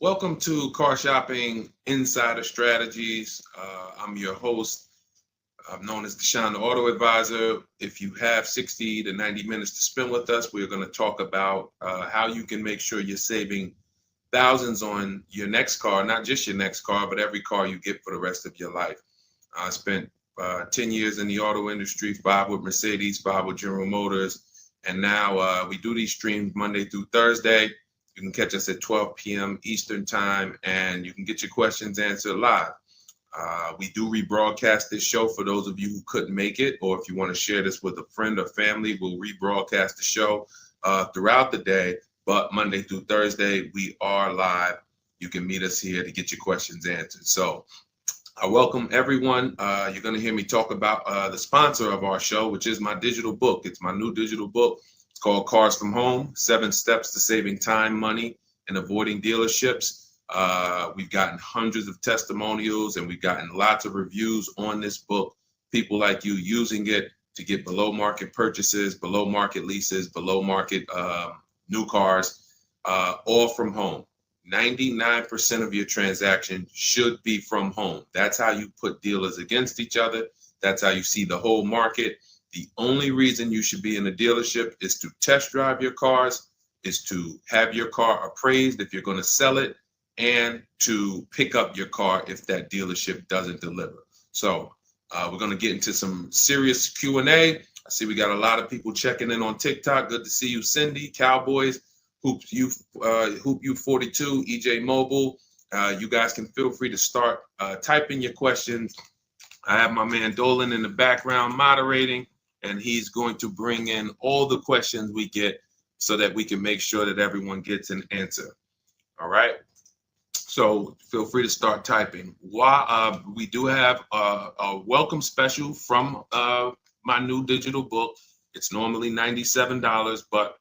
Welcome to Car Shopping Insider Strategies. I'm your host. I'm known as Deshone the Auto Advisor. If you have 60 to 90 minutes to spend with us, we're going to talk about how you can make sure you're saving thousands on your next car, not just your next car, but every car you get for the rest of your life. I spent 10 years in the auto industry, 5 with Mercedes, 5 with General Motors, and now we do these streams Monday through Thursday. You can catch us at 12 p.m. Eastern time, and you can get your questions answered live. We do rebroadcast this show for those of you who couldn't make it, or if you want to share this with a friend or family, we'll rebroadcast the show throughout the day. But Monday through Thursday, we are live. You can meet us here to get your questions answered. So I welcome everyone. You're going to hear me talk about the sponsor of our show, which is my digital book. It's my new digital book. It's called Cars from Home, 7 Steps to Saving Time, Money, and Avoiding Dealerships. We've gotten hundreds of testimonials and we've gotten lots of reviews on this book. People like you using it to get below market purchases, below market leases, below market new cars, all from home. 99% of your transaction should be from home. That's how you put dealers against each other. That's how you see the whole market. The only reason you should be in a dealership is to test drive your cars, is to have your car appraised if you're going to sell it, and to pick up your car if that dealership doesn't deliver. So we're going to get into some serious Q&A. I see we got a lot of people checking in on TikTok. Good to see you, Cindy, Cowboys, Hoop U 42, EJ Mobile. You guys can feel free to start typing your questions. I have my man Dolan in the background moderating, and he's going to bring in all the questions we get so that we can make sure that everyone gets an answer. All right. So feel free to start typing. We do have a welcome special from my new digital book. It's normally $97, but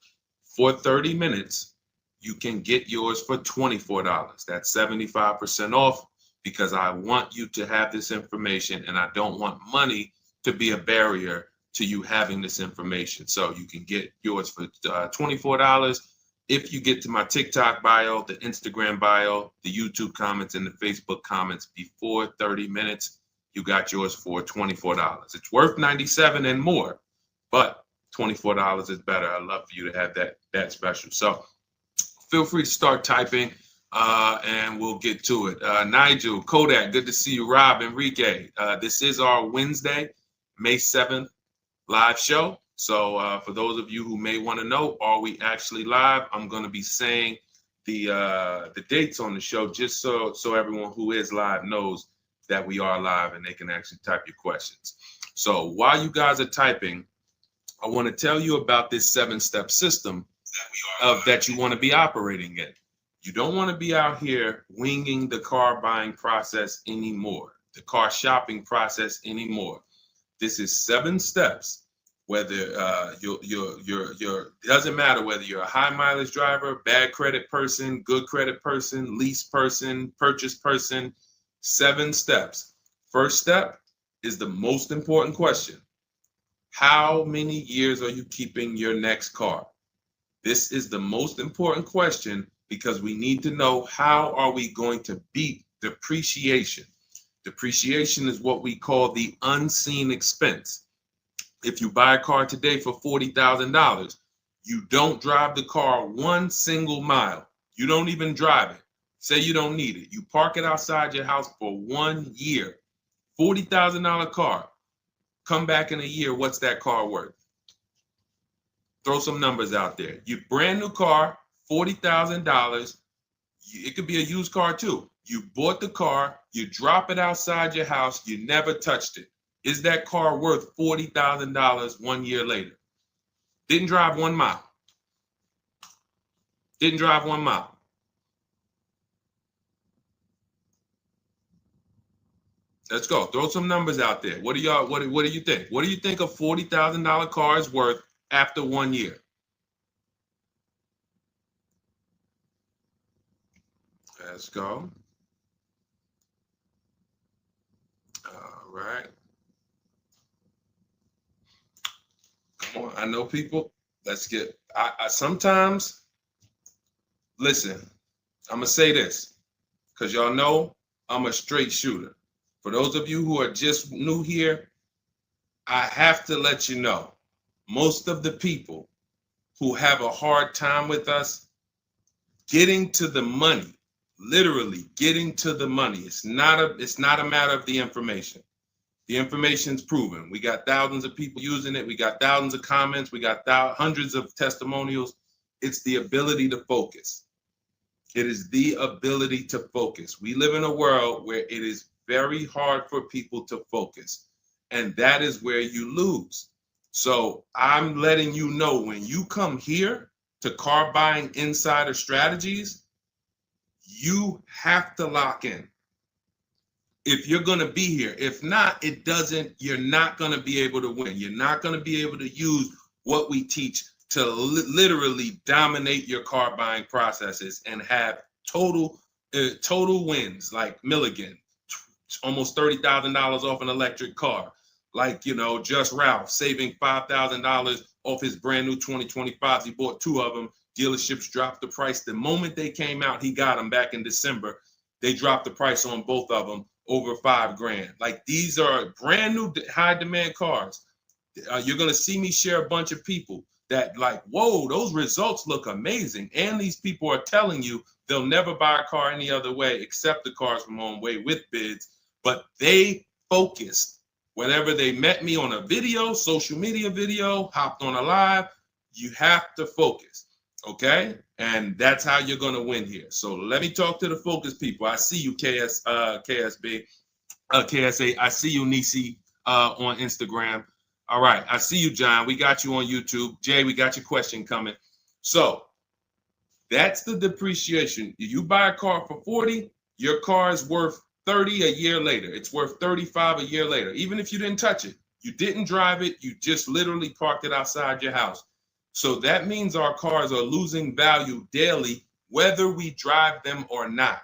for 30 minutes, you can get yours for $24. That's 75% off because I want you to have this information and I don't want money to be a barrier to you having this information. So you can get yours for $24. If you get to my TikTok bio, the Instagram bio, the YouTube comments, and the Facebook comments before 30 minutes, you got yours for $24. It's worth $97 and more, but $24 is better. I'd love for you to have that special. So feel free to start typing and we'll get to it. Nigel, Kodak, good to see you. Rob, Enrique, this is our Wednesday, May 7th live show. So for those of you who may want to know, are we actually live? I'm going to be saying the dates on the show just so everyone who is live knows that we are live and they can actually type your questions. So while you guys are typing, I want to tell you about this 7-step system that you want to be operating in. You don't want to be out here winging the car buying process anymore, the car shopping process anymore. This is 7 steps. Whether it doesn't matter whether you're a high mileage driver, bad credit person, good credit person, lease person, purchase person. 7 steps. First step is the most important question. How many years are you keeping your next car? This is the most important question because we need to know how are we going to beat depreciation. Depreciation is what we call the unseen expense. If you buy a car today for $40,000, you don't drive the car 1 single mile. You don't even drive it. Say you don't need it. You park it outside your house for 1 year. $40,000 car. Come back in a year, what's that car worth? Throw some numbers out there. Your brand new car, $40,000. It could be a used car too. You bought the car, you drop it outside your house, you never touched it. Is that car worth $40,000 1 year later? Didn't drive 1 mile. Didn't drive 1 mile. Let's go. Throw some numbers out there. What do you think? What do you think a $40,000 car is worth after 1 year? Let's go. All right. Come on. I know people. Let's get. I sometimes listen. I'm going to say this because y'all know I'm a straight shooter. For those of you who are just new here, I have to let you know, most of the people who have a hard time with us getting to the money, literally getting to the money. It's not a matter of the information. The information's proven. We got thousands of people using it. We got thousands of comments. We got hundreds of testimonials. It's the ability to focus. It is the ability to focus. We live in a world where it is very hard for people to focus, and that is where you lose. So I'm letting you know, when you come here to Car Buying Insider Strategies, you have to lock in. If you're going to be here, if not, you're not going to be able to win. You're not going to be able to use what we teach to literally dominate your car buying processes and have total wins, like Milligan, almost $30,000 off an electric car. Like, Just Ralph saving $5,000 off his brand new 2025s. He bought 2 of them. Dealerships dropped the price. The moment they came out, he got them back in December. They dropped the price on both of them over $5,000. Like, these are brand new high demand cars. You're going to see me share a bunch of people that like, whoa, those results look amazing. And these people are telling you they'll never buy a car any other way except the Cars from Home way with bids. But they focused. Whenever they met me on a video, social media video, hopped on a live, you have to focus. Okay? And that's how you're going to win here. So let me talk to the focus people. I see you, KSA. I see you, Nisi, on Instagram. All right. I see you, John. We got you on YouTube. Jay, we got your question coming. So that's the depreciation. If you buy a car for 40, your car is worth 30 a year later. It's worth 35 a year later. Even if you didn't touch it, you didn't drive it, you just literally parked it outside your house. So that means our cars are losing value daily, whether we drive them or not.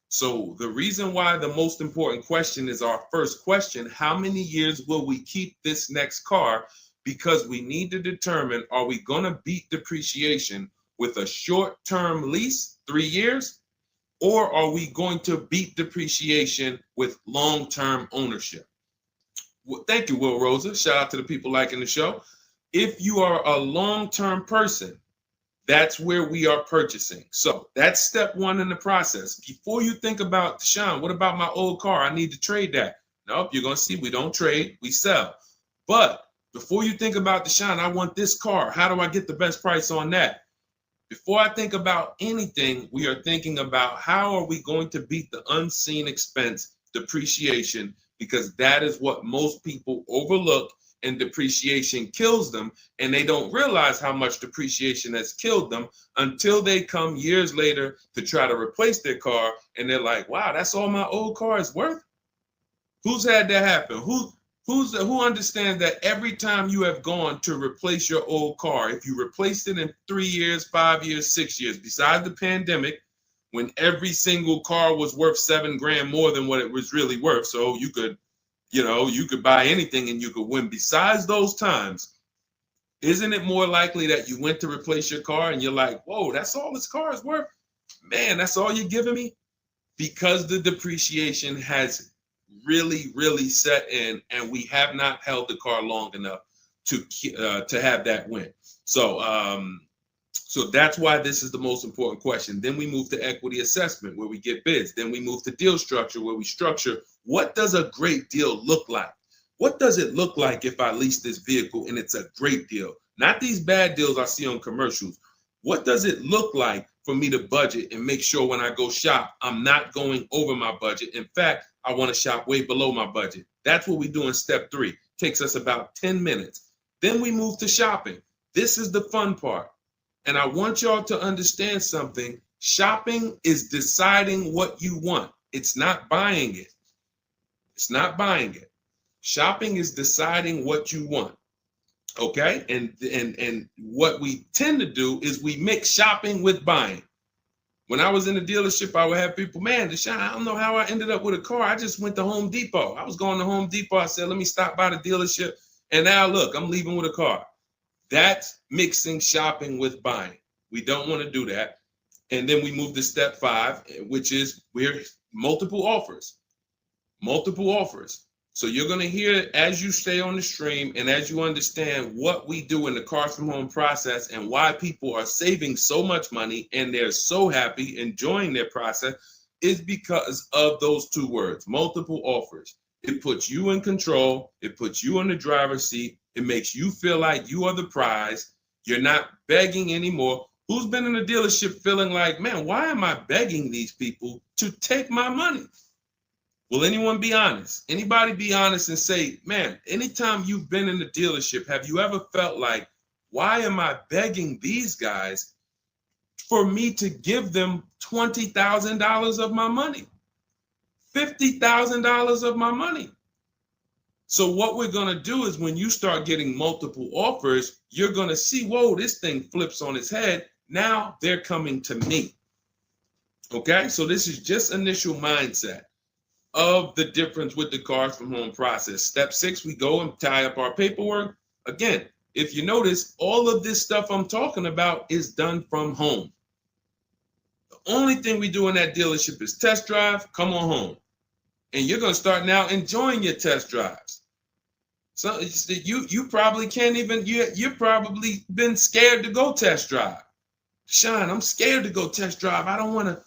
So the reason why the most important question is our first question: how many years will we keep this next car? Because we need to determine, are we going to beat depreciation with a short-term lease, 3 years, or are we going to beat depreciation with long-term ownership? Well, thank you, Will Rosa. Shout out to the people liking the show. If you are a long-term person, that's where we are purchasing. So that's step one in the process. Before you think about, Deshaun, what about my old car? I need to trade that. Nope, you're going to see we don't trade, we sell. But before you think about, Deshaun, I want this car. How do I get the best price on that? Before I think about anything, we are thinking about how are we going to beat the unseen expense, depreciation, because that is what most people overlook, and depreciation kills them, and they don't realize how much depreciation has killed them until they come years later to try to replace their car, and they're like, wow, that's all my old car is worth? Who's had that happen? Who understands that every time you have gone to replace your old car, if you replaced it in 3 years, 5 years, 6 years, besides the pandemic, when every single car was worth $7,000 more than what it was really worth, so you could buy anything and you could win. Besides those times, isn't it more likely that you went to replace your car and you're like, whoa, that's all this car is worth? Man, that's all you're giving me? Because the depreciation has really, really set in, and we have not held the car long enough to have that win. So that's why this is the most important question. Then we move to equity assessment, where we get bids. Then we move to deal structure, where we structure, what does a great deal look like? What does it look like if I lease this vehicle and it's a great deal? Not these bad deals I see on commercials. What does it look like for me to budget and make sure when I go shop, I'm not going over my budget? In fact, I want to shop way below my budget. That's what we do in step 3. Takes us about 10 minutes. Then we move to shopping. This is the fun part. And I want y'all to understand something. Shopping is deciding what you want. It's not buying it. It's not buying it. Shopping is deciding what you want. Okay? And what we tend to do is we mix shopping with buying. When I was in the dealership, I would have people, man, Deshaun, I don't know how I ended up with a car. I just went to Home Depot. I was going to Home Depot. I said, let me stop by the dealership. And now look, I'm leaving with a car. That's mixing shopping with buying. We don't want to do that. And then we move to step 5, which is we're multiple offers. Multiple offers. So you're going to hear as you stay on the stream and as you understand what we do in the Cars from Home process and why people are saving so much money and they're so happy enjoying their process is because of those 2 words, multiple offers. It puts you in control. It puts you in the driver's seat. It makes you feel like you are the prize. You're not begging anymore. Who's been in a dealership feeling like, man, why am I begging these people to take my money? Will anyone be honest? Anybody be honest and say, man, anytime you've been in the dealership, have you ever felt like, why am I begging these guys for me to give them $20,000 of my money, $50,000 of my money? So what we're going to do is when you start getting multiple offers, you're going to see, whoa, this thing flips on its head. Now they're coming to me. Okay, so this is just initial mindset of the difference with the Cars from Home process. Step 6, we go and tie up our paperwork. Again, if you notice, all of this stuff I'm talking about is done from home. The only thing we do in that dealership is test drive, come on home. And you're going to start now enjoying your test drives. So you probably can't even, you've probably been scared to go test drive. Sean, I'm scared to go test drive. I don't want to,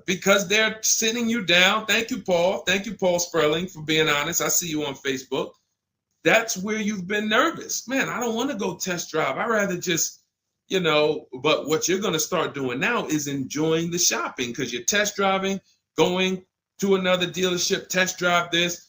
because they're sitting you down. Thank you, Paul. Thank you, Paul Sperling, for being honest. I see you on Facebook. That's where you've been nervous. Man, I don't want to go test drive. I'd rather just, but what you're going to start doing now is enjoying the shopping because you're test driving, going to another dealership, test drive this.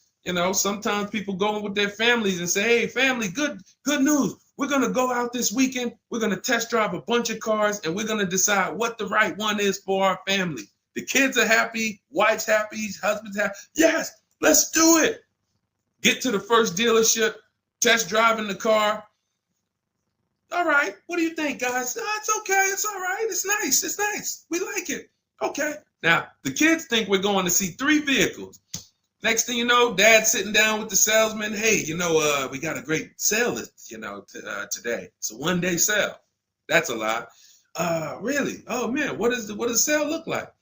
Sometimes people go with their families and say, hey, family, good news. We're going to go out this weekend. We're going to test drive a bunch of cars and we're going to decide what the right one is for our family. The kids are happy, wife's happy, husband's happy. Yes, let's do it. Get to the first dealership, test driving the car. All right, what do you think, guys? Oh, it's okay, it's all right, it's nice, we like it. Okay, now the kids think we're going to see 3 vehicles. Next thing you know, Dad's sitting down with the salesman. Hey, we got a great sale, today. It's a 1-day sale. That's a lie. Really? Oh man, what does the sale look like?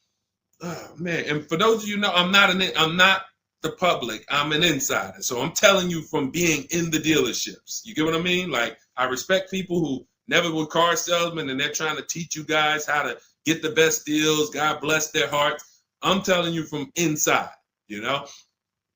Oh man, and for those of you know, I'm not the public. I'm an insider, so I'm telling you from being in the dealerships. You get what I mean? Like I respect people who never were car salesmen and they're trying to teach you guys how to get the best deals. God bless their hearts. I'm telling you from inside.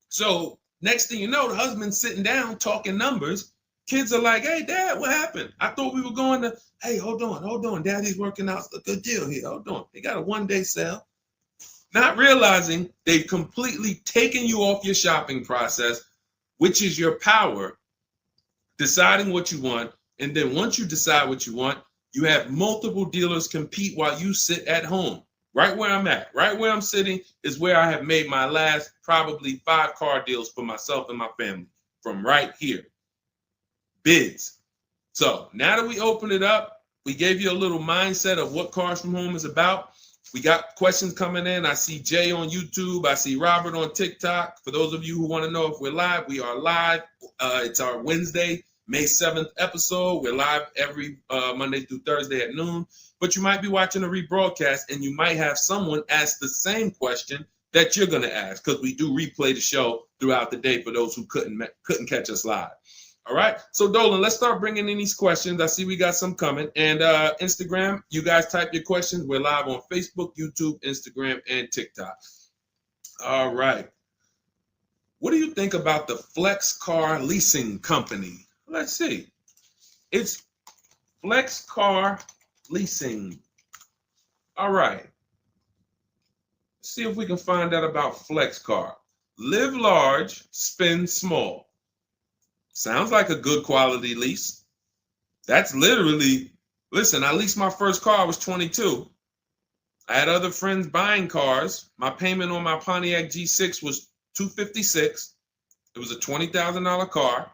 So next thing you know, the husband's sitting down talking numbers. Kids are like, hey, Dad, what happened? I thought we were going to, hey, hold on. Daddy's working out a good deal here. Hold on. They got a 1-day sale. Not realizing they've completely taken you off your shopping process, which is your power, deciding what you want. And then once you decide what you want, you have multiple dealers compete while you sit at home. Right where I'm at, right where I'm sitting is where I have made my last probably 5 car deals for myself and my family from right here. Bids. So now that we open it up, we gave you a little mindset of what Cars from Home is about. We got questions coming in. I see Jay on YouTube. I see Robert on TikTok. For those of you who want to know if we're live, we are live. It's our Wednesday, May 7th episode. We're live every Monday through Thursday at noon. But you might be watching a rebroadcast and you might have someone ask the same question that you're going to ask because we do replay the show throughout the day for those who couldn't catch us live. All right. So Dolan, let's start bringing in these questions. I see we got some coming. And Instagram, you guys type your questions. We're live on Facebook, YouTube, Instagram, and TikTok. All right. What do you think about the Flex Car Leasing Company? Let's see. It's Flex Car Leasing. All right. See if we can find out about Flex Car. Live large, spend small. Sounds like a good quality lease. That's literally, listen, I leased my first car, I was 22. I had other friends buying cars. My payment on my Pontiac G6 was $256. It was a $20,000 car.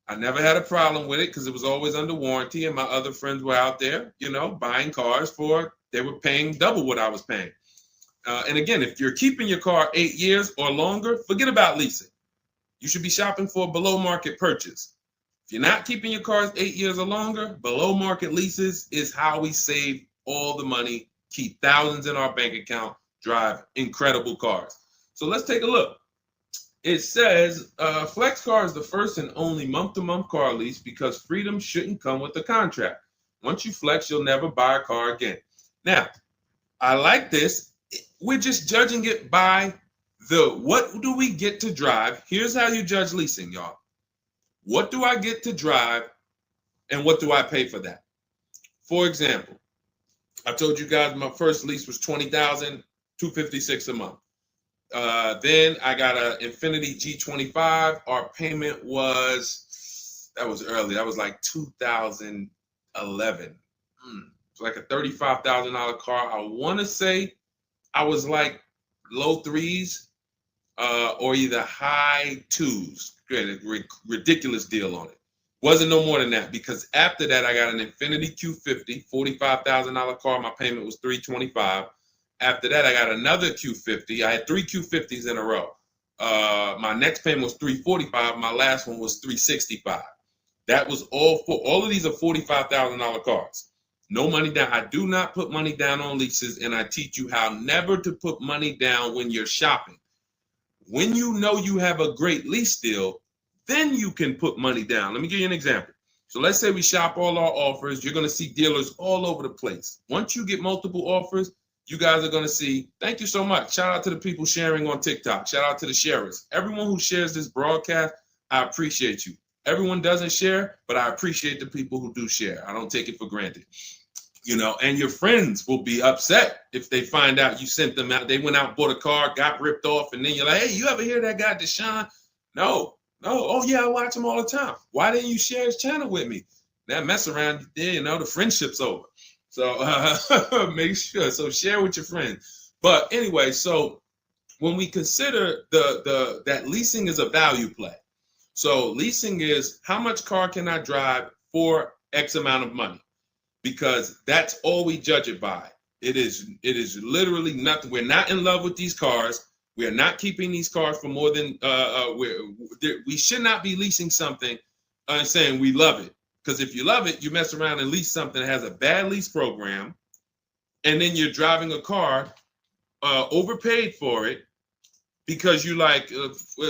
I never had a problem with it because it was always under warranty, and my other friends were out there, buying cars they were paying double what I was paying. And again, if you're keeping your car 8 years or longer, forget about leasing. You should be shopping for a below market purchase. If you're not keeping your cars 8 years or longer, below market leases is how we save all the money keep thousands in our bank account, drive incredible cars. So let's take a look. It says Flex Car is the first and only month-to-month car lease because freedom shouldn't come with a contract. Once you flex, you'll never buy a car again. Now, I like this. We're just judging it by what do we get to drive? Here's how you judge leasing, y'all. What do I get to drive and what do I pay for that? For example, I told you guys my first lease was $20,256 a month. Then I got an Infiniti G25. Our payment was, that was early. That was like 2011. It's like a $35,000 car. I want to say I was like low threes or either high twos. Ridiculous deal on it. Wasn't no more than that because after that I got an Infiniti Q50, $45,000 car. My payment was $325. After that I got another Q50. I had 3 Q50s in a row. My next payment was $345. My last one was $365. That was all of these are $45,000 cars. No money down. I do not put money down on leases, and I teach you how never to put money down when you're shopping. When you know you have a great lease deal, then you can put money down. Let me give you an example. So let's say we shop all our offers. You're going to see dealers all over the place. Once you get multiple offers, you guys are going to see, thank you so much. Shout out to the people sharing on TikTok. Shout out to the sharers. Everyone who shares this broadcast, I appreciate you. Everyone doesn't share, but I appreciate the people who do share. I don't take it for granted. You know, and your friends will be upset if they find out you sent them out. They went out, bought a car, got ripped off, and then you're like, hey, you ever hear that guy, Deshone? No. Oh, yeah, I watch him all the time. Why didn't you share his channel with me? Now, mess around, you know, the friendship's over. So make sure. So share with your friends. But anyway, so when we consider that leasing is a value play. So leasing is how much car can I drive for X amount of money? Because that's all we judge it by. It is literally nothing. We're not in love with these cars. We are not keeping these cars for more than we should not be leasing something and saying we love it. Because if you love it, you mess around and lease something that has a bad lease program, and then you're driving a car overpaid for it because you like.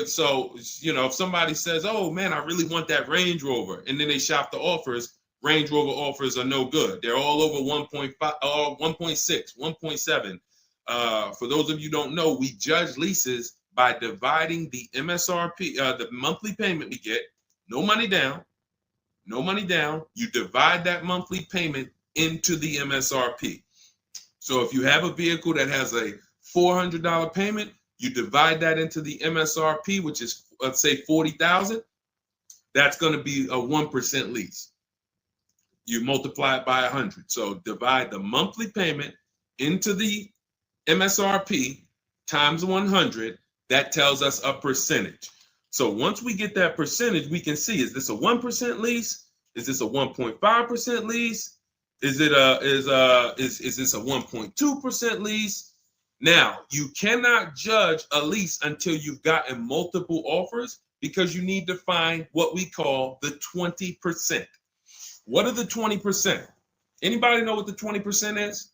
So you know, if somebody says, "Oh man, I really want that Range Rover," and then they shop the offers. Range Rover offers are no good. They're all over 1.5, 1.6, 1.7. For those of you who don't know, we judge leases by dividing the MSRP, the monthly payment we get, no money down. You divide that monthly payment into the MSRP. So if you have a vehicle that has a $400 payment, you divide that into the MSRP, which is, let's say, $40,000. That's going to be a 1% lease. You multiply it by 100. So divide the monthly payment into the MSRP times 100. That tells us a percentage. So once we get that percentage, we can see, is this a 1% lease? Is this a 1.5% lease? Is this a 1.2% lease? Now, you cannot judge a lease until you've gotten multiple offers because you need to find what we call the 20%. What are the 20%? Anybody know what the 20% is?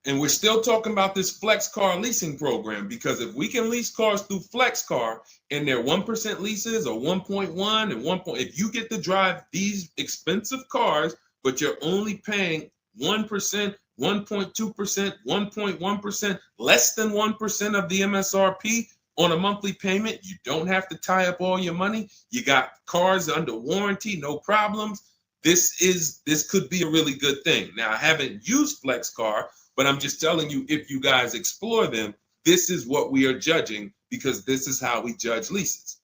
And we're still talking about this Flex Car leasing program because if we can lease cars through Flex Car and they're 1% leases or 1.1 and 1. If you get to drive these expensive cars, but you're only paying 1%, 1.2%, 1.1%, less than 1% of the MSRP on a monthly payment, you don't have to tie up all your money. You got cars under warranty, no problems. This could be a really good thing. Now, I haven't used Flex Car, but I'm just telling you, if you guys explore them, this is what we are judging because this is how we judge leases.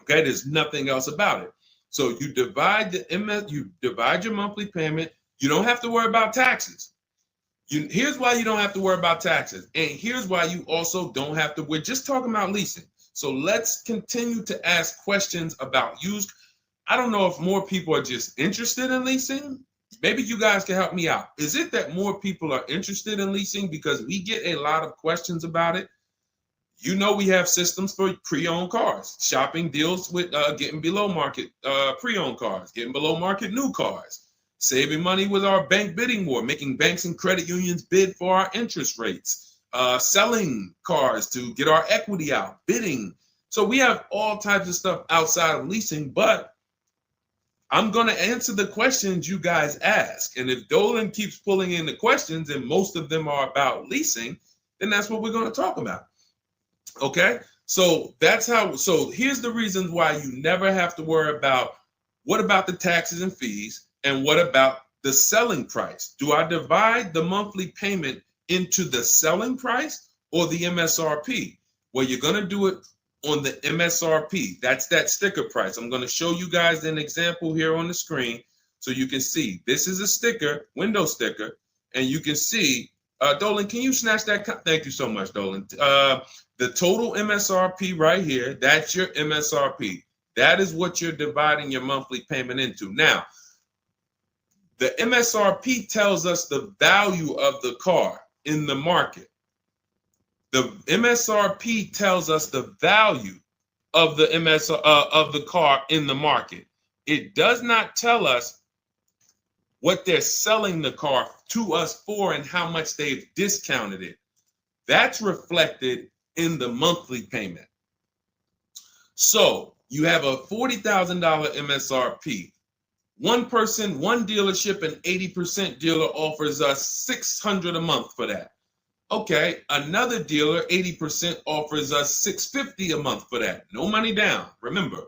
Okay, there's nothing else about it. So you divide your monthly payment. You don't have to worry about taxes. Here's why you don't have to worry about taxes. And here's why you also don't have to. We're just talking about leasing. So let's continue to ask questions about used. I don't know if more people are just interested in leasing. Maybe you guys can help me out. Is it that more people are interested in leasing because we get a lot of questions about it? You know, we have systems for pre-owned cars. Shopping deals with getting below market pre-owned cars, getting below market new cars. Saving money with our bank bidding war, making banks and credit unions bid for our interest rates, selling cars to get our equity out, bidding. So we have all types of stuff outside of leasing, but I'm going to answer the questions you guys ask. And if Dolan keeps pulling in the questions and most of them are about leasing, then that's what we're going to talk about. Okay? So so here's the reasons why you never have to worry about what about the taxes and fees and what about the selling price? Do I divide the monthly payment into the selling price or the MSRP? Well, you're going to do it on the MSRP. That's that sticker price. I'm going to show you guys an example here on the screen so you can see. This is a sticker, window sticker, and you can see, Dolan, can you snatch that? Thank you so much, Dolan. The total MSRP right here, that's your MSRP. That is what you're dividing your monthly payment into. Now, the MSRP tells us the value of the car in the market. The MSRP tells us the value of the of the car in the market. It does not tell us what they're selling the car to us for and how much they've discounted it. That's reflected in the monthly payment. So you have a $40,000 MSRP. One person, one dealership, an 80% dealer offers us $600 a month for that. Okay, another dealer, 80% offers us $650 a month for that. No money down. Remember,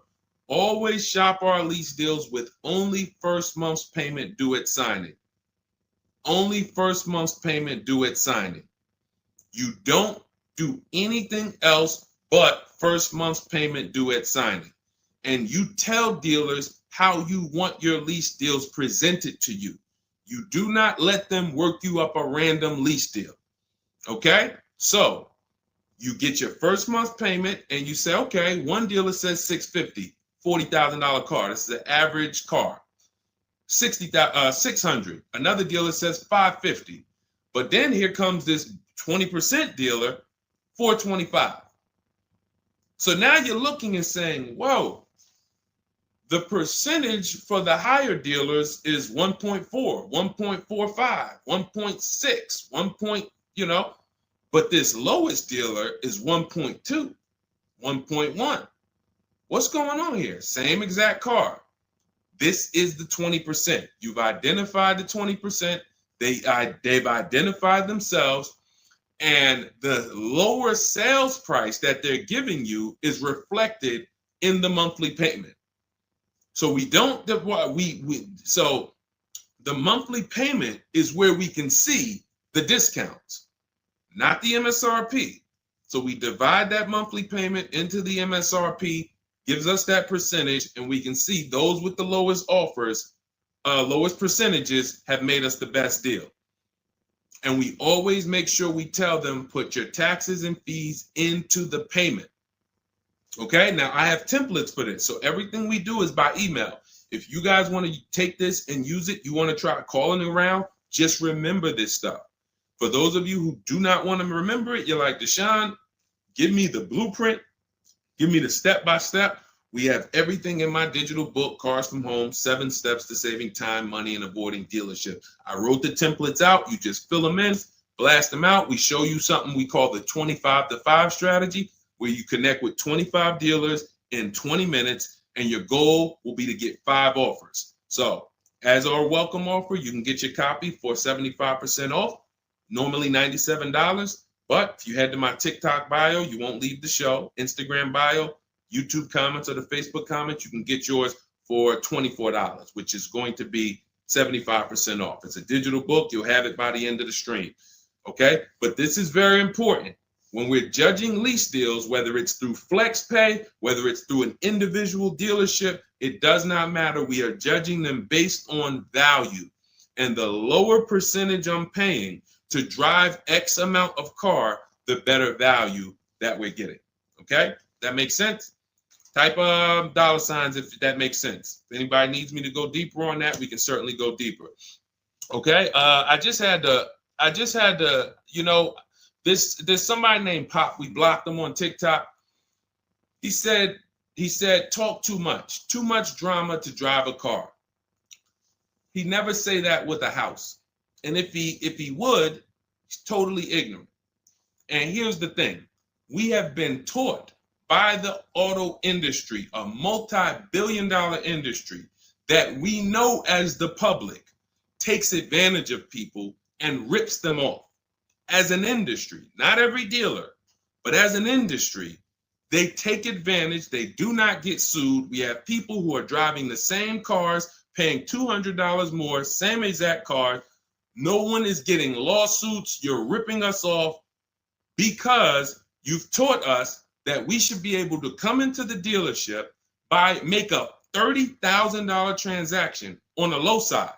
always shop our lease deals with only first month's payment due at signing. Only first month's payment due at signing. You don't do anything else but first month's payment due at signing. And you tell dealers how you want your lease deals presented to you. You do not let them work you up a random lease deal. Okay, so you get your first month payment and you say, okay, one dealer says $650, $40,000 car. This is an average car. $600. Another dealer says $550. But then here comes this 20% dealer, $425. So now you're looking and saying, whoa, the percentage for the higher dealers is 1.4, 1.45, 1.6, 1. But this lowest dealer is 1.2, 1.1. What's going on here? Same exact car. This is the 20%. You've identified the 20%. They've identified themselves, and the lower sales price that they're giving you is reflected in the monthly payment. So so the monthly payment is where we can see the discounts, not the MSRP. So we divide that monthly payment into the MSRP, gives us that percentage, and we can see those with the lowest offers, lowest percentages have made us the best deal. And we always make sure we tell them, put your taxes and fees into the payment. Okay, now I have templates for this. So everything we do is by email. If you guys want to take this and use it, you want to try calling around, just remember this stuff. For those of you who do not want to remember it, you're like, Deshone, give me the blueprint, give me the step-by-step. We have everything in my digital book, Cars from Home, 7 Steps to Saving Time, Money, and Avoiding Dealership. I wrote the templates out. You just fill them in, blast them out. We show you something we call the 25-to-5 strategy, where you connect with 25 dealers in 20 minutes, and your goal will be to get 5 offers. So as our welcome offer, you can get your copy for 75% off, normally $97. But if you head to my TikTok bio, you won't leave the show, Instagram bio, YouTube comments, or the Facebook comments, you can get yours for $24, which is going to be 75% off. It's a digital book. You'll have it by the end of the stream. Okay? But this is very important. When we're judging lease deals, whether it's through FlexPay, whether it's through an individual dealership, it does not matter. We are judging them based on value. And the lower percentage I'm paying to drive X amount of car, the better value that we're getting. Okay? That makes sense? Type $signs if that makes sense. If anybody needs me to go deeper on that, we can certainly go deeper. Okay? I just had to, there's somebody named Pop. We blocked him on TikTok. He said, talk too much drama to drive a car. He never say that with a house. And if he would, he's totally ignorant. And here's the thing. We have been taught by the auto industry, a multi-billion-dollar industry, that we know as the public takes advantage of people and rips them off. As an industry, not every dealer, but as an industry, they take advantage. They do not get sued. We have people who are driving the same cars, paying $200 more, same exact car. No one is getting lawsuits. You're ripping us off because you've taught us that we should be able to come into the dealership, make a $30,000 transaction on the low side.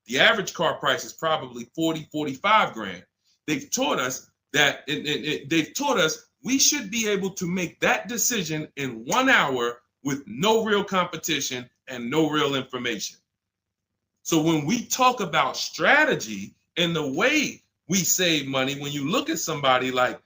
The average car price is probably 40, 45 grand. They've taught us that they've taught us we should be able to make that decision in 1 hour with no real competition and no real information. So when we talk about strategy and the way we save money, when you look at somebody like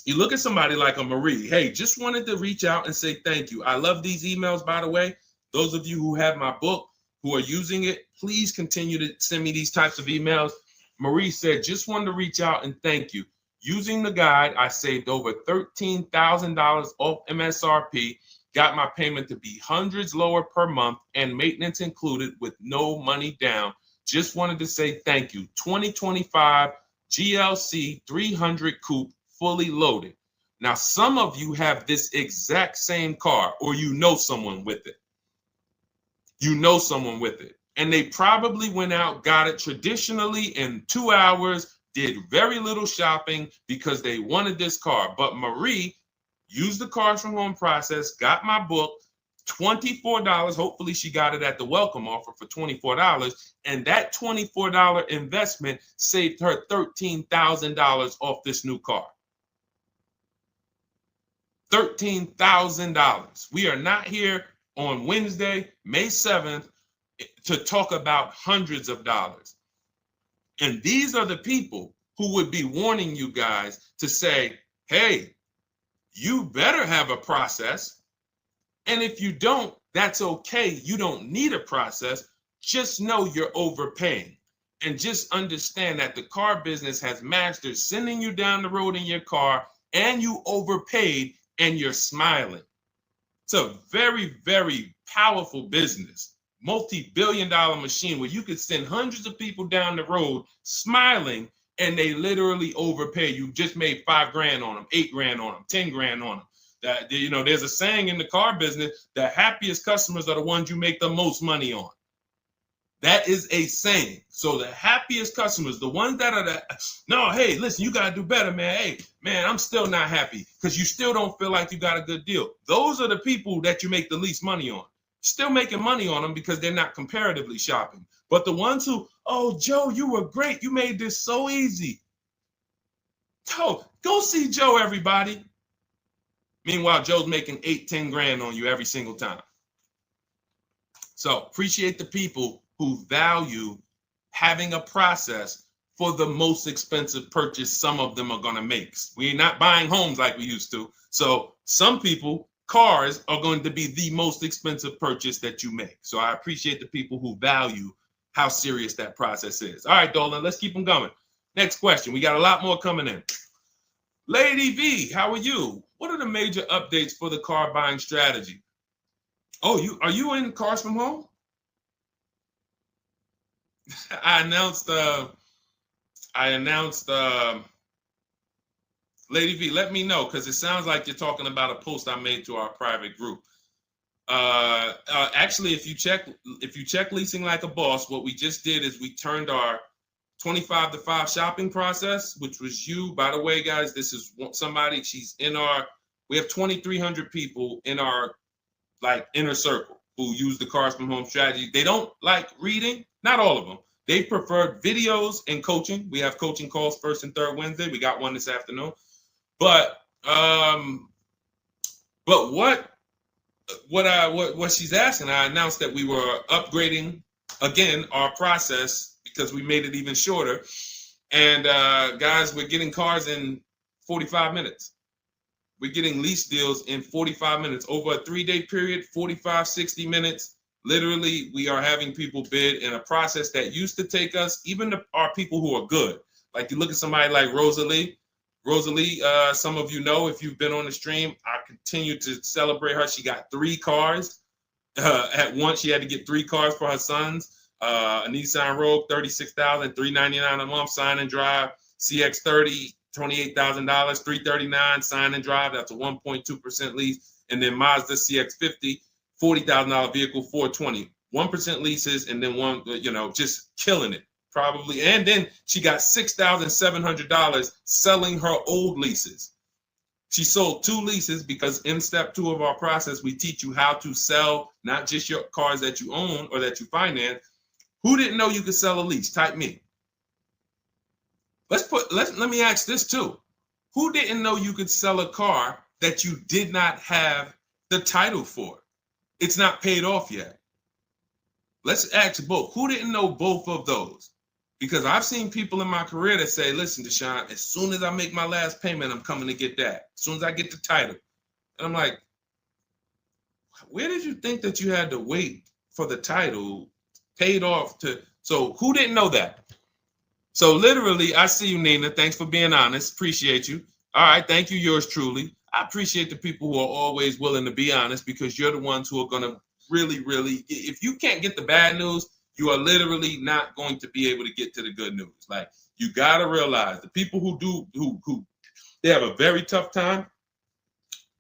a Marie, hey, just wanted to reach out and say thank you. I love these emails, by the way. Those of you who have my book, who are using it, please continue to send me these types of emails. Marie said, just wanted to reach out and thank you. Using the guide, I saved over $13,000 off MSRP, got my payment to be hundreds lower per month and maintenance included with no money down. Just wanted to say thank you. 2025 GLC 300 coupe, fully loaded. Now, some of you have this exact same car, or you know someone with it. You know someone with it. And they probably went out, got it traditionally in 2 hours, did very little shopping because they wanted this car. But Marie used the cars from home process, got my book, $24. Hopefully she got it at the welcome offer for $24. And that $24 investment saved her $13,000 off this new car. $13,000. We are not here on Wednesday, May 7th, to talk about hundreds of dollars. And these are the people who would be warning you guys to say, hey, you better have a process. And if you don't, that's okay. You don't need a process. Just know you're overpaying. And just understand that the car business has mastered sending you down the road in your car and you overpaid and you're smiling. It's a very, very powerful business, multi-billion-dollar machine where you could send hundreds of people down the road smiling and they literally overpay. You just made $5,000 on them, $8,000 on them, $10,000 on them. That, you know, there's a saying in the car business, the happiest customers are the ones you make the most money on. That is a saying. So the happiest customers, the ones that are no, hey, listen, you got to do better, man. Hey, man, I'm still not happy because you still don't feel like you got a good deal. Those are the people that you make the least money on. Still making money on them because they're not comparatively shopping. But the ones who, oh, Joe, you were great. You made this so easy. Go see Joe, everybody. Meanwhile, Joe's making $8,000-$10,000 on you every single time. So appreciate the people who value having a process for the most expensive purchase some of them are going to make. We're not buying homes like we used to. So some people, cars are going to be the most expensive purchase that you make. So I appreciate the people who value how serious that process is. All right, Dolan, let's keep them going. Next question. We got a lot more coming in. Lady V, how are you? What are the major updates for the car buying strategy? Oh, are you in Cars from Home? I announced Lady V, let me know, because it sounds like you're talking about a post I made to our private group. Actually, if you check Leasing Like a Boss, what we just did is we turned our 25 to 5 shopping process, which was you. By the way, guys, this is somebody, we have 2,300 people in our inner circle who use the Cars from Home strategy. They don't like reading, not all of them. They prefer videos and coaching. We have coaching calls first and third Wednesday. We got one this afternoon. But what she's asking, I announced that we were upgrading again our process because we made it even shorter. And guys, we're getting cars in 45 minutes. We're getting lease deals in 45 minutes over a 3-day period, 45, 60 minutes. Literally, we are having people bid in a process that used to take us, even our people who are good. Like you look at somebody like Rosalie. Rosalie, some of you know if you've been on the stream, I continue to celebrate her. She got 3 cars. At once, she had to get 3 cars for her sons. A Nissan Rogue, $36,399 a month, sign and drive. CX-30, $28,000, $339 sign and drive. That's a 1.2% lease. And then Mazda CX-50, $40,000 vehicle, $420. 1% leases, and then one, just killing it. Probably. And then she got $6,700 selling her old leases. She sold 2 leases because in step 2 of our process, we teach you how to sell not just your cars that you own or that you finance. Who didn't know you could sell a lease? Type me. Let me ask this too. Who didn't know you could sell a car that you did not have the title for? It's not paid off yet. Let's ask both. Who didn't know both of those? Because I've seen people in my career that say, listen, Deshone, as soon as I make my last payment, I'm coming to get that. As soon as I get the title. And I'm like, where did you think that you had to wait for the title paid off to? So who didn't know that? So literally, I see you, Nina. Thanks for being honest. Appreciate you. All right. Thank you, yours truly. I appreciate the people who are always willing to be honest, because you're the ones who are going to really, if you can't get the bad news, you are literally not going to be able to get to the good news. Like, you got to realize the people who they have a very tough time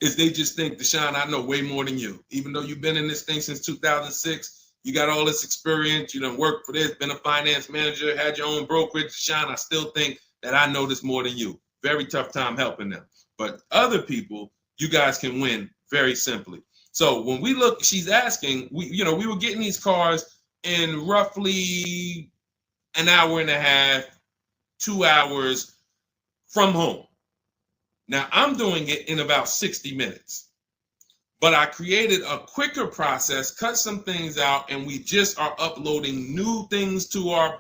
is they just think, Deshone, I know way more than you. Even though you've been in this thing since 2006, you got all this experience, you done worked for this, been a finance manager, had your own brokerage. Deshone, I still think that I know this more than you. Very tough time helping them. But other people, you guys can win very simply. So when we look, she's asking, we were getting these cars in roughly an hour and a half, 2 hours from home. Now I'm doing it in about 60 minutes, but I created a quicker process, cut some things out, and we just are uploading new things to our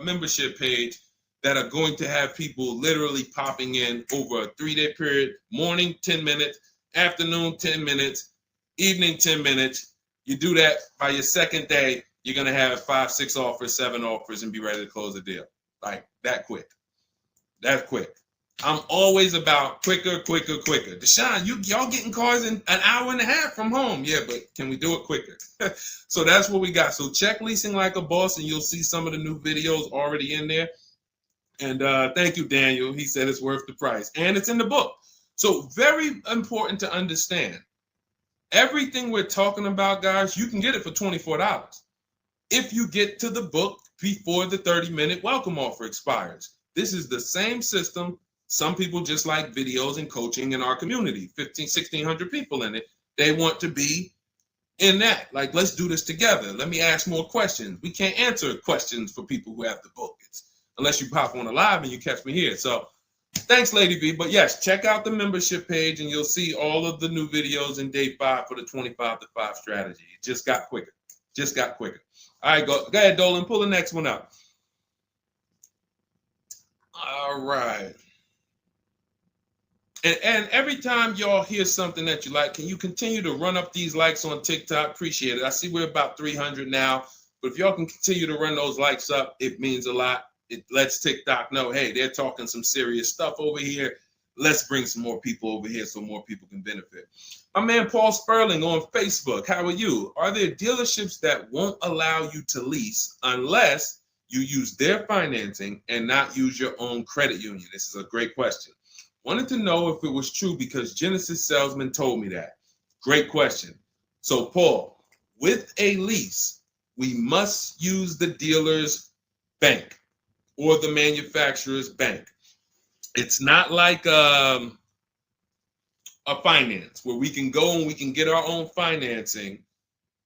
membership page that are going to have people literally popping in over a 3-day period. Morning, 10 minutes, afternoon, 10 minutes, evening, 10 minutes. You do that by your second day, you're going to have 5, 6 offers, 7 offers, and be ready to close the deal. Like that quick. That quick. I'm always about quicker. Deshone, y'all getting cars in an hour and a half from home. Yeah, but can we do it quicker? So that's what we got. So check Leasing Like a Boss, and you'll see some of the new videos already in there. And thank you, Daniel. He said it's worth the price. And it's in the book. So very important to understand. Everything we're talking about, guys, you can get it for $24. If you get to the book before the 30-minute welcome offer expires. This is the same system. Some people just like videos and coaching in our community, 1,600 people in it. They want to be in that. Like, let's do this together. Let me ask more questions. We can't answer questions for people who have the book. Unless you pop on a live and you catch me here. So thanks, Lady V. But yes, check out the membership page and you'll see all of the new videos in day 5 for the 25 to 5 strategy. It just got quicker. All right, go ahead, Dolan. Pull the next one up. All right. And every time y'all hear something that you like, can you continue to run up these likes on TikTok? Appreciate it. I see we're about 300 now. But if y'all can continue to run those likes up, it means a lot. It lets TikTok know, hey, they're talking some serious stuff over here. Let's bring some more people over here so more people can benefit. My man Paul Sperling on Facebook. How are you? Are there dealerships that won't allow you to lease unless you use their financing and not use your own credit union? This is a great question. Wanted to know if it was true because Genesis Salesman told me that. Great question. So Paul, with a lease, we must use the dealer's bank or the manufacturer's bank. It's not like a finance where we can go and we can get our own financing.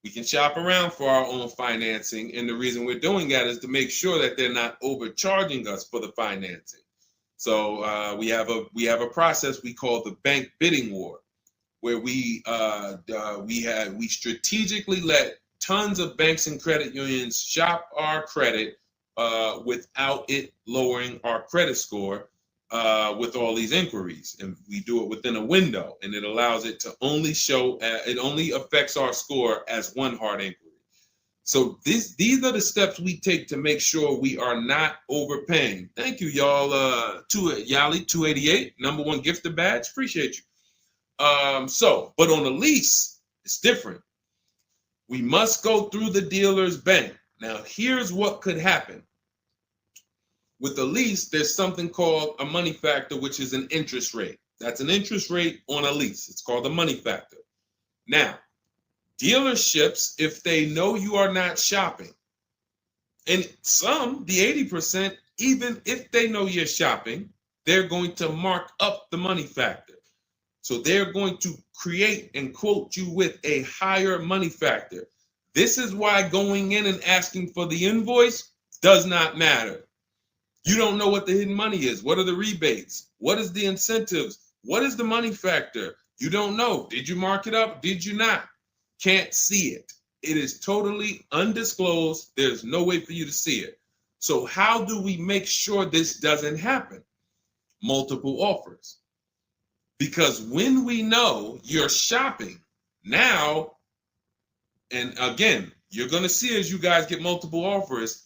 We can shop around for our own financing. And the reason we're doing that is to make sure that they're not overcharging us for the financing. So we have a process we call the bank bidding war, where we strategically let tons of banks and credit unions shop our credit without it lowering our credit score with all these inquiries. And we do it within a window, and it allows it to only show, it only affects our score as one hard inquiry. So these are the steps we take to make sure we are not overpaying. Thank you, y'all. Yali 288, #1 gifted badge. Appreciate you. But on a lease, it's different. We must go through the dealer's bank. Now, here's what could happen. With a lease, there's something called a money factor, which is an interest rate. That's an interest rate on a lease. It's called a money factor. Now, dealerships, if they know you are not shopping, and some, the 80%, even if they know you're shopping, they're going to mark up the money factor. So they're going to create and quote you with a higher money factor. This is why going in and asking for the invoice does not matter. You don't know what the hidden money is. What are the rebates? What is the incentives? What is the money factor? You don't know. Did you mark it up? Did you not? Can't see it. It is totally undisclosed. There's no way for you to see it. So how do we make sure this doesn't happen? Multiple offers. Because when we know you're shopping now, and again, you're going to see as you guys get multiple offers,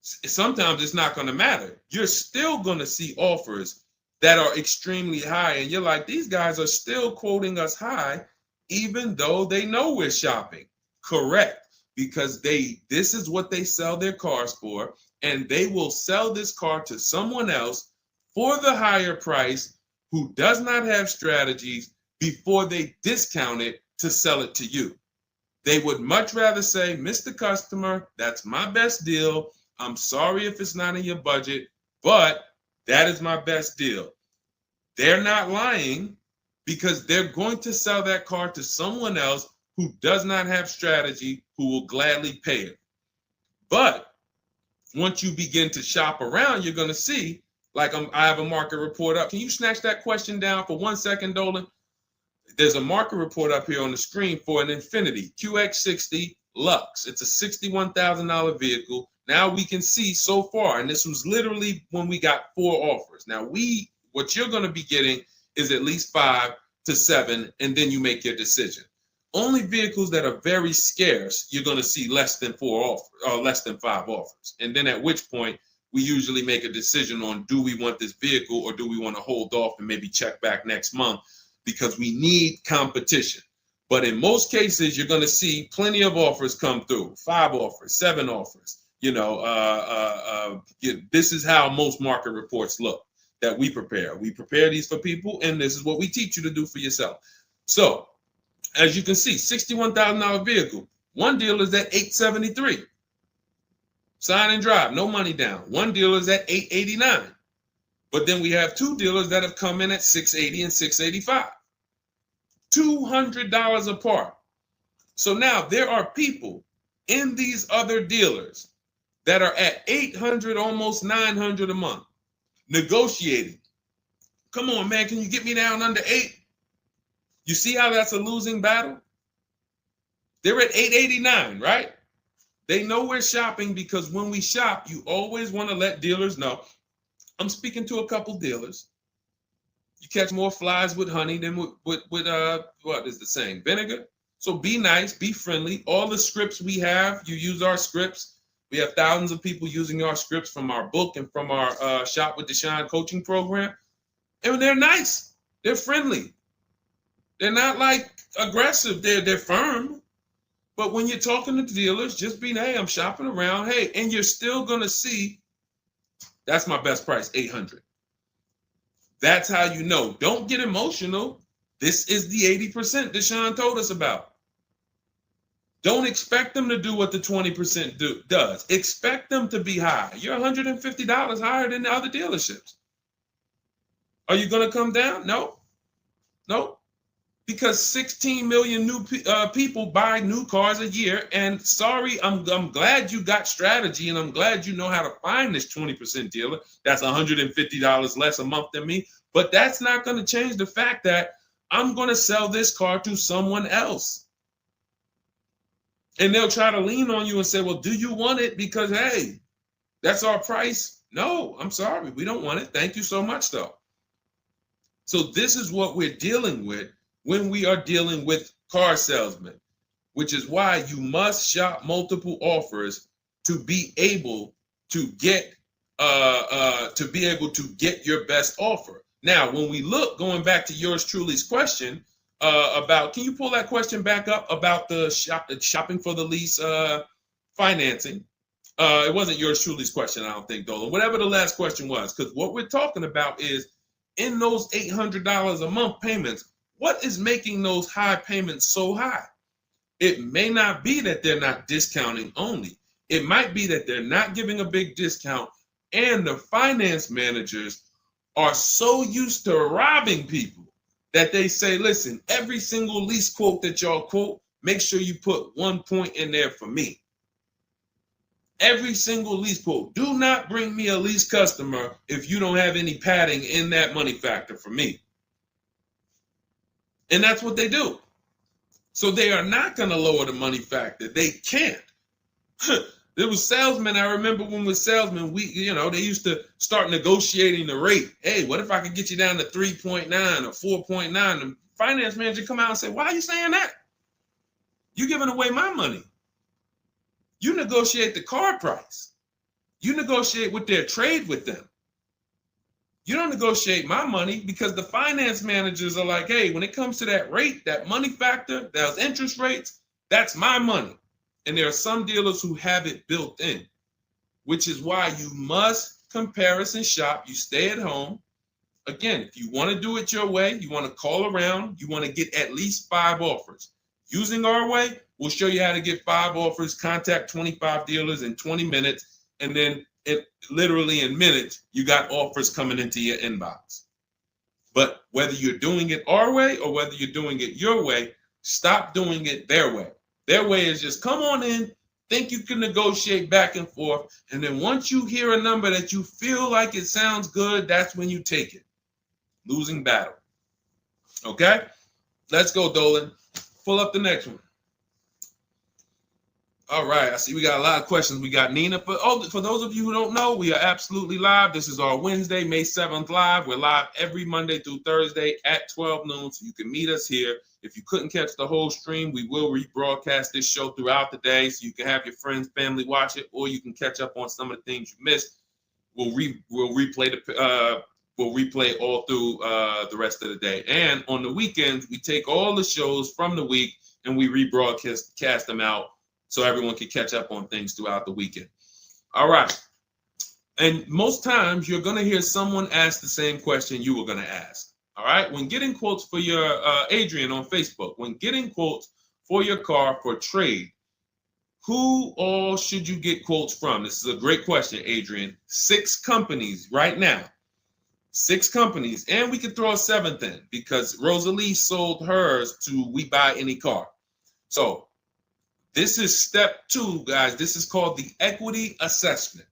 sometimes it's not going to matter. You're still going to see offers that are extremely high. And you're like, these guys are still quoting us high, even though they know we're shopping. Correct. Because this is what they sell their cars for. And they will sell this car to someone else for the higher price who does not have strategies before they discount it to sell it to you. They would much rather say, Mr. Customer, that's my best deal. I'm sorry if it's not in your budget, but that is my best deal. They're not lying because they're going to sell that car to someone else who does not have strategy, who will gladly pay it. But once you begin to shop around, you're going to see, like I have a market report up. Can you snatch that question down for 1 second, Dolan? There's a market report up here on the screen for an Infiniti QX60 Lux. It's a $61,000 vehicle. Now we can see so far, and this was literally when we got 4 offers. Now what you're going to be getting is at least 5 to 7, and then you make your decision. Only vehicles that are very scarce, you're going to see less than 4 offers, or less than 5 offers. And then at which point, we usually make a decision on, do we want this vehicle or do we want to hold off and maybe check back next month, because we need competition. But in most cases, you're going to see plenty of offers come through, 5 offers, 7 offers. This is how most market reports look that we prepare. We prepare these for people, and this is what we teach you to do for yourself. So as you can see, $61,000 vehicle. One dealer is at $873. Sign and drive, no money down. One dealer is at $889. But then we have 2 dealers that have come in at $680 and $685. $200 apart. So now there are people in these other dealers that are at $800, almost $900 a month, negotiating. Come on, man, can you get me down under 8? You see how that's a losing battle? They're at $889, right? They know we're shopping, because when we shop, you always want to let dealers know. I'm speaking to a couple dealers. You catch more flies with honey than with what is the saying? Vinegar. So be nice, be friendly. All the scripts we have, you use our scripts. We have thousands of people using our scripts from our book and from our Shop with Deshone coaching program. And they're nice. They're friendly. They're not like aggressive. They're firm. But when you're talking to dealers, just be, hey, I'm shopping around. Hey, and you're still going to see, that's my best price, $800. That's how you know. Don't get emotional. This is the 80% Deshone told us about. Don't expect them to do what the 20% does. Expect them to be high. You're $150 higher than the other dealerships. Are you going to come down? No. Because 16 million new people buy new cars a year. And sorry, I'm glad you got strategy, and I'm glad you know how to find this 20% dealer that's $150 less a month than me. But that's not going to change the fact that I'm going to sell this car to someone else. And they'll try to lean on you and say, well, do you want it? Because, hey, that's our price. No, I'm sorry. We don't want it. Thank you so much, though. So this is what we're dealing with when we are dealing with car salesmen. which is why you must shop multiple offers to be able to get your best offer. Now, when we look, going back to yours truly's question about, can you pull that question back up about the shopping for the lease financing? It wasn't yours truly's question, I don't think, Dolan. Whatever the last question was, because what we're talking about is in those $800 a month payments, what is making those high payments so high? It may not be that they're not discounting only. It might be that they're not giving a big discount, and the finance managers are so used to robbing people that they say, listen, every single lease quote that y'all quote, make sure you put 1 point in there for me. Every single lease quote. Do not bring me a lease customer if you don't have any padding in that money factor for me. And that's what they do. So they are not going to lower the money factor. They can't. There was salesmen. I remember when we were salesmen, they used to start negotiating the rate. Hey, what if I could get you down to 3.9 or 4.9? The finance manager come out and say, why are you saying that? You're giving away my money. You negotiate the car price. You negotiate with their trade with them. You don't negotiate my money, because the finance managers are like, hey, when it comes to that rate, that money factor, those interest rates, that's my money. And there are some dealers who have it built in, which is why you must comparison shop. You stay at home. Again, if you want to do it your way, you want to call around, you want to get at least 5 offers. Using our way, we'll show you how to get 5 offers, contact 25 dealers in 20 minutes, and then literally in minutes, you got offers coming into your inbox. But whether you're doing it our way or whether you're doing it your way, stop doing it their way. Their way is just come on in, think you can negotiate back and forth, and then once you hear a number that you feel like it sounds good, that's when you take it. Losing battle. Okay? Let's go, Dolan. Pull up the next one. All right, I see we got a lot of questions. We got Nina. For those of you who don't know, we are absolutely live. This is our Wednesday, May 7th live. We're live every Monday through Thursday at 12 noon, so you can meet us here. If you couldn't catch the whole stream, we will rebroadcast this show throughout the day, so you can have your friends, family watch it, or you can catch up on some of the things you missed. We'll replay all through the rest of the day. And on the weekends, we take all the shows from the week and we rebroadcast them out, so everyone can catch up on things throughout the weekend. All right. And most times you're going to hear someone ask the same question you were going to ask. All right. When getting quotes for your Adrian on Facebook, when getting quotes for your car for trade, who all should you get quotes from? This is a great question, Adrian. 6 companies right now. 6 companies. And we could throw a 7th in because Rosalie sold hers to We Buy Any Car. So this is step 2, guys. This is called the equity assessment,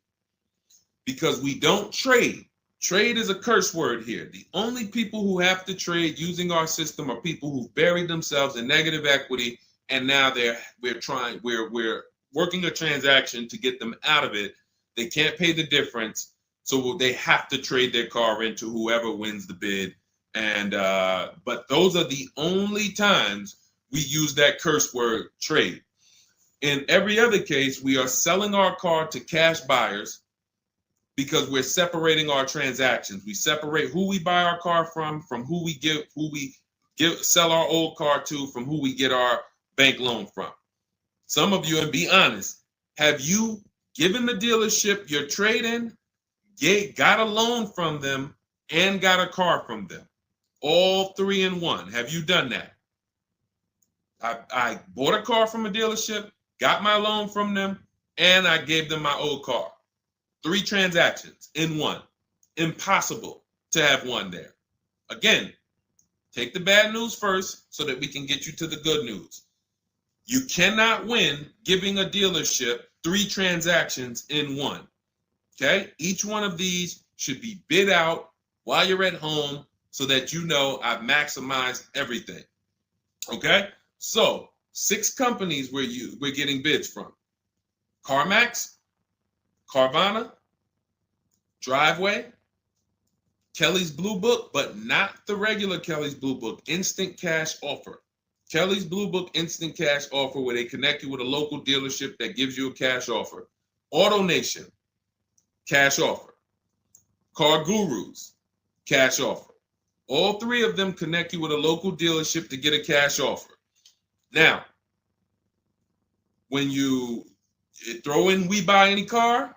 because we don't trade. Trade is a curse word here. The only people who have to trade using our system are people who buried themselves in negative equity, and now we're working a transaction to get them out of it. They can't pay the difference, so they have to trade their car into whoever wins the bid. And but those are the only times we use that curse word, trade. In every other case, we are selling our car to cash buyers because we're separating our transactions. We separate who we buy our car from who we sell our old car to, from who we get our bank loan from. Some of you, and be honest, have you given the dealership your trade-in, got a loan from them, and got a car from them? All 3 in 1. Have you done that? I bought a car from a dealership, got my loan from them, and I gave them my old car. 3 transactions in 1. Impossible to have 1 there. Again, take the bad news first so that we can get you to the good news. You cannot win giving a dealership 3 transactions in 1. Okay? Each one of these should be bid out while you're at home so that you know I've maximized everything. Okay? So 6 companies we're getting bids from: CarMax, Carvana, Driveway, Kelly's Blue Book, but not the regular Kelly's Blue Book, Instant Cash Offer. Kelly's Blue Book Instant Cash Offer, where they connect you with a local dealership that gives you a cash offer. Auto Nation, cash offer. Car Gurus, cash offer. All three of them connect you with a local dealership to get a cash offer. Now, when you throw in We Buy Any Car,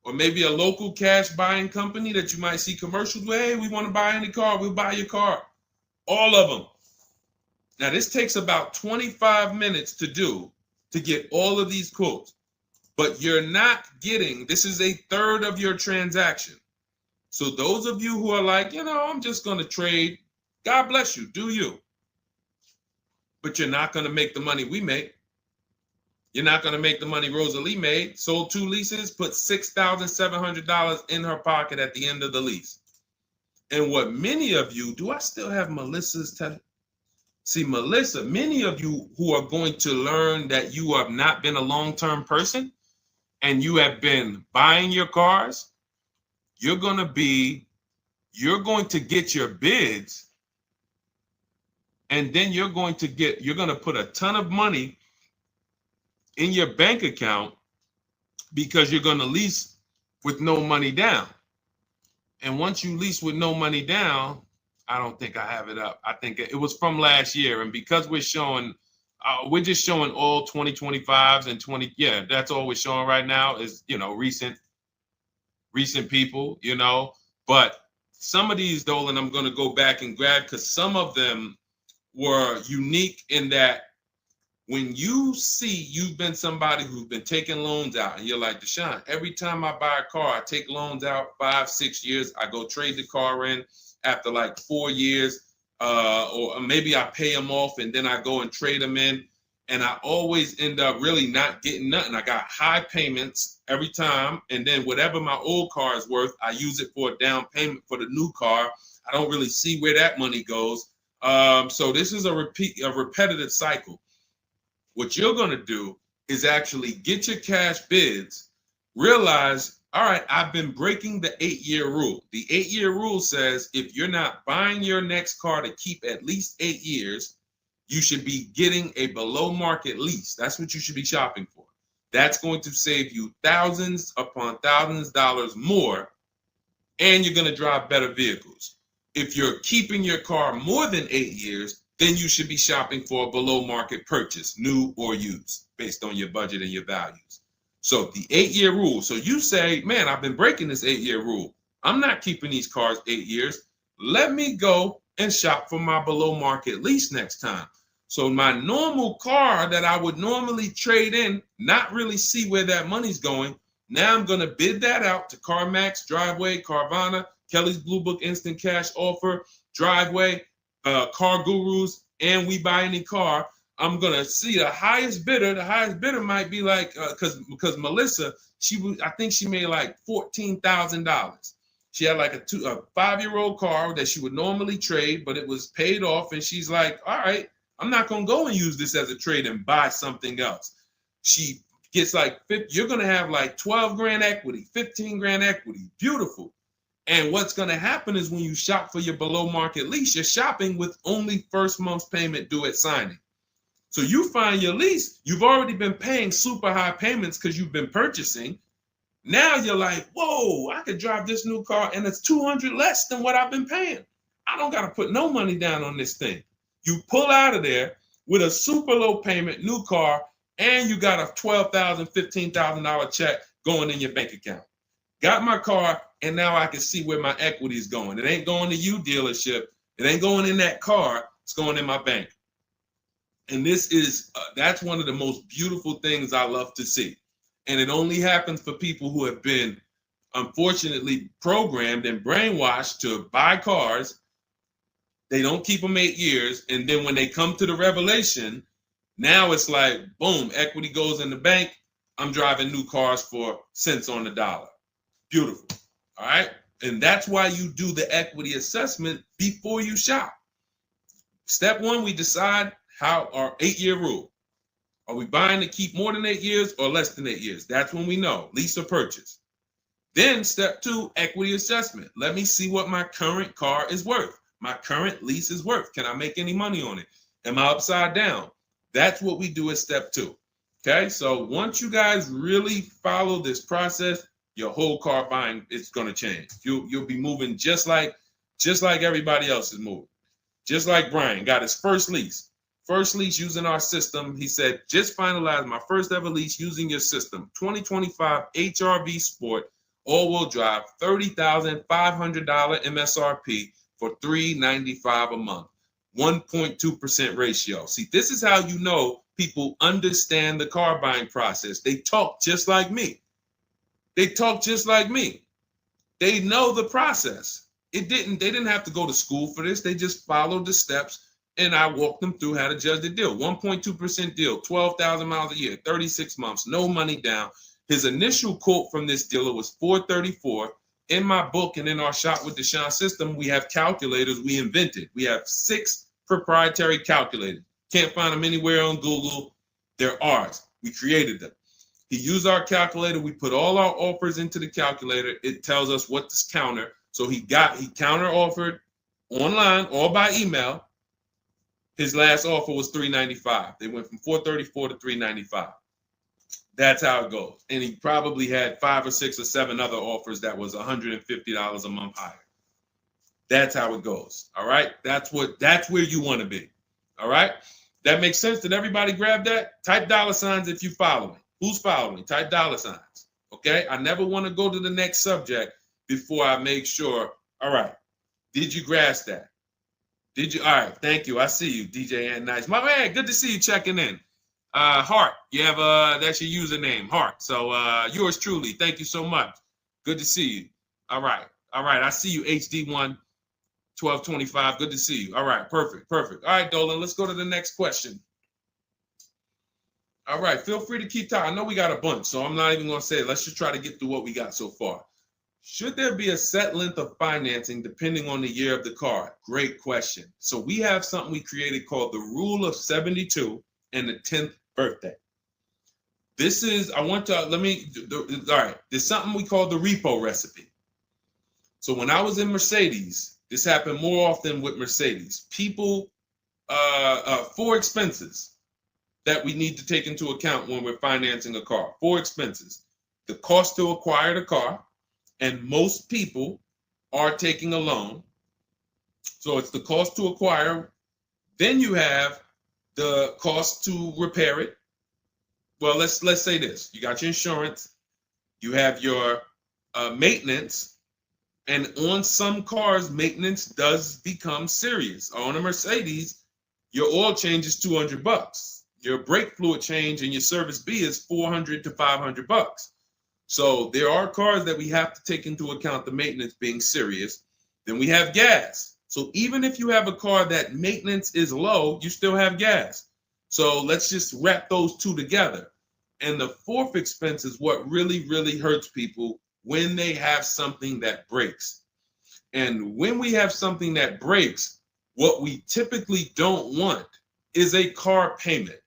or maybe a local cash buying company that you might see commercials with, hey, we want to buy any car, we'll buy your car. All of them. Now, this takes about 25 minutes to do to get all of these quotes, but you're not getting, this is a third of your transaction. So those of you who are like, I'm just going to trade, God bless you, do you. But you're not going to make the money we make. You're not going to make the money Rosalie made. Sold 2 leases, put $6,700 in her pocket at the end of the lease. And what many of you, do I still have Melissa's See, Melissa, many of you who are going to learn that you have not been a long-term person and you have been buying your cars, you're going to get your bids, and then you're going to put a ton of money in your bank account because you're going to lease with no money down. And once you lease with no money down, I don't think I have it up. I think it was from last year. And because we're just showing all 2025s and 20. Yeah, that's all we're showing right now is, recent people, but some of these, Dolan, I'm going to go back and grab because some of them were unique in that when you see you've been somebody who's been taking loans out and you're like, Deshone, every time I buy a car, I take loans out 5-6 years. I go trade the car in after like 4 years, or maybe I pay them off and then I go and trade them in. And I always end up really not getting nothing. I got high payments every time. And then whatever my old car is worth, I use it for a down payment for the new car. I don't really see where that money goes. So this is a repetitive cycle. What you're going to do is actually get your cash bids, realize, all right, I've been breaking the 8-year rule. The 8-year rule says if you're not buying your next car to keep at least 8 years, you should be getting a below market lease. That's what you should be shopping for. That's going to save you thousands upon thousands of dollars more, and you're going to drive better vehicles. If you're keeping your car more than 8 years, then you should be shopping for a below market purchase, new or used, based on your budget and your values. So the 8-year rule. So you say, man, I've been breaking this 8-year rule. I'm not keeping these cars 8 years. Let me go and shop for my below market lease next time. So my normal car that I would normally trade in, not really see where that money's going. Now I'm going to bid that out to CarMax, Driveway, Carvana, Kelly's Blue Book Instant Cash Offer, Driveway, Car Gurus, and We Buy Any Car. I'm going to see the highest bidder. The highest bidder might be like, because Melissa, I think she made like $14,000. She had like a 5-year-old car that she would normally trade, but it was paid off. And she's like, all right, I'm not going to go and use this as a trade and buy something else. She gets like, you're going to have like 12 grand equity, 15 grand equity. Beautiful. And what's going to happen is when you shop for your below market lease, you're shopping with only first month's payment due at signing. So you find your lease, you've already been paying super high payments because you've been purchasing. Now you're like, whoa, I could drive this new car and it's $200 less than what I've been paying. I don't got to put no money down on this thing. You pull out of there with a super low payment, new car, and you got a $12,000, $15,000 check going in your bank account. Got my car, and now I can see where my equity is going. It ain't going to you, dealership. It ain't going in that car. It's going in my bank. And this is, that's one of the most beautiful things I love to see. And it only happens for people who have been, unfortunately, programmed and brainwashed to buy cars. They don't keep them 8 years. And then when they come to the revelation, now it's like, boom, equity goes in the bank. I'm driving new cars for cents on the dollar. Beautiful. All right. And that's why you do the equity assessment before you shop. Step 1, we decide how our 8-year rule. Are we buying to keep more than 8 years or less than 8 years? That's when we know, lease or purchase. Then step 2, equity assessment. Let me see what my current car is worth. My current lease is worth. Can I make any money on it? Am I upside down? That's what we do at step 2. Okay, so once you guys really follow this process, your whole car buying is going to change. You'll be moving just like everybody else is moving. Just like Brian got his first lease. First lease using our system. He said, just finalized my first ever lease using your system. 2025 HRV Sport, all-wheel drive, $30,500 MSRP for $395 a month. 1.2% ratio. See, this is how you know people understand the car buying process. They talk just like me. They talk just like me. They know the process. They didn't have to go to school for this. They just followed the steps, and I walked them through how to judge the deal. 1.2% deal, 12,000 miles a year, 36 months, no money down. His initial quote from this dealer was $434. In my book and in our Shop with Deshone system, we have calculators we invented. We have 6 proprietary calculators. Can't find them anywhere on Google. They're ours. We created them. He used our calculator. We put all our offers into the calculator. It tells us what to counter. So he counter offered online or by email. His last offer was $395. They went from $434 to $395. That's how it goes. And he probably had 5 or 6 or 7 other offers that was $150 a month higher. That's how it goes. All right. That's where you want to be. All right. That makes sense. Did everybody grab that? Type $ if you follow me. Who's following? Type $. Okay. I never want to go to the next subject before I make sure. All right. Did you grasp that? Did you? All right. Thank you. I see you, DJ and Nice. My man, good to see you checking in. Hart, you have that's your username, Hart. So yours truly. Thank you so much. Good to see you. All right. I see you, HD1 1225. Good to see you. All right, perfect. All right, Dolan, let's go to the next question. All right, feel free to keep talking. I know we got a bunch, so I'm not even gonna say it. Let's just try to get through what we got so far. Should there be a set length of financing depending on the year of the car? Great question. So we have something we created called the Rule of 72 and the 10th birthday. This is, all right, there's something we call the repo recipe. So when I was in Mercedes, this happened more often with Mercedes. People, 4 expenses that we need to take into account when we're financing a car. 4 expenses. The cost to acquire the car, and most people are taking a loan. So it's the cost to acquire. Then you have the cost to repair it. Well, let's say this. You got your insurance. You have your maintenance. And on some cars, maintenance does become serious. On a Mercedes, your oil change is $200. Your brake fluid change and your service B is $400 to $500. So there are cars that we have to take into account the maintenance being serious. Then we have gas. So even if you have a car that maintenance is low, you still have gas. So let's just wrap those 2 together. And the 4th expense is what really, really hurts people when they have something that breaks. And when we have something that breaks, what we typically don't want is a car payment.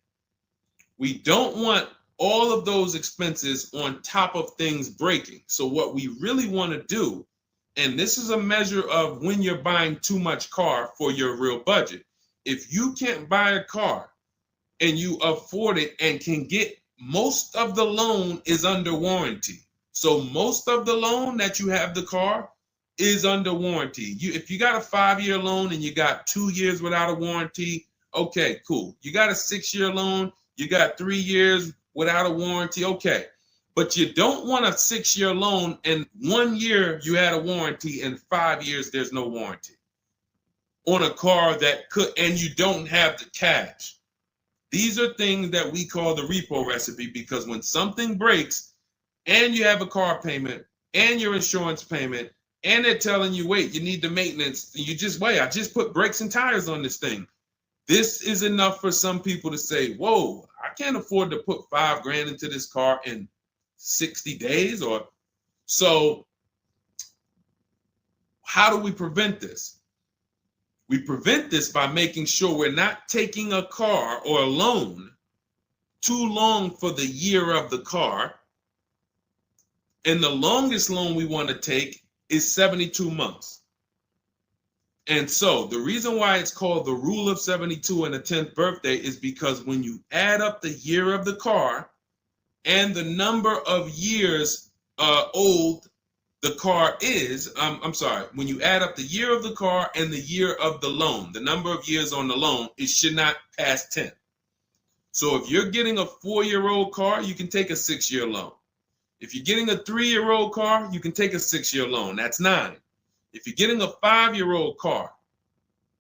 We don't want all of those expenses on top of things breaking. So what we really want to do, and this is a measure of when you're buying too much car for your real budget. If you can't buy a car and you afford it and can get, most of the loan is under warranty. So most of the loan that you have the car is under warranty. If you got a 5-year loan and you got 2 years without a warranty, okay, cool. You got a 6-year loan, you got 3 years without a warranty, okay. But you don't want a 6-year loan and 1 year you had a warranty and 5 years there's no warranty on a car that could, and you don't have the cash. These are things that we call the repo recipe, because when something breaks and you have a car payment and your insurance payment and they're telling you, wait, you need the maintenance, you just wait, I just put brakes and tires on this thing. This is enough for some people to say, whoa, I can't afford to put $5,000 into this car in 60 days. Or so how do we prevent this? We prevent this by making sure we're not taking a car or a loan too long for the year of the car. And the longest loan we want to take is 72 months. And so the reason why it's called the rule of 72 and the 10th birthday is because when you add up the year of the car and the number of years old the car is, when you add up the year of the car and the year of the loan, the number of years on the loan, it should not pass 10. So if you're getting a 4-year-old car, you can take a 6-year loan. If you're getting a 3-year-old car, you can take a 6-year loan. That's 9. If you're getting a 5-year-old car,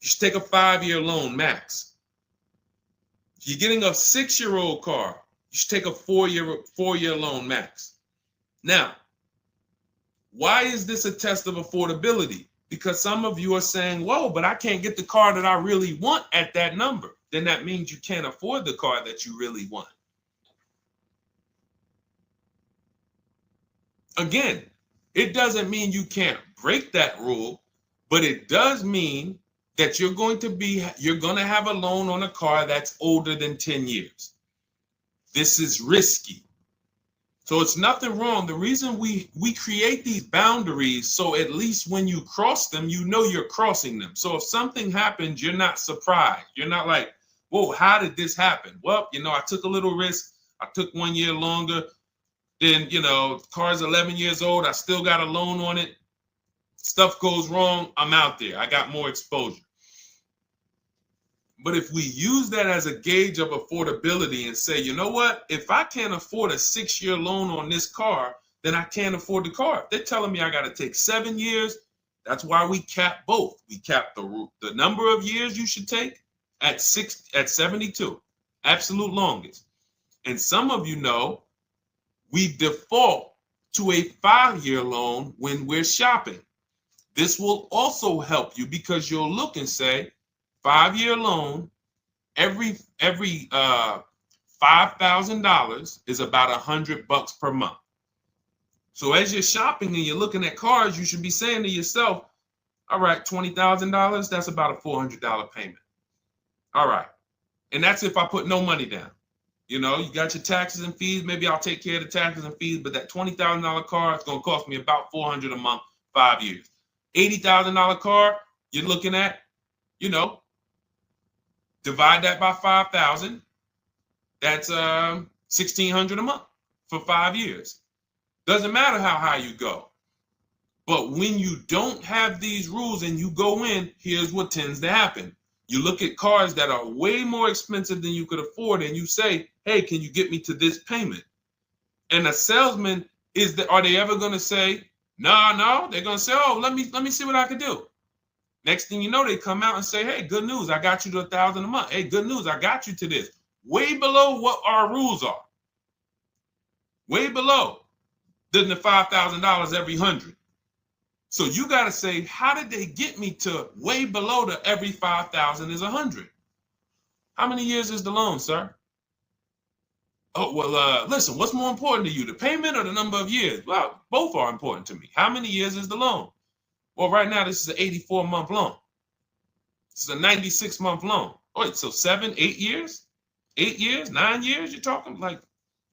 you should take a 5-year loan max. If you're getting a 6-year-old car, you should take a 4-year loan max. Now, why is this a test of affordability? Because some of you are saying, whoa, but I can't get the car that I really want at that number. Then that means you can't afford the car that you really want. Again, it doesn't mean you can't break that rule, but it does mean that you're going to have a loan on a car that's older than 10 years. This is risky. So it's nothing wrong. The reason we create these boundaries, so at least when you cross them, you know you're crossing them. So if something happens, you're not surprised. You're not like, whoa, how did this happen? Well, I took a little risk. I took 1 year longer. Then, the car's 11 years old. I still got a loan on it. Stuff goes wrong. I'm out there. I got more exposure. But if we use that as a gauge of affordability and say, you know what, if I can't afford a 6-year loan on this car, then I can't afford the car. If they're telling me I got to take 7 years, that's why we cap both. We cap the number of years you should take at 72, absolute longest. And some of you know we default to a 5-year loan when we're shopping. This will also help you because you'll look and say, 5-year loan, every $5,000 is about $100 per month. So as you're shopping and you're looking at cars, you should be saying to yourself, all right, $20,000, that's about a $400 payment. All right. And that's if I put no money down. You got your taxes and fees. Maybe I'll take care of the taxes and fees, but that $20,000 car is going to cost me about $400 a month, 5 years. $80,000 car, you're looking at, divide that by 5,000. That's $1,600 a month for 5 years. Doesn't matter how high you go. But when you don't have these rules and you go in, here's what tends to happen. You look at cars that are way more expensive than you could afford, and you say, hey, can you get me to this payment? And a salesman, are they ever going to say, no? They're going to say, oh, let me see what I can do. Next thing you know, they come out and say, hey, good news, I got you to $1,000 a month. Hey, good news, I got you to this. Way below what our rules are. Way below than the $5,000 every 100. So you got to say, how did they get me to way below the every 5,000 is 100? How many years is the loan, sir? Oh, well, listen, what's more important to you, the payment or the number of years? Well, both are important to me. How many years is the loan? Well, right now, this is an 84-month loan. This is a 96-month loan. Wait, so 7, 8 years? 8 years, 9 years? You're talking like,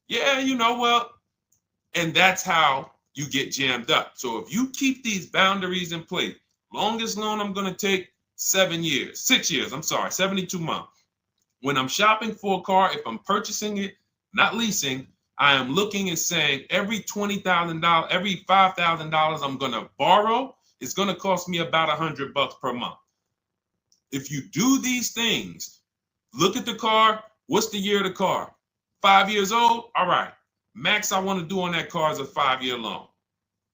yeah, well, and that's how you get jammed up. So if you keep these boundaries in place, longest loan I'm going to take 6 years, 72 months. When I'm shopping for a car, if I'm purchasing it, not leasing, I am looking and saying every $20,000, every $5,000 I'm going to borrow, it's going to cost me about $100 per month. If you do these things, look at the car. What's the year of the car? 5 years old? All right. Max I want to do on that car is a 5-year loan.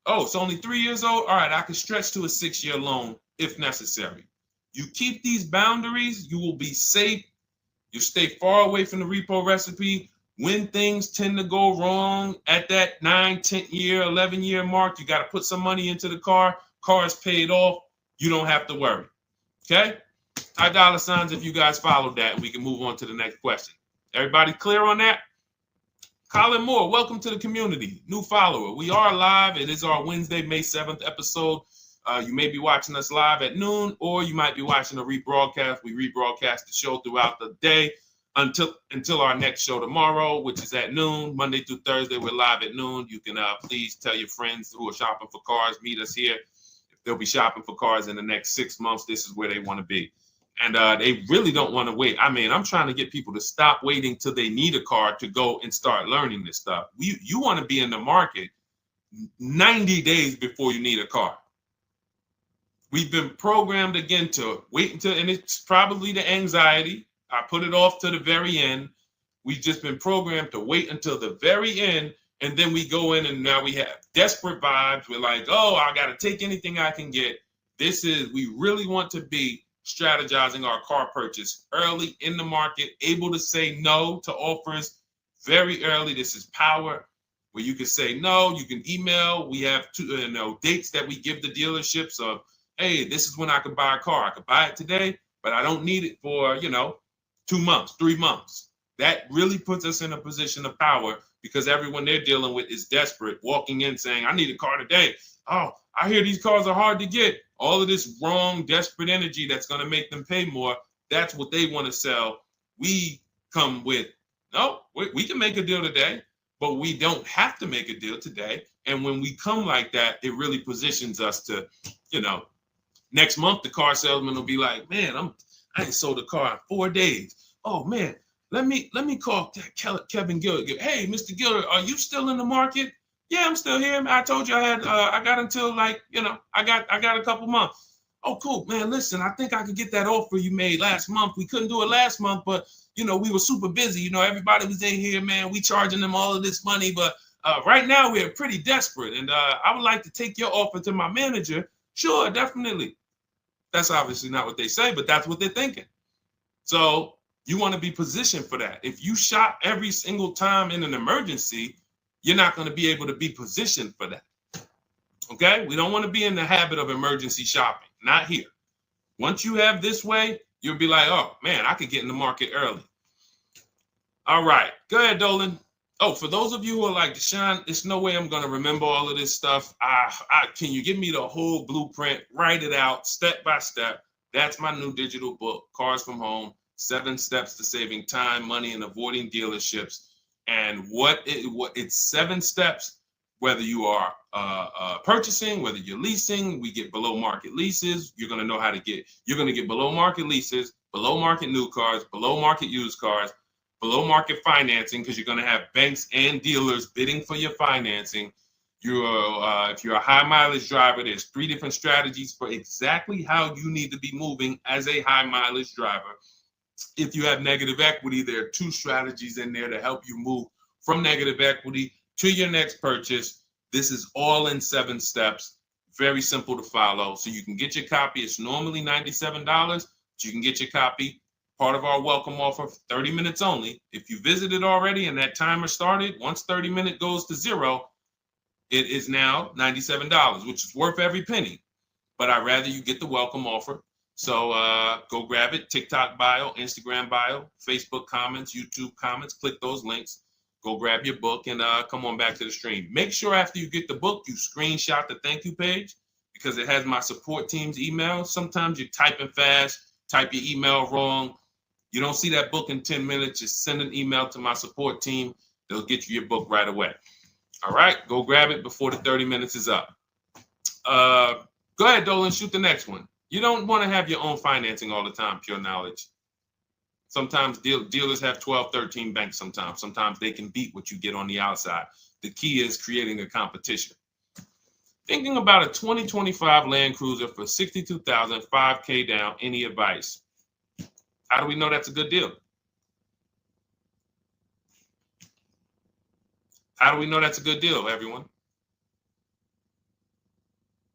Oh, it's only 3 years old? All right, I can stretch to a 6-year loan if necessary. You keep these boundaries, you will be safe. You stay far away from the repo recipe. When things tend to go wrong at that 9, 10 year, 11 year mark, you got to put some money into the car. Car is paid off. You don't have to worry. Okay? High dollar signs if you guys followed that. We can move on to the next question. Everybody clear on that? Colin Moore, welcome to the community. New follower. We are live. It is our Wednesday, May 7th episode. You may be watching us live at noon, or you might be watching a rebroadcast. We rebroadcast the show throughout the day until our next show tomorrow, which is at noon. Monday through Thursday, we're live at noon. You can please tell your friends who are shopping for cars, meet us here. If they'll be shopping for cars in the next 6 months. This is where they want to be. And they really don't want to wait. I mean, I'm trying to get people to stop waiting till they need a car to go and start learning this stuff. You want to be in the market 90 days before you need a car. We've been programmed again to wait until, and it's probably the anxiety. I put it off to the very end. We've just been programmed to wait until the very end, and then we go in and now we have desperate vibes. We're like, oh, I got to take anything I can get. We really want to be strategizing our car purchase early in the market, able to say no to offers very early. This is power, where you can say no. You can email. We have dates that we give the dealerships of, hey, this is when I can buy a car. I could buy it today, but I don't need it for 2 months, 3 months. That really puts us in a position of power, because everyone they're dealing with is desperate, walking in saying, I need a car today. Oh, I hear these cars are hard to get. All of this wrong, desperate energy that's going to make them pay more. That's what they want to sell. We come with, no, we can make a deal today, but we don't have to make a deal today. And when we come like that, it really positions us to, next month, the car salesman will be like, man, I ain't sold a car in 4 days. Oh man, let me call Kevin Gillard. Hey, Mr. Gillard, are you still in the market? Yeah, I'm still here. I told you I got until I got a couple months. Oh, cool, man. Listen, I think I could get that offer you made last month. We couldn't do it last month, but we were super busy. Everybody was in here, man. We charging them all of this money, but right now we're pretty desperate, and I would like to take your offer to my manager. Sure, definitely. That's obviously not what they say, but that's what they're thinking. So you want to be positioned for that. If you shop every single time in an emergency, you're not going to be able to be positioned for that. Okay? We don't want to be in the habit of emergency shopping. Not here. Once you have this way, you'll be like, oh, man, I could get in the market early. All right. Go ahead, Dolan. Oh, for those of you who are like, Deshone, there's no way I'm going to remember all of this stuff. Can you give me the whole blueprint? Write it out step by step. That's my new digital book, Cars from Home, 7 Steps to Saving Time, Money, and Avoiding Dealerships. And it's 7 steps, whether you are purchasing, whether you're leasing. We get below market leases. You're going to get below market leases, below market new cars, below market used cars, below market financing, because you're going to have banks and dealers bidding for your financing. If you're a high mileage driver, there's 3 different strategies for exactly how you need to be moving as a high mileage driver. If you have negative equity, there are 2 strategies in there to help you move from negative equity to your next purchase. This is all in 7 steps. Very simple to follow. So you can get your copy. It's normally $97, but you can get your copy. Part of our welcome offer, 30 minutes only. If you visited already and that timer started, once 30 minutes goes to 0, it is now $97, which is worth every penny. But I'd rather you get the welcome offer. So go grab it. TikTok bio, Instagram bio, Facebook comments, YouTube comments. Click those links. Go grab your book and come on back to the stream. Make sure after you get the book, you screenshot the thank you page, because it has my support team's email. Sometimes you're typing fast, type your email wrong. You don't see that book in 10 minutes, just send an email to my support team. They'll get you your book right away. All right, go grab it before the 30 minutes is up. Go ahead, Dolan, shoot the next one. You don't want to have your own financing all the time, pure knowledge. Sometimes dealers have 12, 13 banks sometimes. Sometimes they can beat what you get on the outside. The key is creating a competition. Thinking about a 2025 Land Cruiser for $62,000, $5K down, any advice? How do we know that's a good deal? How do we know that's a good deal, everyone?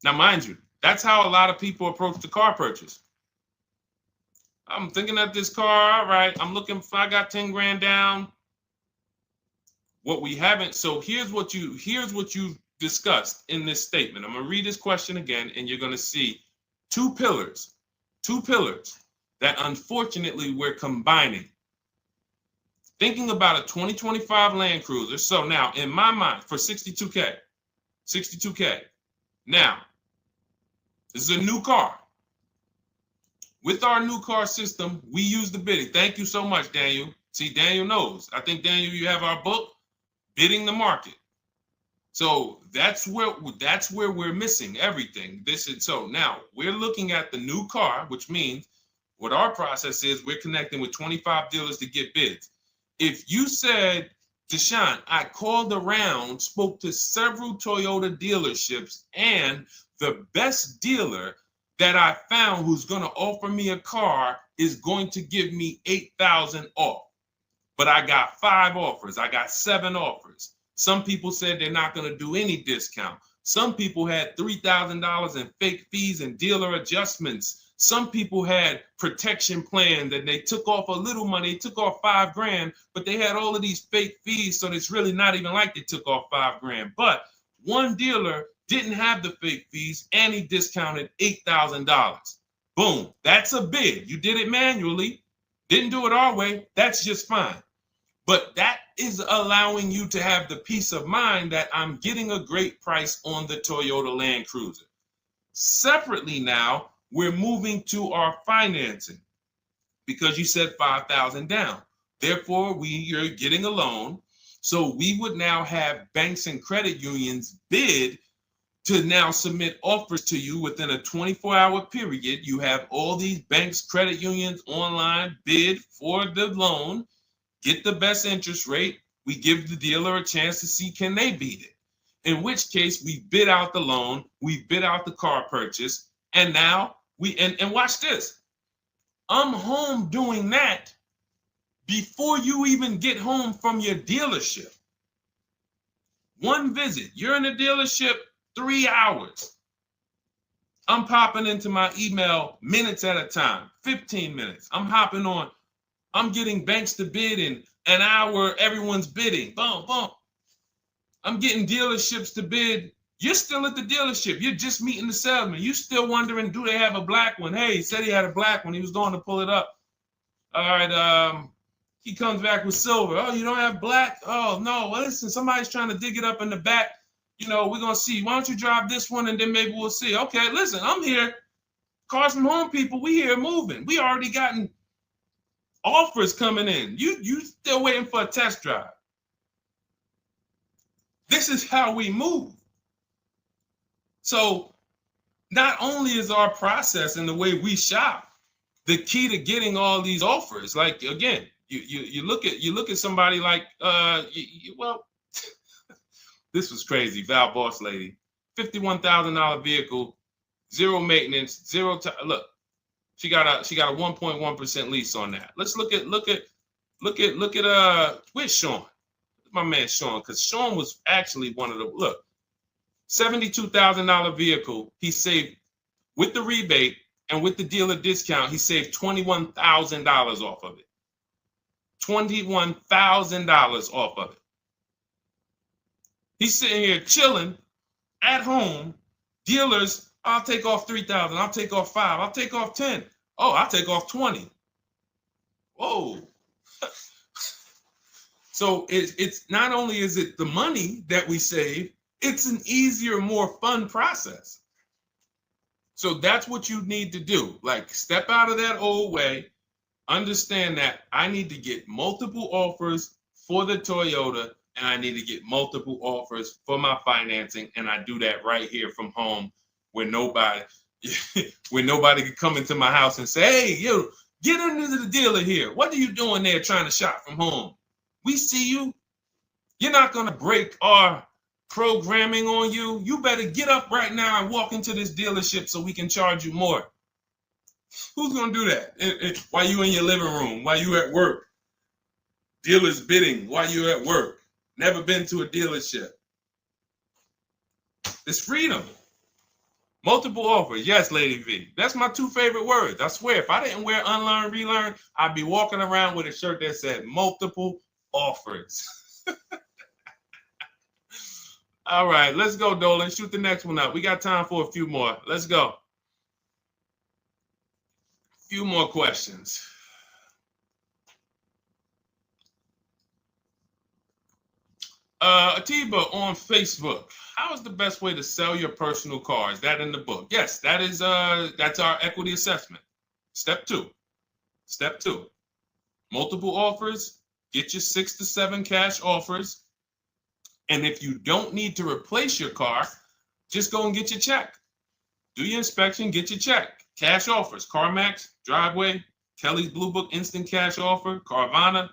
Now, mind you, that's how a lot of people approach the car purchase. I'm thinking of this car, all right, I'm looking for, I got 10 grand down. What we haven't, so here's what you discussed in this statement. I'm gonna read this question again, and you're gonna see two pillars that unfortunately we're combining. Thinking about a 2025 Land Cruiser. So now in my mind, for 62K. Now, this is a new car. With our new car system, we use the bidding. Thank you so much, Daniel. See, Daniel knows. I think, Daniel, you have our book, Bidding the Market. So that's where we're missing everything. So now we're looking at the new car, which means what our process is, we're connecting with 25 dealers to get bids. If you said, Deshone, I called around, spoke to several Toyota dealerships, and the best dealer that I found who's going to offer me a car is going to give me $8,000 off. But I got 5 offers. I got 7 offers. Some people said they're not going to do any discount. Some people had $3,000 in fake fees and dealer adjustments. Some people had protection plans and they took off a little money, took off $5,000, but they had all of these fake fees. So it's really not even like they took off $5,000. But one dealer didn't have the fake fees and he discounted $8,000. Boom. That's a bid. You did it manually. Didn't do it our way. That's just fine. But that is allowing you to have the peace of mind that I'm getting a great price on the Toyota Land Cruiser. Separately now, we're moving to our financing because you said $5,000 down. Therefore, you're getting a loan. So we would now have banks and credit unions bid to now submit offers to you within a 24-hour period. You have all these banks, credit unions online bid for the loan, get the best interest rate. We give the dealer a chance to see can they beat it. In which case we bid out the loan, we bid out the car purchase, and now and watch this. I'm home doing that before you even get home from your dealership. One visit, you're in the dealership 3 hours. I'm popping into my email minutes at a time, 15 minutes. I'm hopping on. I'm getting banks to bid in an hour. Everyone's bidding. Boom, boom. I'm getting dealerships to bid. You're still at the dealership. You're just meeting the salesman. You're still wondering, do they have a black one? Hey, he said he had a black one. He was going to pull it up. All right. He comes back with silver. Oh, you don't have black? Oh, no. Well, listen, somebody's trying to dig it up in the back. You know, we're going to see. Why don't you drive this one and then maybe we'll see. Okay, listen, I'm here. Cars from home people, we here moving. We already gotten offers coming in. You still waiting for a test drive. This is how we move. So not only is our process and the way we shop the key to getting all these offers, like again, you look at somebody like well, this was crazy. Val Boss lady, $51,000 vehicle, zero maintenance, zero time. Look, she got a 1.1% lease on that. Let's look at where's Sean? My man Sean, because Sean was actually one of the look. $72,000 vehicle, he saved with the rebate and with the dealer discount, he saved $21,000 off of it. $21,000 off of it. He's sitting here chilling at home. Dealers, I'll take off 3,000. I'll take off 5. I'll take off 10. Oh, I'll take off 20. Whoa. So it's not only is it the money that we save, it's an easier, more fun process. So that's what you need to do. Like step out of that old way, understand that I need to get multiple offers for the Toyota and I need to get multiple offers for my financing. And I do that right here from home where nobody can come into my house and say, hey, you get into the dealer here. What are you doing there trying to shop from home? We see you. You're not going to break our programming on you. You better get up right now and walk into this dealership so we can charge you more. Who's going to do that? While you in your living room, while you at work. Dealers bidding while you at work. Never been to a dealership. It's freedom. Multiple offers. Yes, Lady V. That's my 2 favorite words. I swear, if I didn't wear unlearn, relearn, I'd be walking around with a shirt that said multiple offers. All right, let's go, Dolan. Shoot the next one up. We got time for a few more. Let's go. A few more questions. Atiba on Facebook. How is the best way to sell your personal car? Is that in the book? Yes, that's our equity assessment. Step 2. Step 2. Multiple offers. Get your 6 to 7 cash offers. And if you don't need to replace your car, just go and get your check. Do your inspection, get your check. Cash offers, CarMax, Driveway, Kelly's Blue Book, Instant Cash Offer, Carvana,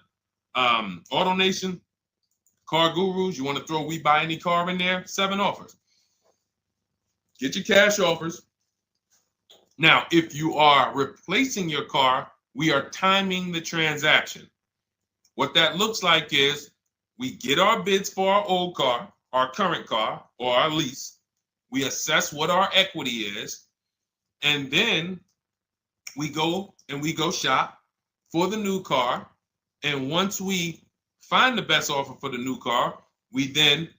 AutoNation, Car Gurus. You want to throw We Buy Any Car in there? 7 offers. Get your cash offers. Now, if you are replacing your car, we are timing the transaction. What that looks like is we get our bids for our old car, our current car, or our lease. We assess what our equity is, and then we go shop for the new car. And once we find the best offer for the new car, we then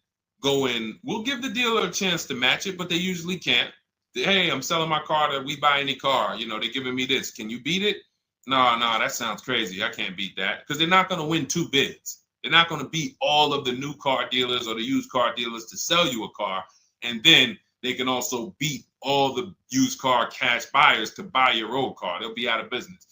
go in. We'll give the dealer a chance to match it, but they usually can't. Hey, I'm selling my car to We Buy Any Car. You know, they're giving me this. Can you beat it? No, that sounds crazy. I can't beat that, because they're not going to win 2 bids. They're not going to beat all of the new car dealers or the used car dealers to sell you a car. And then they can also beat all the used car cash buyers to buy your old car. They'll be out of business.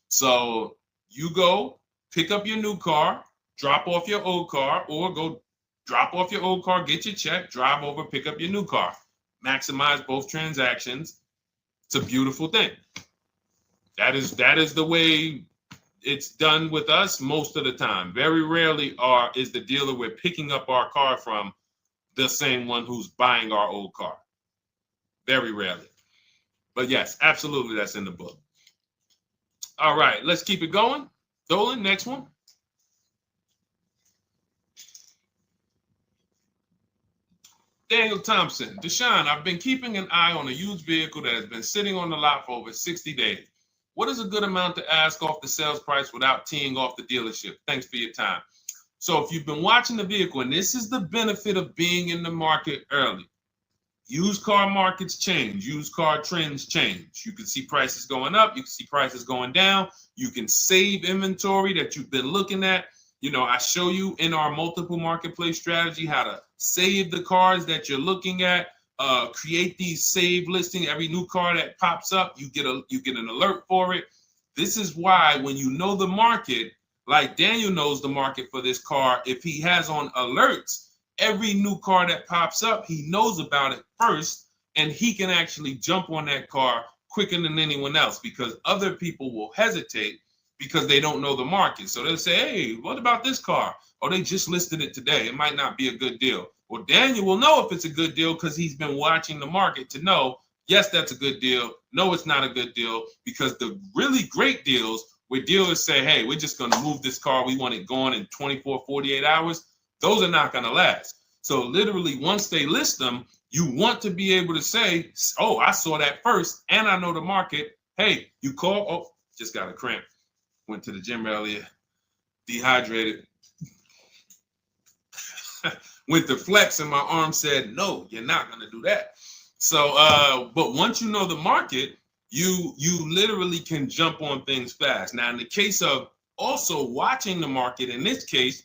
So you go pick up your new car, drop off your old car, or go drop off your old car, get your check, drive over, pick up your new car. Maximize both transactions. It's a beautiful thing. That is the way it's done with us most of the time. Very rarely is the dealer we're picking up our car from the same one who's buying our old car. Very rarely. But yes, absolutely, that's in the book. All right, let's keep it going. Dolan, next one. Daniel Thompson. Deshone, I've been keeping an eye on a used vehicle that has been sitting on the lot for over 60 days. What is a good amount to ask off the sales price without teeing off the dealership? Thanks for your time. So if you've been watching the vehicle, and this is the benefit of being in the market early, used car markets change, used car trends change. You can see prices going up, you can see prices going down, you can save inventory that you've been looking at. You know, I show you in our multiple marketplace strategy how to save the cars that you're looking at, create these save listings. Every new car that pops up, you get an alert for it. This is why when you know the market, like Daniel knows the market for this car, if he has on alerts, every new car that pops up, he knows about it first, and he can actually jump on that car quicker than anyone else, because other people will hesitate because they don't know the market. So they'll say, hey, what about this car? Oh, they just listed it today. It might not be a good deal. Well, Daniel will know if it's a good deal because he's been watching the market to know, yes, that's a good deal. No, it's not a good deal, because the really great deals where dealers say, hey, we're just going to move this car. We want it gone in 24, 48 hours. Those are not going to last. So literally, once they list them, you want to be able to say, oh, I saw that first and I know the market. Hey, you call. Oh, just got a cramp. Went to the gym earlier, dehydrated. Went to flex and my arm said, no, you're not going to do that. So, but once you know the market, you literally can jump on things fast. Now, in the case of also watching the market, in this case,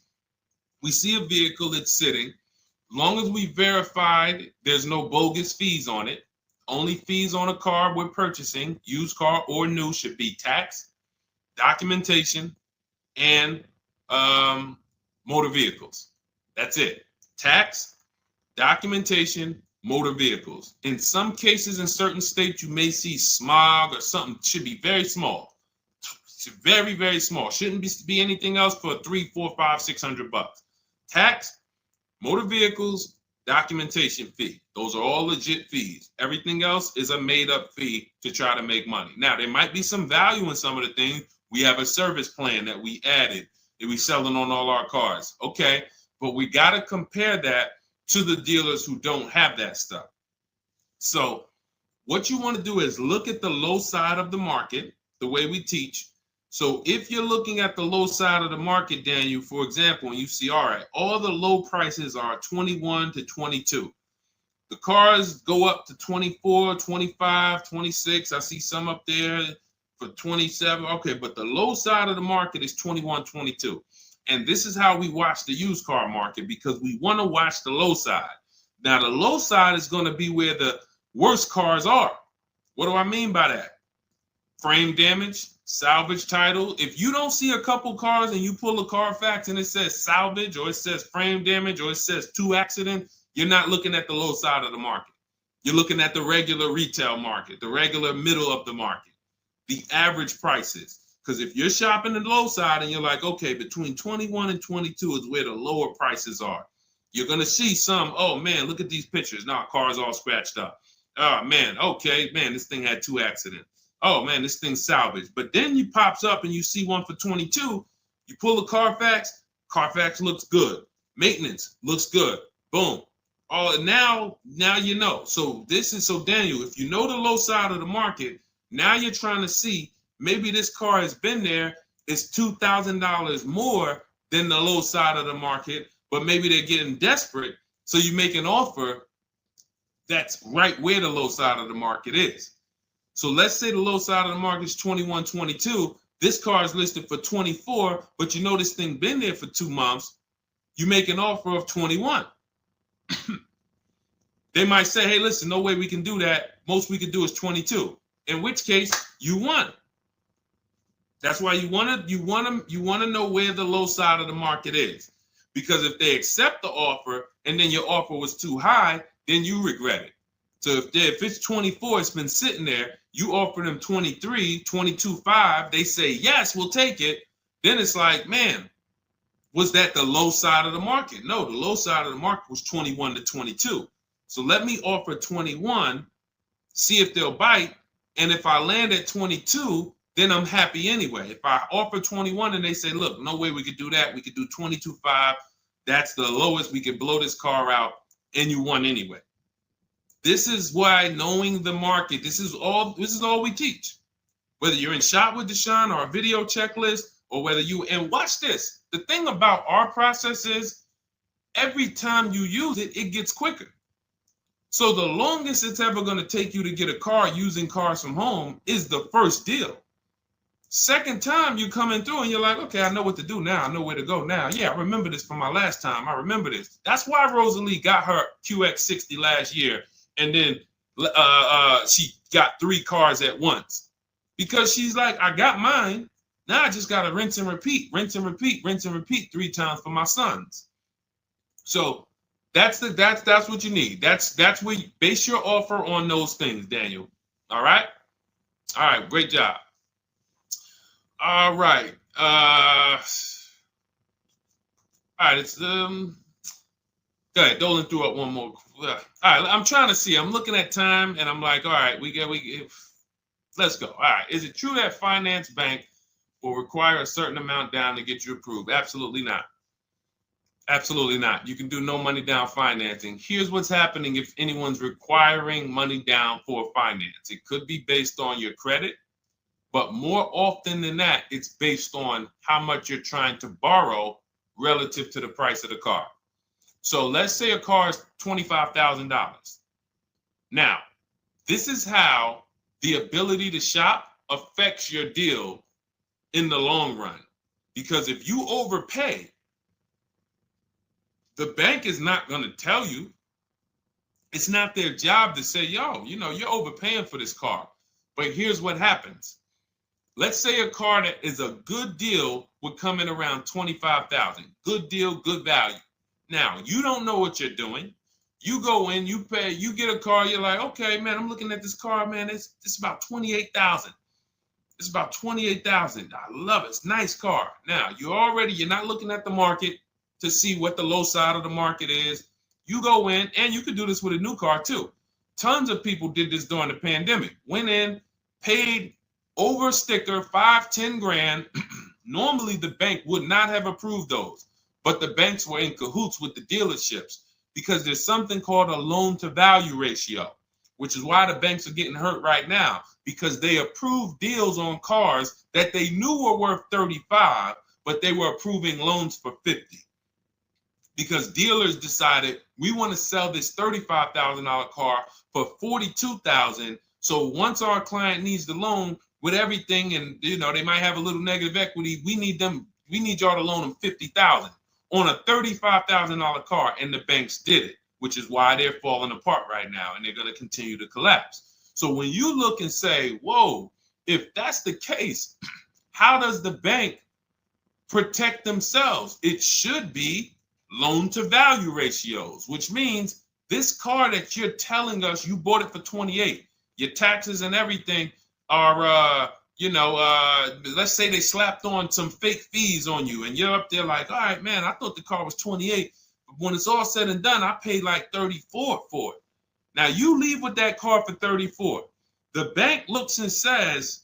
we see a vehicle that's sitting. As long as we verified there's no bogus fees on it, only fees on a car we're purchasing, used car or new, should be tax, documentation, and motor vehicles. That's it. Tax, documentation, motor vehicles. In some cases, in certain states, you may see smog or something. Should be very small. Very, very small. Shouldn't be anything else for $300, $400, $500, $600. Tax, motor vehicles, documentation fee. Those are all legit fees. Everything else is a made-up fee to try to make money. Now, there might be some value in some of the things. We have a service plan that we added that we selling on all our cars. Okay, but we got to compare that to the dealers who don't have that stuff. So what you want to do is look at the low side of the market, the way we teach. So if you're looking at the low side of the market, Daniel, for example, and you see, all right, all the low prices are 21 to 22. The cars go up to 24, 25, 26. I see some up there for 27. Okay, but the low side of the market is 21, 22. And this is how we watch the used car market, because we want to watch the low side. Now, the low side is going to be where the worst cars are. What do I mean by that? Frame damage, salvage title. If you don't see a couple cars and you pull a Carfax and it says salvage, or it says frame damage, or it says 2 accident, you're not looking at the low side of the market. You're looking at the regular retail market, the regular middle of the market, the average prices. Because if you're shopping the low side and you're like, okay, between 21 and 22 is where the lower prices are, you're going to see some, oh man, look at these pictures. Now, car's all scratched up. Oh man, okay, man, this thing had 2 accidents. Oh man, this thing's salvaged. But then you pops up and you see one for 22. You pull the Carfax. Carfax looks good. Maintenance looks good. Boom. Oh, now you know. So Daniel, if you know the low side of the market, now you're trying to see maybe this car has been there. It's $2,000 more than the low side of the market, but maybe they're getting desperate. So you make an offer that's right where the low side of the market is. So let's say the low side of the market is 21, 22. This car is listed for 24, but you know this thing been there for 2 months. You make an offer of 21. They might say, hey, listen, no way we can do that. Most we can do is 22. In which case, you won. That's why you want to know where the low side of the market is. Because if they accept the offer and then your offer was too high, then you regret it. So if it's 24, it's been sitting there, you offer them 23, 22.5, they say, yes, we'll take it. Then it's like, man, was that the low side of the market? No, the low side of the market was 21 to 22. So let me offer 21, see if they'll bite. And if I land at 22, then I'm happy anyway. If I offer 21 and they say, look, no way we could do that. We could do 22.5. That's the lowest. We could blow this car out, and you won anyway. This is why knowing the market, this is all we teach. Whether you're in Shop with Deshone or a video checklist, or whether and watch this. The thing about our process is every time you use it, it gets quicker. So the longest it's ever going to take you to get a car using Cars from Home is the first deal. Second time you coming through and you're like, okay, I know what to do now. I know where to go now. Yeah, I remember this from my last time. I remember this. That's why Rosalie got her QX60 last year. And then she got 3 cars at once. Because she's like, I got mine. Now I just got to rinse and repeat 3 times for my sons. So that's what you need. That's where you base your offer on those things, Daniel. All right? All right, great job. All right. All right, it's go ahead, Dolan threw up one more. All right, I'm trying to see. I'm looking at time and I'm like, all right, let's go. All right. Is it true that finance bank will require a certain amount down to get you approved? Absolutely not. Absolutely not. You can do no money down financing. Here's what's happening if anyone's requiring money down for finance. It could be based on your credit, but more often than that, it's based on how much you're trying to borrow relative to the price of the car. So let's say a car is $25,000. Now, this is how the ability to shop affects your deal in the long run. Because if you overpay, the bank is not going to tell you. It's not their job to say, yo, you're overpaying for this car. But here's what happens. Let's say a car that is a good deal would come in around $25,000. Good deal, good value. Now, you don't know what you're doing. You go in, you pay, you get a car, you're like, okay, man, I'm looking at this car, man, it's about $28,000. It's about $28,000. I love it. It's a nice car. Now, you're not looking at the market to see what the low side of the market is. You go in, and you could do this with a new car too. Tons of people did this during the pandemic. Went in, paid over sticker, 5-10 grand. Normally, the bank would not have approved those, but the banks were in cahoots with the dealerships because there's something called a loan to value ratio, which is why the banks are getting hurt right now because they approved deals on cars that they knew were worth 35, but they were approving loans for 50. Because dealers decided we want to sell this $35,000 car for $42,000. So once our client needs the loan with everything, and they might have a little negative equity, we need y'all to loan them $50,000 on a $35,000 car, and the banks did it, which is why they're falling apart right now, and they're going to continue to collapse. So when you look and say, whoa, if that's the case, how does the bank protect themselves? It should be loan to value ratios, which means this car that you're telling us you bought it for 28, your taxes and everything are, let's say they slapped on some fake fees on you and you're up there like, all right, man, I thought the car was 28. But when it's all said and done, I paid like 34 for it. Now you leave with that car for 34. The bank looks and says,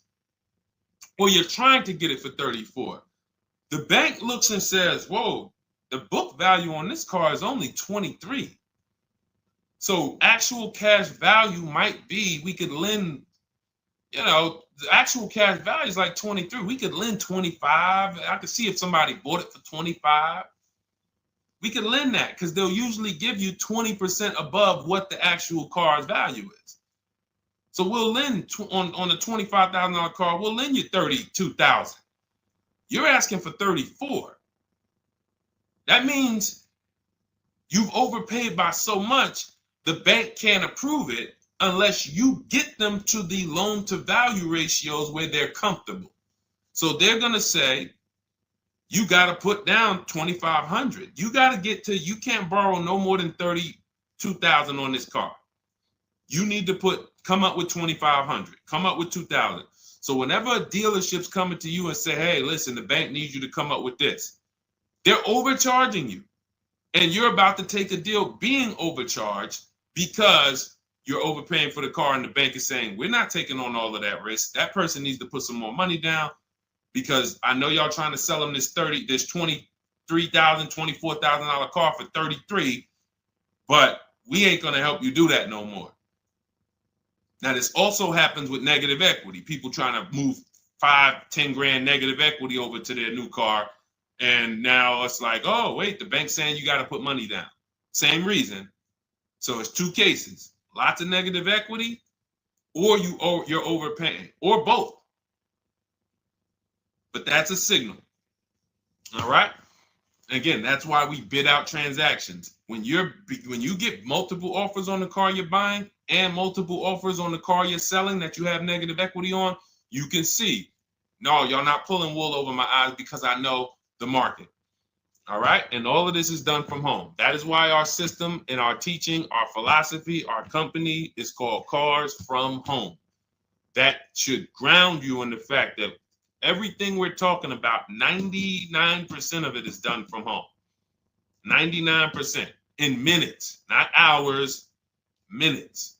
well, you're trying to get it for 34. The bank looks and says, whoa, the book value on this car is only 23. So actual cash value might be, we could lend, the actual cash value is like 23. We could lend 25. I could see if somebody bought it for 25. We could lend that because they'll usually give you 20% above what the actual car's value is. So we'll lend on a $25,000 car, we'll lend you $32,000. You're asking for 34. That means you've overpaid by so much, the bank can't approve it unless you get them to the loan to value ratios where they're comfortable. So they're going to say, you got to put down 2,500. You got to get to, you can't borrow no more than 32,000 on this car. You need to come up with 2,500, come up with 2,000. So whenever a dealership's coming to you and say, hey, listen, the bank needs you to come up with this, they're overcharging you. And you're about to take a deal being overcharged because you're overpaying for the car and the bank is saying, we're not taking on all of that risk. That person needs to put some more money down because I know y'all trying to sell them this $23,000, $24,000 car for 33, but we ain't going to help you do that no more. Now, this also happens with negative equity. People trying to move 5-10 grand negative equity over to their new car. And now it's like, oh, wait, the bank's saying you got to put money down. Same reason. So it's two cases, lots of negative equity, or you're overpaying, or both. But that's a signal. All right. Again, that's why we bid out transactions. When you get multiple offers on the car you're buying and multiple offers on the car you're selling that you have negative equity on, you can see, no, y'all not pulling wool over my eyes because I know the market. All right. And all of this is done from home. That is why our system and our teaching, our philosophy, our company is called Cars from Home. That should ground you in the fact that everything we're talking about, 99% of it is done from home. 99% in minutes, not hours, minutes.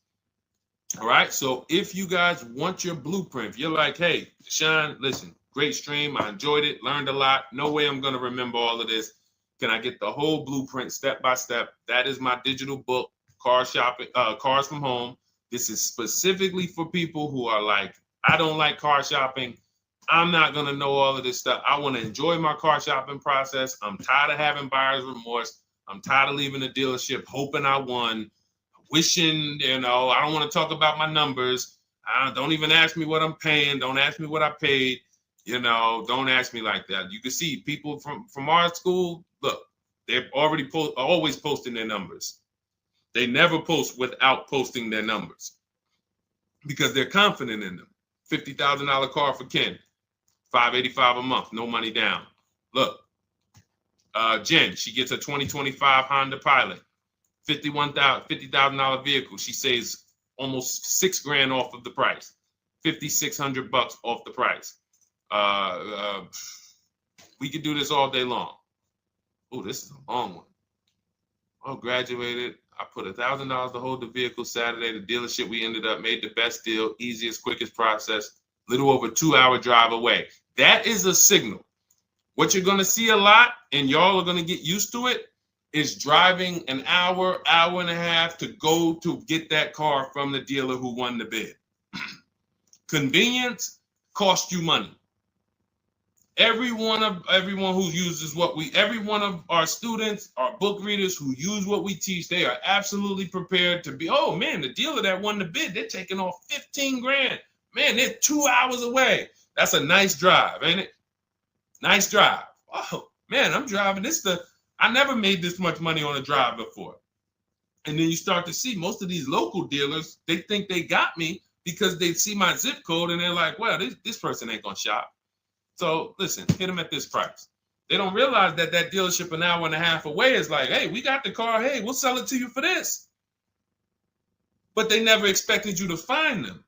All right. So if you guys want your blueprint, if you're like, hey, Deshone, listen, great stream. I enjoyed it, learned a lot. No way I'm going to remember all of this. Can I get the whole blueprint step by step? That is my digital book, Cars from Home. This is specifically for people who are like, I don't like car shopping. I'm not going to know all of this stuff. I want to enjoy my car shopping process. I'm tired of having buyer's remorse. I'm tired of leaving the dealership hoping I won, wishing, I don't want to talk about my numbers. Don't even ask me what I'm paying. Don't ask me what I paid. Don't ask me like that. You can see people from our school, look, they're already always posting their numbers. They never post without posting their numbers because they're confident in them. $50,000 car for Ken, $585 a month, no money down. Look, Jen, she gets a 2025 Honda Pilot, $50,000 vehicle. She saves almost $6,000 off of the price, $5,600 off the price. We could do this all day long. Oh, this is a long one. Oh, graduated. I put $1,000 to hold the vehicle Saturday. The dealership we ended up made the best deal, easiest, quickest process, little over 2-hour drive away. That is a signal. What you're going to see a lot, and y'all are going to get used to it, is driving an hour, hour and a half to go to get that car from the dealer who won the bid. Convenience costs you money. Every one of our students, our book readers who use what we teach, they are absolutely prepared to be, oh man, the dealer that won the bid, they're taking off $15,000. Man, they're 2 hours away. That's a nice drive, ain't it? Nice drive. Oh man, I'm driving I never made this much money on a drive before. And then you start to see most of these local dealers, they think they got me because they see my zip code and they're like, well, this person ain't gonna shop. So listen, hit them at this price. They don't realize that that dealership an hour and a half away is like, hey, we got the car. Hey, we'll sell it to you for this. But they never expected you to find them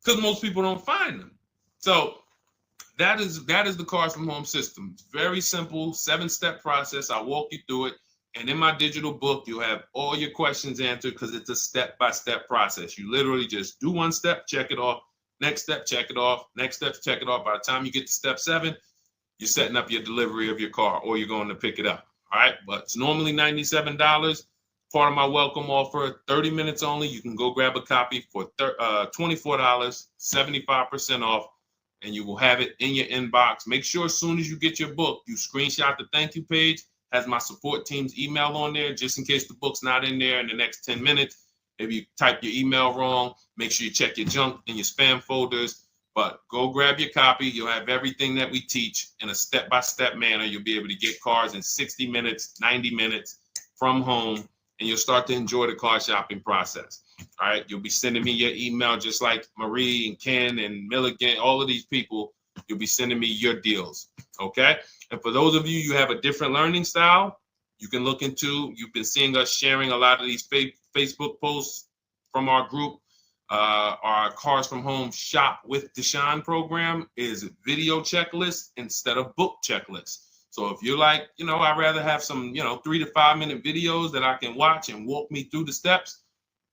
because most people don't find them. So that is the Cars from Home system. It's very simple, 7-step process. I'll walk you through it. And in my digital book, you'll have all your questions answered because it's a step-by-step process. You literally just do one step, check it off. Next step, check it off. Next step, check it off. By the time you get to step 7, you're setting up your delivery of your car or you're going to pick it up. All right. But it's normally $97. Part of my welcome offer, 30 minutes only. You can go grab a copy for $24, 75% off, and you will have it in your inbox. Make sure as soon as you get your book, you screenshot the thank you page, has my support team's email on there, just in case the book's not in there in the next 10 minutes. Maybe you type your email wrong. Make sure you check your junk and your spam folders. But go grab your copy. You'll have everything that we teach in a step-by-step manner. You'll be able to get cars in 60 minutes, 90 minutes from home, and you'll start to enjoy the car shopping process. All right. You'll be sending me your email just like Marie and Ken and Milligan, all of these people. You'll be sending me your deals. Okay. And for those of you, you have a different learning style, you can look into, you've been seeing us sharing a lot of these Facebook posts from our group. Our Cars from Home Shop with Deshone program is video checklist instead of book checklist. So if you're like, I'd rather have some, 3 to 5 minute videos that I can watch and walk me through the steps,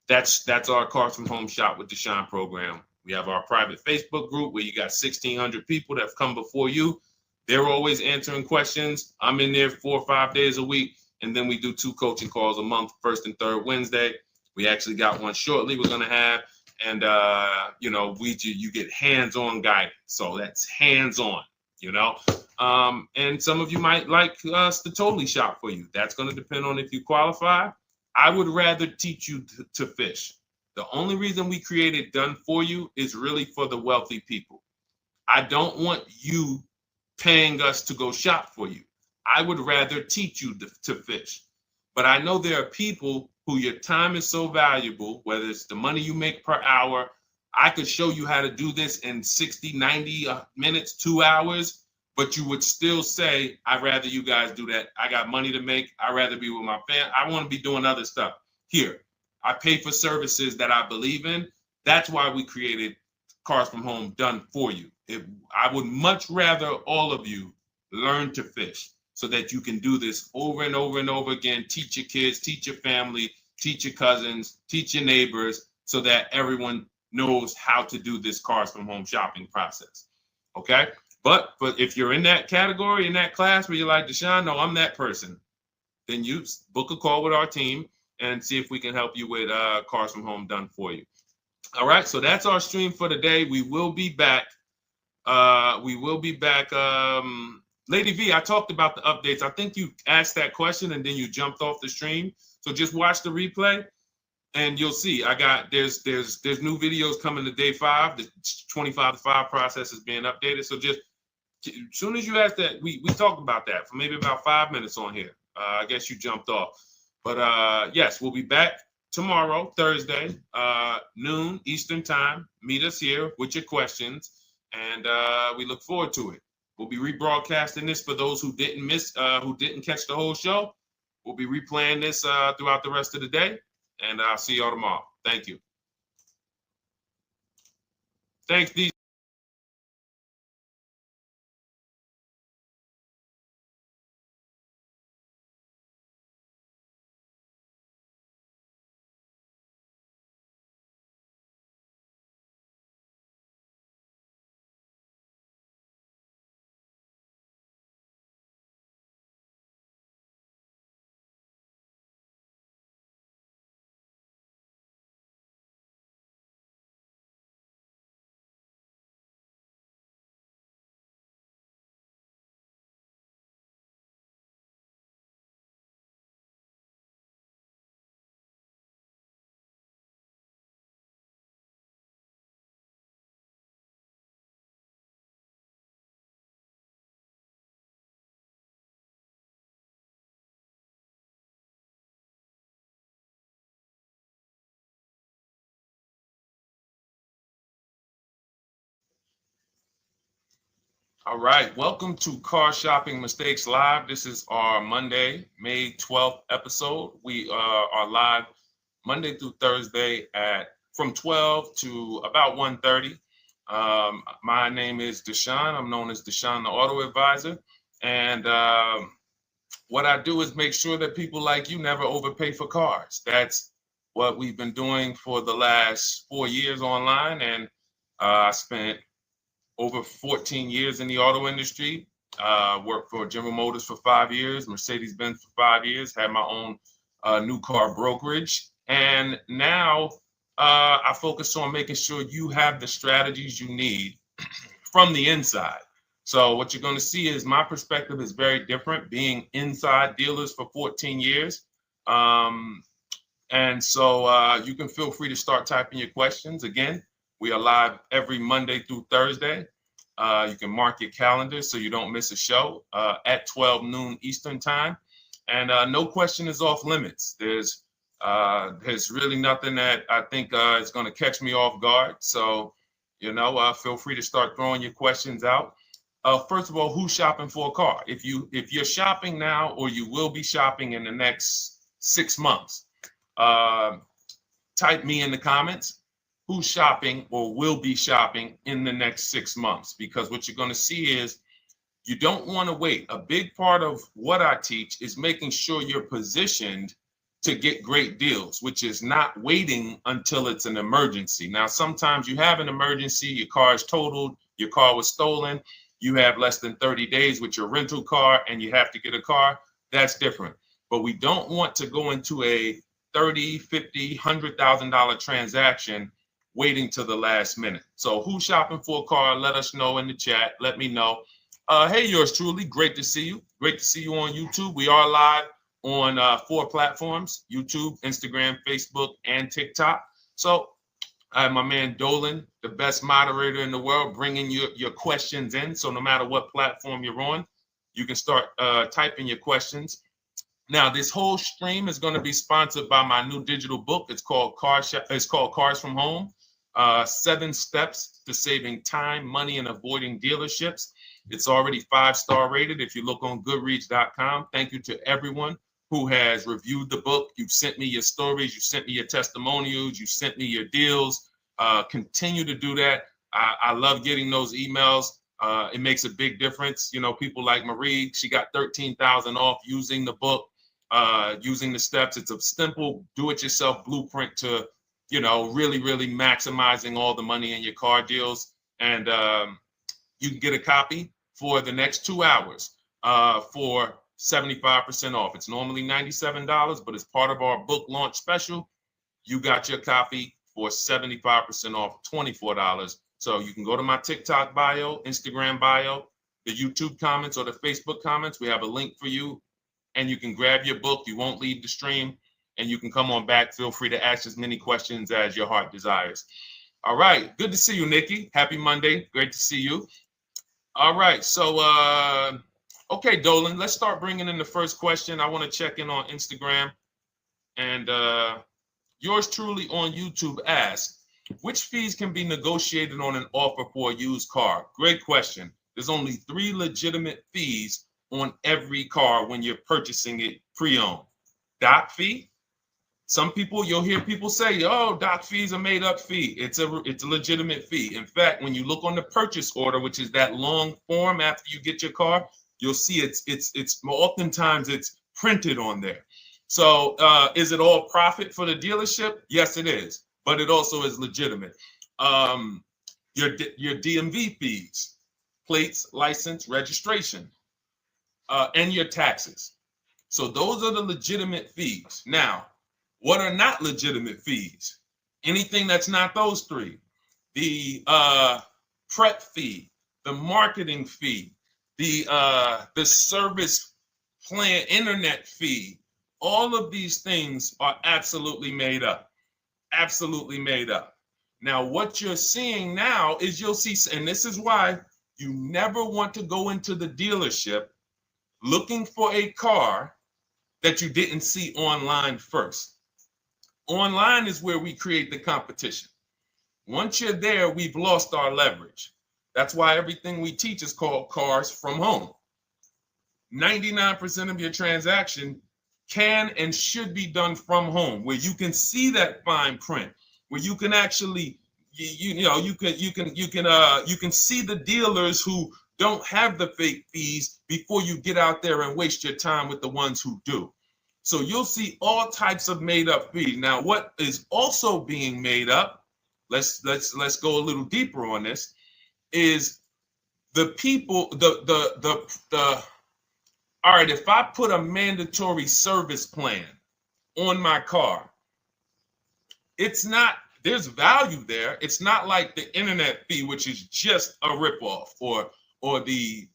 that's our Cars from Home Shop with Deshone program. We have our private Facebook group where you got 1,600 people that have come before you. They're always answering questions. I'm in there 4 or 5 days a week. And then we do 2 coaching calls a month, first and third Wednesday. We actually got one shortly we're going to have. And, you get hands-on guidance. So that's hands-on, and some of you might like us to totally shop for you. That's going to depend on if you qualify. I would rather teach you to fish. The only reason we created Done For You is really for the wealthy people. I don't want you paying us to go shop for you. I would rather teach you to fish. But I know there are people who your time is so valuable, whether it's the money you make per hour. I could show you how to do this in 60, 90 minutes, 2 hours, but you would still say, I'd rather you guys do that. I got money to make. I'd rather be with my family. I want to be doing other stuff. Here, I pay for services that I believe in. That's why we created Cars from Home Done For You. I would much rather all of you learn to fish so that you can do this over and over and over again. Teach your kids, teach your family, teach your cousins, teach your neighbors, so that everyone knows how to do this Cars from Home shopping process. Okay? But if you're in that category, in that class where you're like, Deshone, no, I'm that person, then you book a call with our team and see if we can help you with Cars from Home Done For You. All right, so that's our stream for today. We will be back. Lady V, I talked about the updates. I think you asked that question and then you jumped off the stream. So just watch the replay and you'll see. There's new videos coming to day 5. The 25 to 5 process is being updated. So just as soon as you asked that, we talked about that for maybe about 5 minutes on here. I guess you jumped off. But yes, we'll be back tomorrow, Thursday, noon Eastern time. Meet us here with your questions, and we look forward to it. We'll be rebroadcasting this for those who didn't catch the whole show. We'll be replaying this throughout the rest of the day, and I'll see y'all tomorrow. Thank you. Thanks, D. All right, welcome to Car Shopping Mistakes Live. This is our Monday, May 12th episode. We are live Monday through Thursday at from 12 to about 1:30. My name is Deshone. I'm known as Deshone the Auto Advisor. And what I do is make sure that people like you never overpay for cars. That's what we've been doing for the last 4 years online. And I spent over 14 years in the auto industry. Worked for General Motors for 5 years, Mercedes-Benz for 5 years, had my own new car brokerage. And now I focus on making sure you have the strategies you need from the inside. So what you're going to see is my perspective is very different, being inside dealers for 14 years. And so you can feel free to start typing your questions. Again, we are live every Monday through Thursday. You can mark your calendar so you don't miss a show at 12 noon Eastern time. And no question is off limits. There's really nothing that I think is going to catch me off guard. So, feel free to start throwing your questions out. First of all, who's shopping for a car? If you're shopping now, or you will be shopping in the next 6 months, type me in the comments. Who's shopping or will be shopping in the next 6 months? Because what you're going to see is you don't want to wait. A big part of what I teach is making sure you're positioned to get great deals, which is not waiting until it's an emergency. Now, sometimes you have an emergency, your car is totaled, your car was stolen, you have less than 30 days with your rental car and you have to get a car. That's different. But we don't want to go into a $30,000, $50,000, $100,000 transaction waiting till the last minute. So who's shopping for a car? Let us know in the chat. Let me know. Hey, yours truly. Great to see you. Great to see you on YouTube. We are live on 4 platforms: YouTube, Instagram, Facebook, and TikTok. So I have my man Dolan, the best moderator in the world, bringing your questions in. So no matter what platform you're on, you can start typing your questions. Now, this whole stream is going to be sponsored by my new digital book. It's called Cars from Home. 7 steps to saving time, money, and avoiding dealerships. It's already 5-star rated. If you look on goodreads.com, thank you to everyone who has reviewed the book. You've sent me your stories. You sent me your testimonials. You sent me your deals. Continue to do that. I love getting those emails. It makes a big difference. People like Marie, she got 13,000 off using the book, using the steps. It's a simple do-it-yourself blueprint to really, really maximizing all the money in your car deals. And you can get a copy for the next 2 hours for 75% off. It's normally $97, but as part of our book launch special, you got your copy for 75% off, $24. So you can go to my TikTok bio, Instagram bio, the YouTube comments, or the Facebook comments. We have a link for you, and you can grab your book. You won't leave the stream. And you can come on back. Feel free to ask as many questions as your heart desires. All right. Good to see you, Nikki. Happy Monday. Great to see you. All right. So, okay, Dolan, let's start bringing in the first question. I want to check in on Instagram. And yours truly on YouTube asks, which fees can be negotiated on an offer for a used car? Great question. There's only 3 legitimate fees on every car when you're purchasing it pre-owned. Doc fee. Some people, you'll hear people say, "Oh, doc fees are made up fee." It's a legitimate fee. In fact, when you look on the purchase order, which is that long form after you get your car, you'll see it's oftentimes it's printed on there. So is it all profit for the dealership? Yes, it is, but it also is legitimate. Your DMV fees, plates, license, registration, and your taxes. So those are the legitimate fees. Now, what are not legitimate fees? Anything that's not those 3. The prep fee, the marketing fee, the service plan, internet fee. All of these things are absolutely made up. Absolutely made up. Now, what you're seeing now is you'll see, and this is why you never want to go into the dealership looking for a car that you didn't see online first. Online is where we create the competition. Once you're there, we've lost our leverage. That's why everything we teach is called Cars from Home. 99% of your transaction can and should be done from home, where you can see that fine print, where you can actually you can see the dealers who don't have the fake fees before you get out there and waste your time with the ones who do. So you'll see all types of made up fees. Now, what is also being made up, let's go a little deeper on this, is the people, all right, if I put a mandatory service plan on my car, there's value there. It's not like the internet fee, which is just a ripoff, or the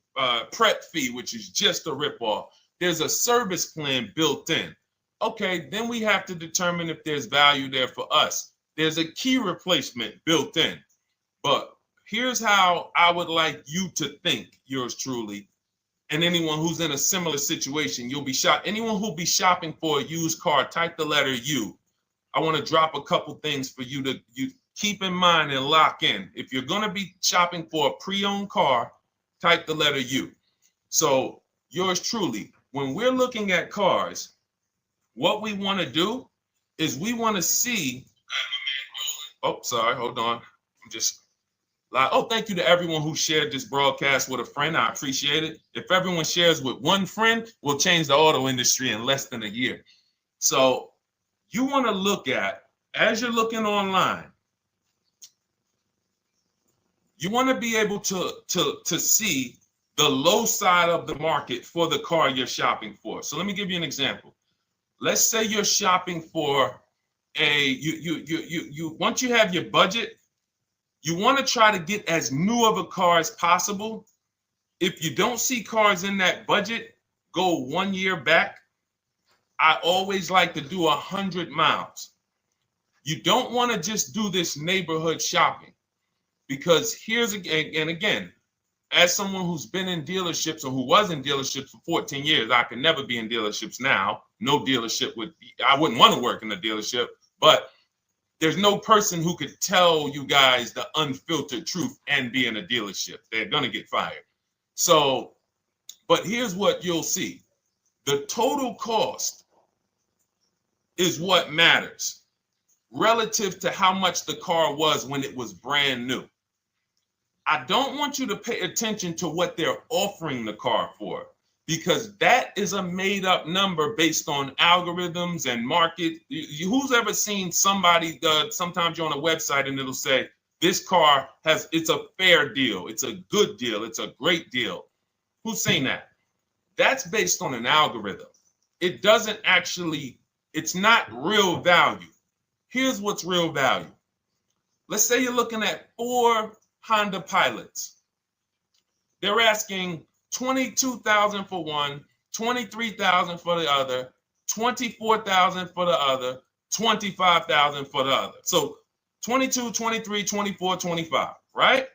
prep fee, which is just a ripoff. There's a service plan built in. Okay, then we have to determine if there's value there for us. There's a key replacement built in. But here's how I would like you to think, yours truly, and anyone who's in a similar situation. Anyone who'll be shopping for a used car, type the letter U. I want to drop a couple things for you to keep in mind and lock in. If you're going to be shopping for a pre-owned car, type the letter U. So yours truly, when we're looking at cars, what we want to do is we want to see, oh, sorry, hold on. Thank you to everyone who shared this broadcast with a friend. I appreciate it. If everyone shares with one friend, we'll change the auto industry in less than a year. So you want to look at, as you're looking online, you want to be able to see the low side of the market for the car you're shopping for. So let me give you an example. Let's say you're shopping for once you have your budget, you want to try to get as new of a car as possible. If you don't see cars in that budget, go 1 year back. I always like to do 100 miles. You don't want to just do this neighborhood shopping, because again, as someone who's been in dealerships, or who was in dealerships for 14 years, I can never be in dealerships now. No dealership I wouldn't want to work in a dealership, but there's no person who could tell you guys the unfiltered truth and be in a dealership. They're going to get fired. So, but here's what you'll see. The total cost is what matters relative to how much the car was when it was brand new. I don't want you to pay attention to what they're offering the car for, because that is a made up number based on algorithms and market. Who's ever seen somebody, sometimes you're on a website and it'll say, this car it's a fair deal, it's a good deal, it's a great deal. Who's seen that? That's based on an algorithm. It's not real value. Here's what's real value. Let's say you're looking at 4 Honda Pilots. They're asking $22,000 for one, $23,000 for the other, $24,000 for the other, $25,000 for the other. So 22, 23, 24, 25, right?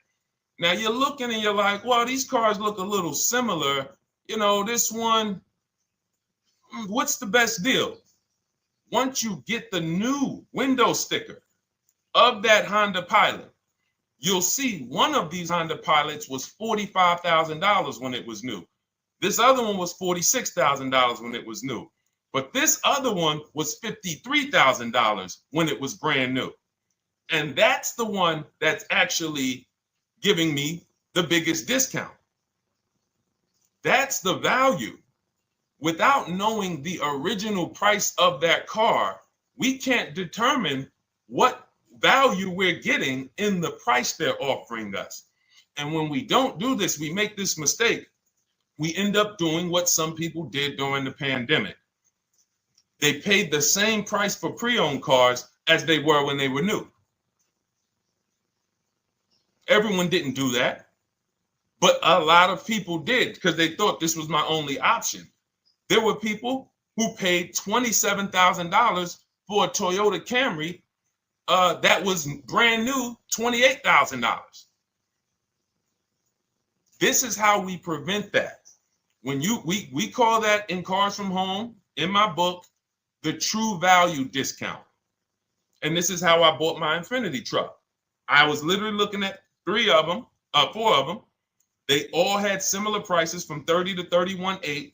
Now you're looking and you're like, well, these cars look a little similar. This one, what's the best deal? Once you get the new window sticker of that Honda Pilot, you'll see one of these Honda Pilots was $45,000 when it was new. This other one was $46,000 when it was new. But this other one was $53,000 when it was brand new. And that's the one that's actually giving me the biggest discount. That's the value. Without knowing the original price of that car, we can't determine what value we're getting in the price they're offering us. And when we don't do this, we make this mistake. We end up doing what some people did during the pandemic. They paid the same price for pre-owned cars as they were when they were new. Everyone didn't do that, but a lot of people did, because they thought this was my only option. There were people who paid $27,000 for a Toyota Camry that was brand new, $28,000. This is how we prevent that. When we call that in Cars from Home, in my book, the true value discount. And this is how I bought my Infinity truck. I was literally looking at 3 of them. 4 of them. They all had similar prices from 30 to 31.8.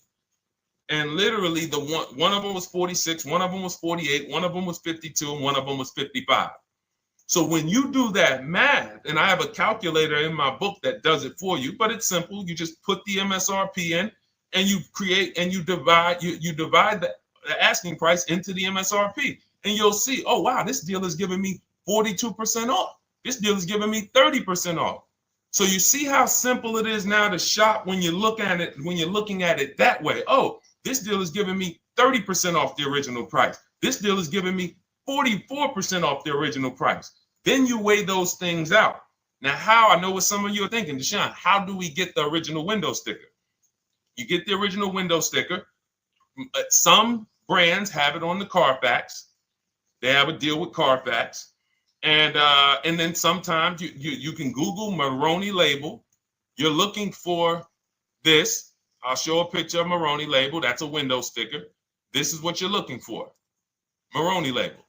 And literally the one of them was 46, one of them was 48, one of them was 52, and one of them was 55. So when you do that math, and I have a calculator in my book that does it for you, but it's simple. You just put the MSRP in and you create and you divide the asking price into the MSRP. And you'll see, oh, wow, this deal is giving me 42% off. This deal is giving me 30% off. So you see how simple it is now to shop when you look at it, when you're looking at it that way. Oh, this deal is giving me 30% off the original price. This deal is giving me 44% off the original price. Then you weigh those things out. Now, how? I know what some of you are thinking, Deshone, how do we get the original window sticker? You get the original window sticker. Some brands have it on the Carfax. They have a deal with Carfax. And then sometimes you can Google Maroney label. You're looking for this. I'll show a picture of Maroney label. That's a window sticker. This is what you're looking for. Maroney label.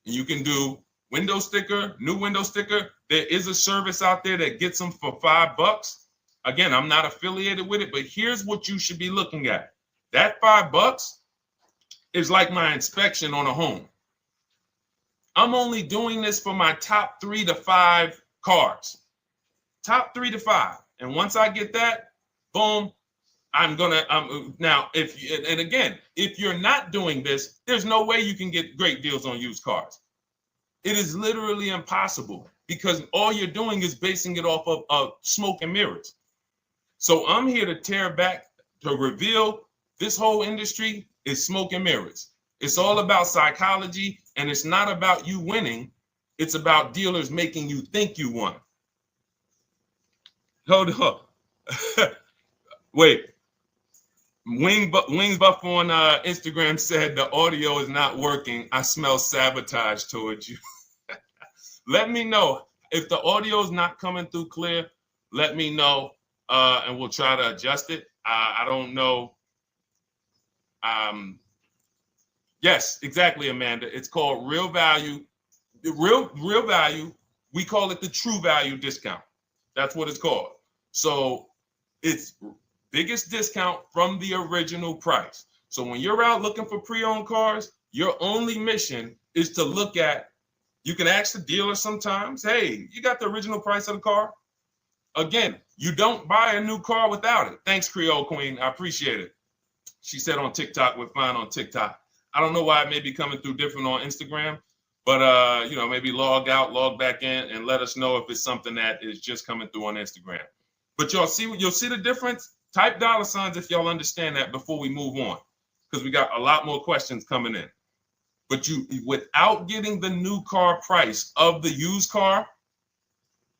And you can do window sticker, new window sticker. There is a service out there that gets them for $5. Again, I'm not affiliated with it, but here's what you should be looking at. That $5 is like my inspection on a home. I'm only doing this for my top 3 to 5 cars. Top 3 to 5. And once I get that, boom, now, if you're not doing this, there's no way you can get great deals on used cars. It is literally impossible because all you're doing is basing it off of smoke and mirrors. So I'm here to tear back, to reveal this whole industry is smoke and mirrors. It's all about psychology, and it's not about you winning. It's about dealers making you think you won. Hold up. Wait. Wings Buff on Instagram said the audio is not working. I smell sabotage towards you. Let me know if the audio is not coming through clear. Let me know, and we'll try to adjust it. I don't know. Yes, exactly, Amanda. It's called real value. Real value. We call it the true value discount. That's what it's called. So it's biggest discount from the original price. So when you're out looking for pre-owned cars, your only mission is to look at, you can ask the dealer sometimes, hey, you got the original price of the car? Again, you don't buy a new car without it. Thanks, Creole Queen. I appreciate it. She said on TikTok, we're fine on TikTok. I don't know why it may be coming through different on Instagram, but maybe log out, log back in, and let us know if it's something that is just coming through on Instagram. But you'll see the difference. Type $signs if y'all understand that before we move on, because we got a lot more questions coming in. But without getting the new car price of the used car,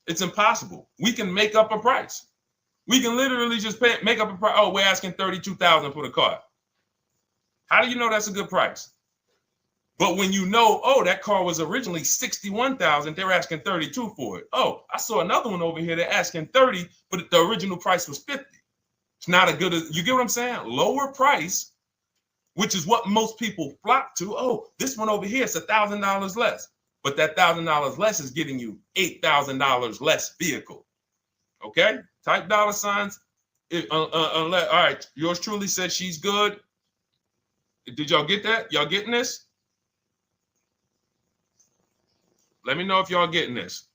it's impossible. We can make up a price. We can literally just make up a price. Oh, we're asking $32,000 for the car. How do you know that's a good price? But when you know, oh, that car was originally $61,000, they're asking $32,000 for it. Oh, I saw another one over here, they're asking $30,000, but the original price was $50,000. It's not a good, you get what I'm saying? Lower price, which is what most people flock to. Oh, this one over here is $1,000 less. But that $1,000 less is getting you $8,000 less vehicle. Okay? Type $signs. All right, yours truly said she's good. Did y'all get that? Y'all getting this? Let me know if y'all getting this.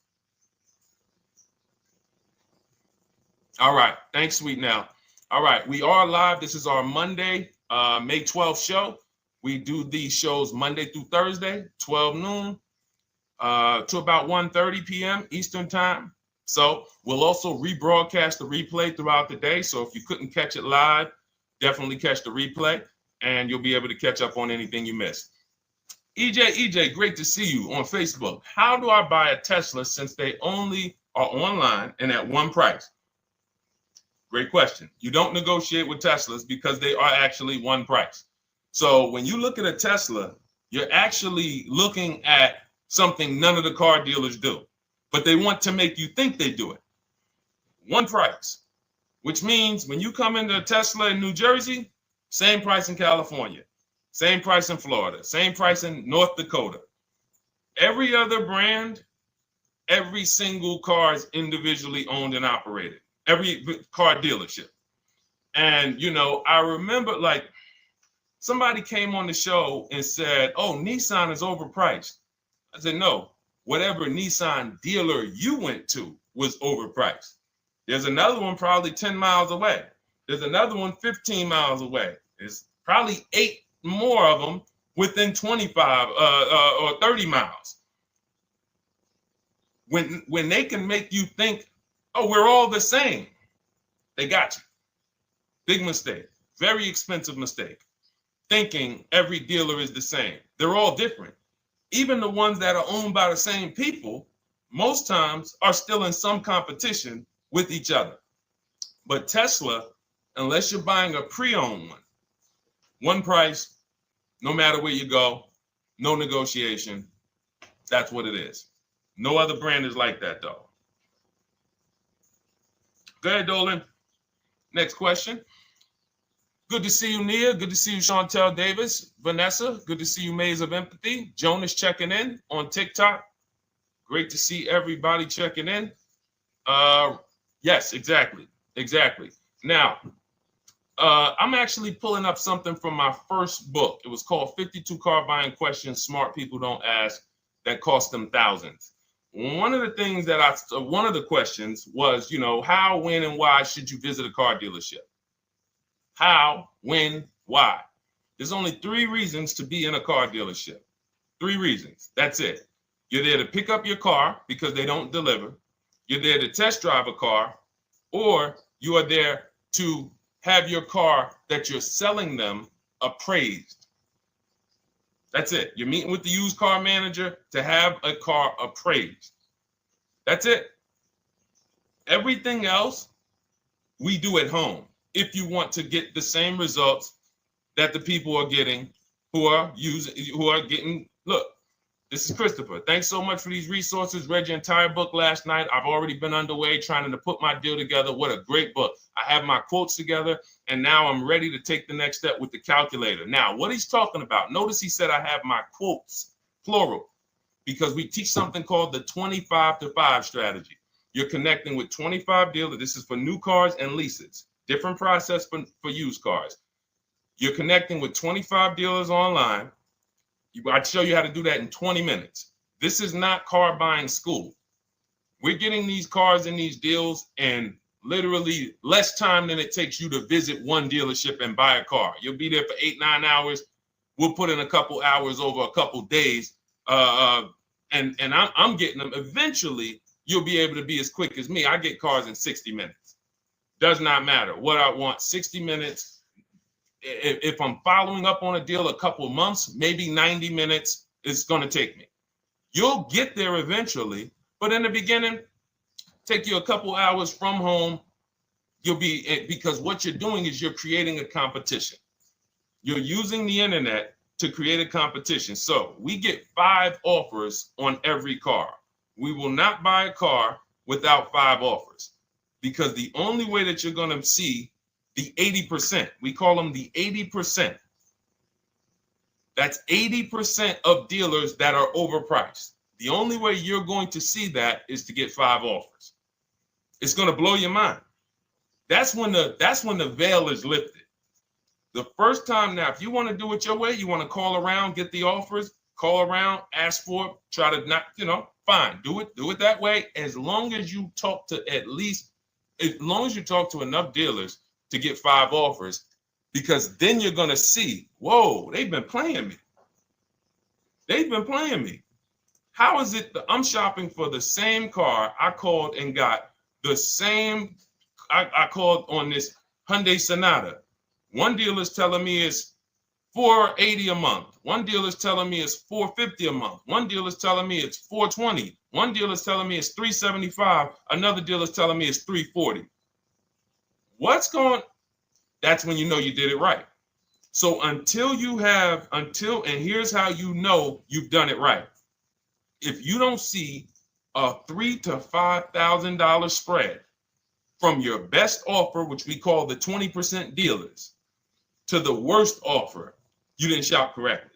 All right. Thanks, Sweet Now. All right. We are live. This is our Monday, May 12th show. We do these shows Monday through Thursday, 12 noon to about 1:30 p.m. Eastern time. So we'll also rebroadcast the replay throughout the day. So if you couldn't catch it live, definitely catch the replay, and you'll be able to catch up on anything you missed. EJ, great to see you on Facebook. How do I buy a Tesla since they only are online and at one price? Great question. You don't negotiate with Teslas because they are actually one price. So when you look at a Tesla, you're actually looking at something none of the car dealers do, but they want to make you think they do it. One price, which means when you come into a Tesla in New Jersey, same price in California, same price in Florida, same price in North Dakota. Every other brand Every single car is individually owned and operated. Every car dealership. And, I remember like somebody came on the show and said, oh, Nissan is overpriced. I said, no, whatever Nissan dealer you went to was overpriced. There's another one probably 10 miles away. There's another one 15 miles away. There's probably 8 more of them within 25 or 30 miles. When they can make you think, oh, we're all the same, they got you. Big mistake. Very expensive mistake. Thinking every dealer is the same. They're all different. Even the ones that are owned by the same people, most times are still in some competition with each other. But Tesla, unless you're buying a pre-owned one price, no matter where you go, no negotiation. That's what it is. No other brand is like that, though. Go ahead, Dolan. Next question. Good to see you, Nia. Good to see you, Chantel Davis. Vanessa, good to see you, Maze of Empathy. Jonas checking in on TikTok. Great to see everybody checking in. Yes, exactly. Now, I'm actually pulling up something from my first book. It was called 52 Car Buying Questions Smart People Don't Ask that cost them thousands. One of the things one of the questions was, how, when, and why should you visit a car dealership? How, when, why? There's only 3 reasons to be in a car dealership. 3 reasons. That's it. You're there to pick up your car because they don't deliver. You're there to test drive a car, or you are there to have your car that you're selling them appraised. That's it. You're meeting with the used car manager to have a car appraised. That's it. Everything else we do at home if you want to get the same results that the people are getting who are getting. Look, this is Christopher. Thanks so much for these resources. Read your entire book last night. I've already been underway trying to put my deal together. What a great book. I have my quotes together, and now I'm ready to take the next step with the calculator. Now, what he's talking about, notice he said I have my quotes, plural, because we teach something called the 25 to 5 strategy. You're connecting with 25 dealers. This is for new cars and leases. Different process for used cars. You're connecting with 25 dealers online. I'd show you how to do that in 20 minutes. This is not car buying school. We're getting these cars and these deals in literally less time than it takes you to visit one dealership and buy a car. You'll be there for 8-9 hours. We'll put in a couple hours over a couple days. And I'm getting them. Eventually, you'll be able to be as quick as me. I get cars in 60 minutes. Does not matter what I want. 60 minutes. If I'm following up on a deal a couple of months, maybe 90 minutes is going to take me. You'll get there eventually, but in the beginning, take you a couple hours from home. Because what you're doing is you're creating a competition. You're using the internet to create a competition. So we get 5 offers on every car. We will not buy a car without 5 offers, because the only way that you're going to see the 80%, we call them the 80%. That's 80% of dealers that are overpriced. The only way you're going to see that is to get 5 offers. It's going to blow your mind. That's when the veil is lifted. The first time now, if you want to do it your way, you want to call around, get the offers, call around, ask for it, try to not, fine, do it that way. As long as you talk to enough dealers to get 5 offers, because then you're going to see, whoa, they've been playing me. How is it that I'm shopping for the same car? I called and got the same. I called on this Hyundai Sonata. One dealer's telling me it's $480 a month. One dealer's telling me it's $450 a month. One dealer's telling me it's $420. One dealer's telling me it's $375. Another dealer's telling me it's $340. That's when you know you did it right. So and here's how you know you've done it right. If you don't see a $3,000 to $5,000 spread from your best offer, which we call the 20% dealers, to the worst offer, you didn't shop correctly.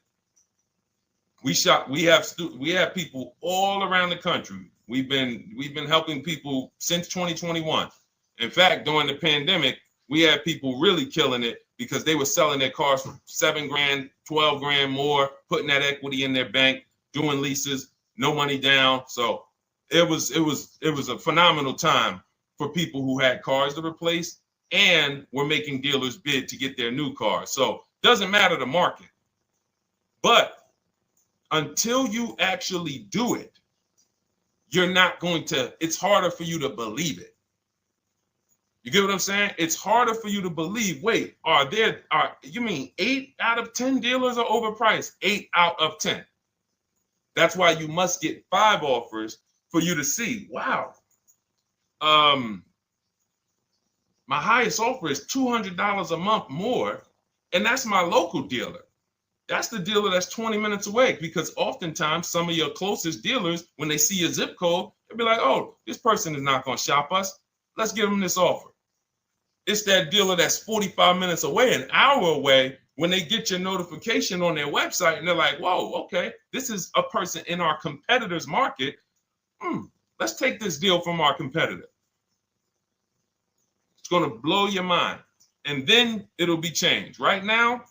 We have people all around the country, We've been helping people since 2021. In fact, during the pandemic, we had people really killing it because they were selling their cars for 7 grand, 12 grand more, putting that equity in their bank, doing leases, no money down. So it was a phenomenal time for people who had cars to replace and were making dealers bid to get their new cars. So doesn't matter the market. But until you actually do it, you're not going to, it's harder for you to believe it. You get what I'm saying? It's harder for you to believe, wait, you mean 8 out of 10 dealers are overpriced? 8 out of 10. That's why you must get 5 offers for you to see, wow. My highest offer is $200 a month more, and that's my local dealer. That's the dealer that's 20 minutes away, because oftentimes some of your closest dealers, when they see your zip code, they'll be like, oh, this person is not going to shop us. Let's give them this offer. It's that dealer that's 45 minutes away, an hour away, when they get your notification on their website and they're like, whoa, okay, this is a person in our competitor's market. Let's take this deal from our competitor. It's going to blow your mind. And then it'll be changed. Right now,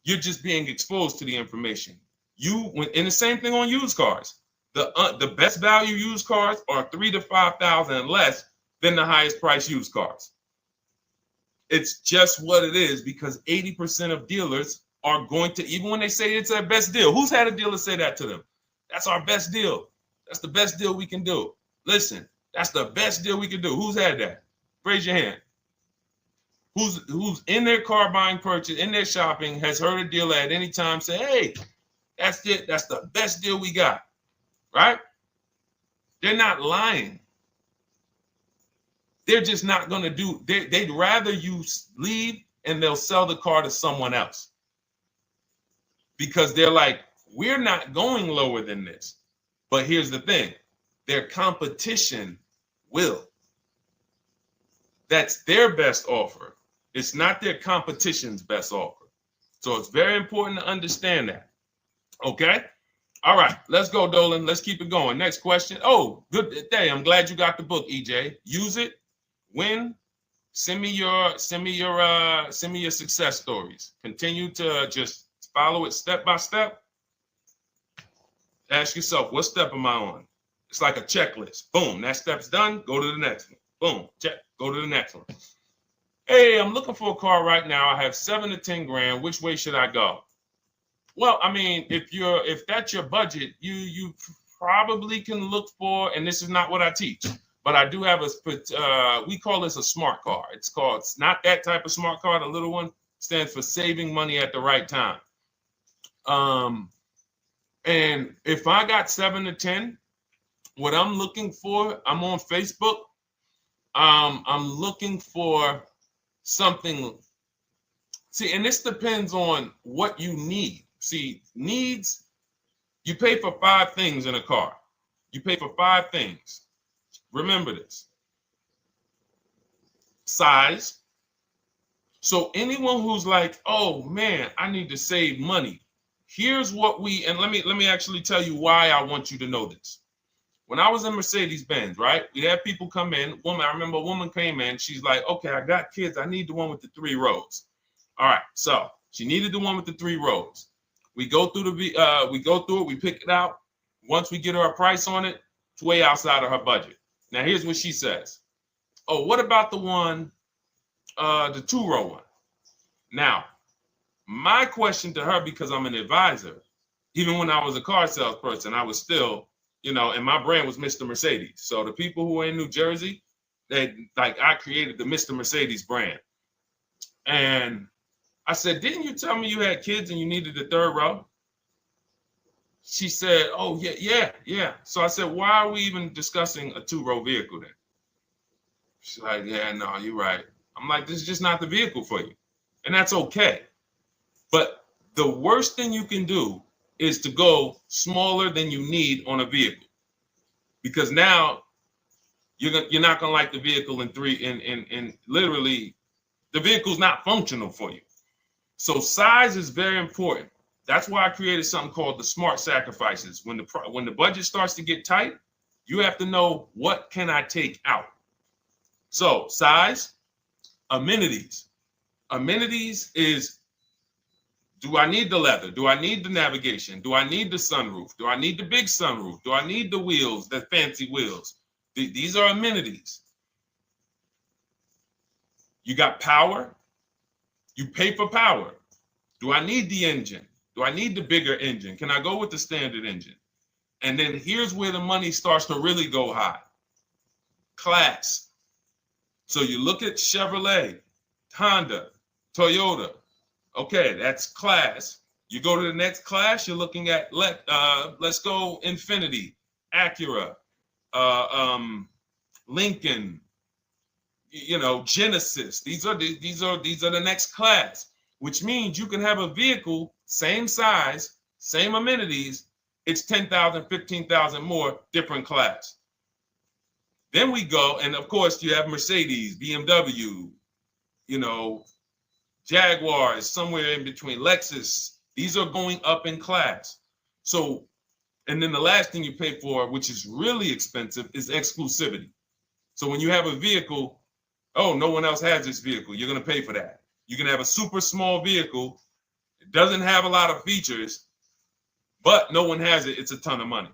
you're just being exposed to the information. And the same thing on used cars. The best value used cars are $3,000 to $5,000 less than the highest price used cars. It's just what it is, because 80% of dealers are going to, even when they say it's their best deal, who's had a dealer say that to them? That's our best deal. That's the best deal we can do. Listen, that's the best deal we can do. Who's had that? Raise your hand. Who's in their car buying purchase, in their shopping, has heard a dealer at any time say, hey, that's it. That's the best deal we got, right? They're not lying. They're just not going to do, they'd rather you leave and they'll sell the car to someone else. Because they're like, we're not going lower than this. But here's the thing, their competition will. That's their best offer. It's not their competition's best offer. So it's very important to understand that. Okay? All right, let's go, Dolan. Let's keep it going. Next question. Oh, good day. I'm glad you got the book, EJ. Use it. Win. Send me your success stories. Continue to just follow it step by step. Ask yourself, what step am I on? It's like a checklist. Boom, that step's done. Go to the next one. Boom, check. Go to the next one. Hey, I'm looking for a car right now. I have 7 to 10 grand. Which way should I go? Well, I mean, if that's your budget, you probably can look for, and this is not what I teach, but I do have we call this a smart car. It's not that type of smart car. The little one stands for saving money at the right time. And if I got 7 to 10, what I'm looking for, I'm on Facebook. I'm looking for something. See, and this depends on what you need. See, needs, you pay for 5 things in a car. You pay for 5 things. Remember this. Size. So anyone who's like, oh man, I need to save money. Here's what and let me actually tell you why I want you to know this. When I was in Mercedes-Benz, right? We had people come in. I remember a woman came in. She's like, okay, I got kids. I need the one with the 3 rows. All right. So she needed the one with the 3 rows. We go through it. We pick it out. Once we get her a price on it, it's way outside of her budget. Now, here's what she says. Oh, what about the one, the 2-row one? Now, my question to her, because I'm an advisor, even when I was a car salesperson, I was still, and my brand was Mr. Mercedes. So the people who are in New Jersey, I created the Mr. Mercedes brand. And I said, didn't you tell me you had kids and you needed the 3rd row? She said, oh, yeah. So I said, why are we even discussing a 2-row vehicle then? She's like, yeah, no, you're right. I'm like, this is just not the vehicle for you. And that's okay. But the worst thing you can do is to go smaller than you need on a vehicle. Because now you're not going to like the vehicle in literally, the vehicle's not functional for you. So size is very important. That's why I created something called the smart sacrifices. When the budget starts to get tight, You have to know, what can I take out? So size, amenities. Amenities is, do I need the leather? Do I need the navigation? Do I need the sunroof? Do I need the big sunroof? Do I need the wheels, the fancy wheels? These are amenities. You got power. You pay for power. Do I need the engine? Do I need the bigger engine? Can I go with the standard engine? And then here's where the money starts to really go high. Class. So you look at Chevrolet, Honda, Toyota. Okay, that's class. You go to the next class, you're looking at, let's go Infiniti, Acura, Lincoln, Genesis. These are the next class, which means you can have a vehicle, same size, same amenities. It's 10,000, 15,000 more, different class. Then we go, and of course you have Mercedes, BMW, Jaguar is somewhere in between, Lexus. These are going up in class. So, and then the last thing you pay for, which is really expensive, is exclusivity. So when you have a vehicle, oh, no one else has this vehicle, you're going to pay for that. You can have a super small vehicle. It doesn't have a lot of features, but no one has it. It's a ton of money.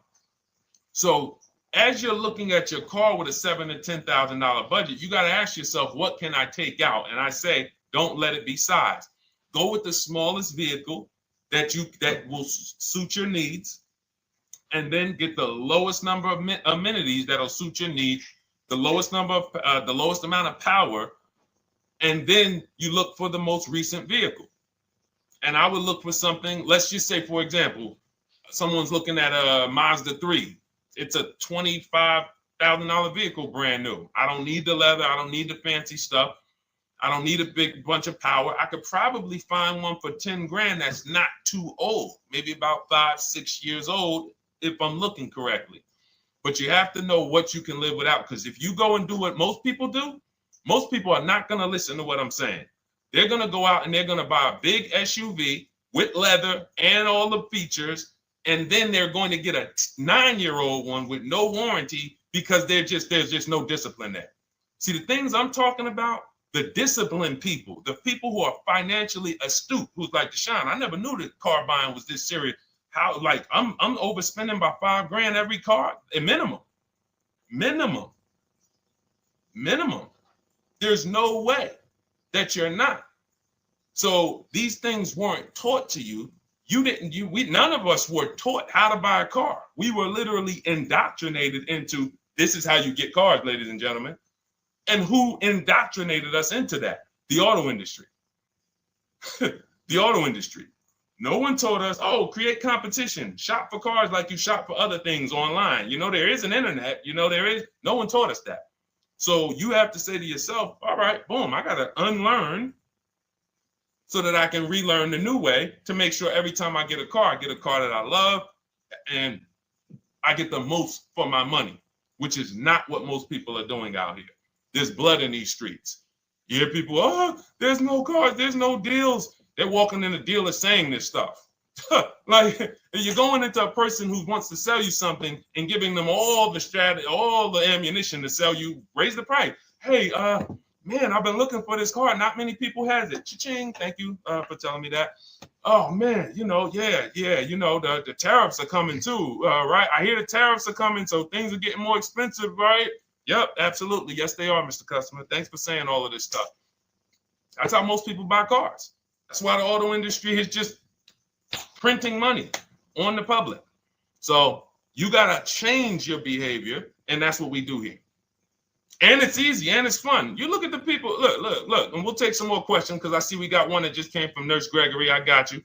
So as you're looking at your car with a $7,000 to $10,000 budget, you got to ask yourself, what can I take out? And I say, don't let it be size. Go with the smallest vehicle that will suit your needs, and then get the lowest number of amenities that'll suit your needs, the lowest amount of power, and then you look for the most recent vehicle. And I would look for something. Let's just say, for example, someone's looking at a Mazda 3. It's a $25,000 vehicle, brand new. I don't need the leather. I don't need the fancy stuff. I don't need a big bunch of power. I could probably find one for 10 grand that's not too old, maybe about 5-6 years old, if I'm looking correctly. But you have to know what you can live without, because if you go and do what most people do, most people are not going to listen to what I'm saying. They're going to go out and they're going to buy a big SUV with leather and all the features, and then they're going to get a 9-year-old one with no warranty because there's just no discipline there. See, the things I'm talking about, the disciplined people, the people who are financially astute, who's like, Deshone, I never knew that car buying was this serious. How, like, I'm overspending by $5 grand every car, a minimum. There's no way that you're not. So these things weren't taught to you. None of us were taught how to buy a car. We were literally indoctrinated into, this is how you get cars, ladies and gentlemen. And who indoctrinated us into that? The auto industry. The auto industry. No one told us, oh, create competition, shop for cars like you shop for other things online. There is an internet, there is. No one taught us that. So you have to say to yourself, all right, boom, I got to unlearn so that I can relearn the new way to make sure every time I get a car that I love, and I get the most for my money, which is not what most people are doing out here. There's blood in these streets. You hear people, oh, there's no cars, there's no deals. They're walking in the dealer saying this stuff. Like, you're going into a person who wants to sell you something and giving them all the strategy, all the ammunition to sell you, raise the price. Hey, man, I've been looking for this car. Not many people has it. Cha-ching. Thank you for telling me that. Oh man, the tariffs are coming too, right? I hear the tariffs are coming, so things are getting more expensive, right? Yep, absolutely. Yes, they are, Mr. Customer. Thanks for saying all of this stuff. That's how most people buy cars. That's why the auto industry is just printing money on the public. So you got to change your behavior, and that's what we do here. And it's easy, and it's fun. You look at the people. Look, and we'll take some more questions because I see we got one that just came from Nurse Gregory. I got you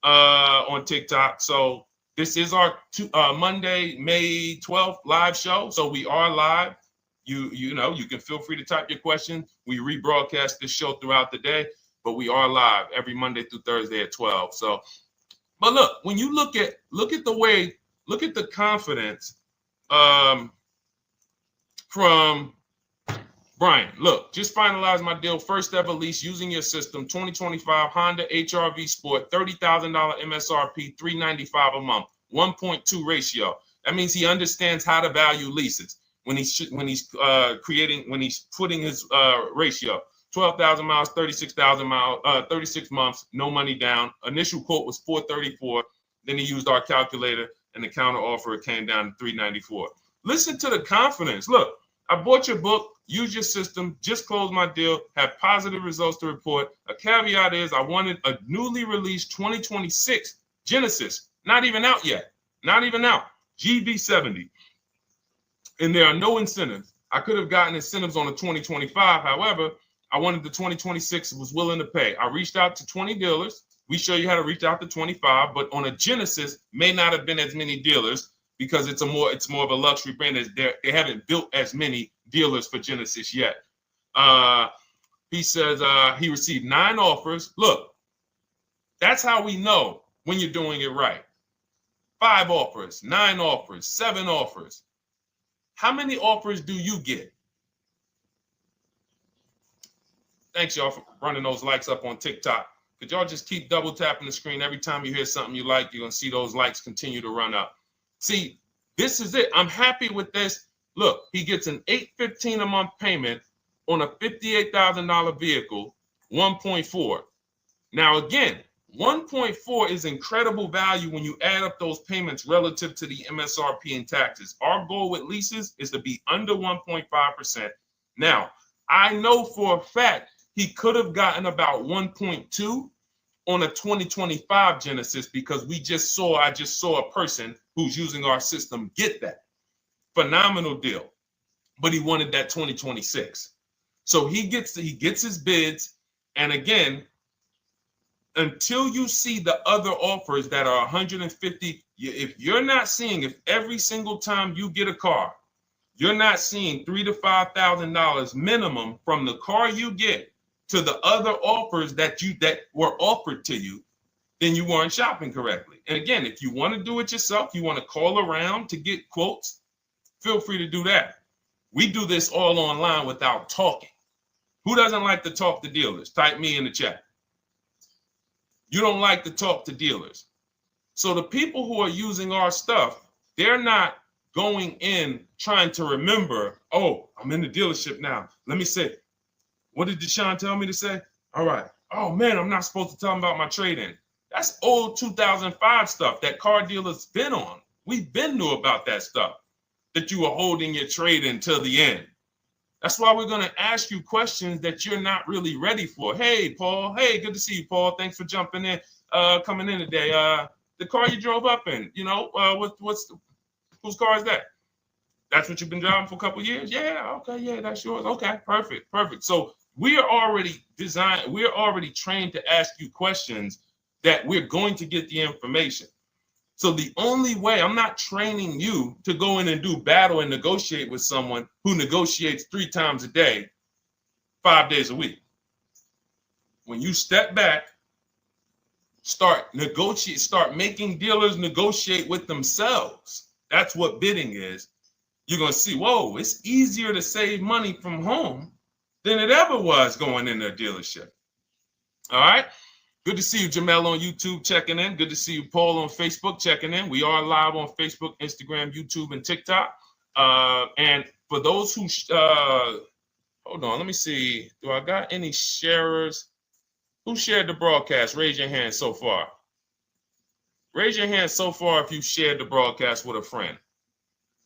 on TikTok. So this is our Monday, May 12th live show. So we are live. You can feel free to type your question. We rebroadcast this show throughout the day, but we are live every Monday through Thursday at 12. So, but look, when you look at the confidence from Brian. Look, just finalized my deal. First ever lease using your system. 2025 Honda HR-V Sport, $30,000 MSRP, $395 a month, 1.2 ratio. That means he understands how to value leases when he's putting his ratio. 12,000 miles, 36,000 miles, 36 months, no money down. Initial quote was 434. Then he used our calculator, and the counter offer came down to 394. Listen to the confidence. Look, I bought your book, use your system, just closed my deal, have positive results to report. A caveat is I wanted a newly released 2026 Genesis, not even out yet, not even out, GV70. And there are no incentives. I could have gotten incentives on the 2025. However, I wanted the 2026, was willing to pay. I reached out to 20 dealers. We show you how to reach out to 25, but on a Genesis may not have been as many dealers because it's more of a luxury brand. They haven't built as many dealers for Genesis yet. He says he received 9 offers. Look, that's how we know when you're doing it right. 5 offers, 9 offers, 7 offers. How many offers do you get? Thanks, y'all, for running those likes up on TikTok. Could y'all just keep double tapping the screen every time you hear something you like? You're going to see those likes continue to run up. See, this is it. I'm happy with this. Look, he gets an $815 a month payment on a $58,000 vehicle, 1.4. Now, again, 1.4 is incredible value when you add up those payments relative to the MSRP and taxes. Our goal with leases is to be under 1.5%. Now, I know for a fact he could have gotten about 1.2 on a 2025 Genesis because I just saw a person who's using our system get that. Phenomenal deal. But he wanted that 2026. So he gets his bids. And again, until you see the other offers that are 150, if every single time you get a car, you're not seeing $3,000 to $5,000 minimum from the car you get to the other offers that were offered to you, then you weren't shopping correctly. And again, if you want to do it yourself, you want to call around to get quotes, feel free to do that. We do this all online without talking. Who doesn't like to talk to dealers? Type me in the chat. You don't like to talk to dealers. So the people who are using our stuff, they're not going in trying to remember, oh, I'm in the dealership now. Let me say, what did Deshone tell me to say? All right. Oh, man, I'm not supposed to tell him about my trade-in. That's old 2005 stuff that car dealers been on. We've been knew about that stuff, that you were holding your trade-in till the end. That's why we're going to ask you questions that you're not really ready for. Hey, Paul. Hey, good to see you, Paul. Thanks for jumping in, coming in today. The car you drove up in, whose car is that? That's what you've been driving for a couple of years? Yeah, okay, yeah, that's yours. Okay, perfect. So we are already trained to ask you questions that we're going to get the information. So the only way, I'm not training you to go in and do battle and negotiate with someone who negotiates 3 times a day, 5 days a week. When you step back, start making dealers negotiate with themselves. That's what bidding is. You're going to see, whoa, it's easier to save money from home than it ever was going in a dealership. All right. Good to see you, Jamel, on YouTube checking in. Good to see you, Paul, on Facebook checking in. We are live on Facebook, Instagram, YouTube, and TikTok. And for those who, hold on, let me see. Do I got any sharers? Who shared the broadcast? Raise your hand so far. Raise your hand so far if you shared the broadcast with a friend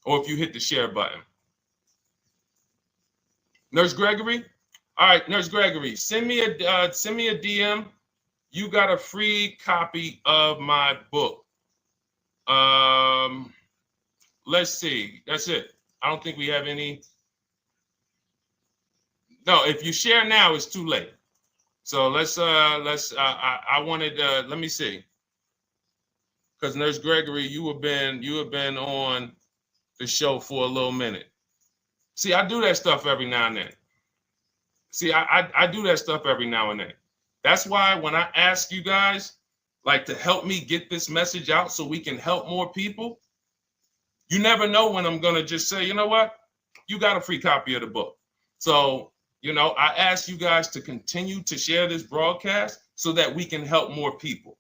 or if you hit the share button. Nurse Gregory? All right, Nurse Gregory, send me a DM. You got a free copy of my book. Let's see. That's it. I don't think we have any. No, if you share now, it's too late. So I wanted, let me see. Because Nurse Gregory, you have been on the show for a little minute. See, I do that stuff every now and then. I do that stuff every now and then. That's why when I ask you guys, like, to help me get this message out so we can help more people, you never know when I'm going to just say, you know what? You got a free copy of the book. So, I ask you guys to continue to share this broadcast so that we can help more people.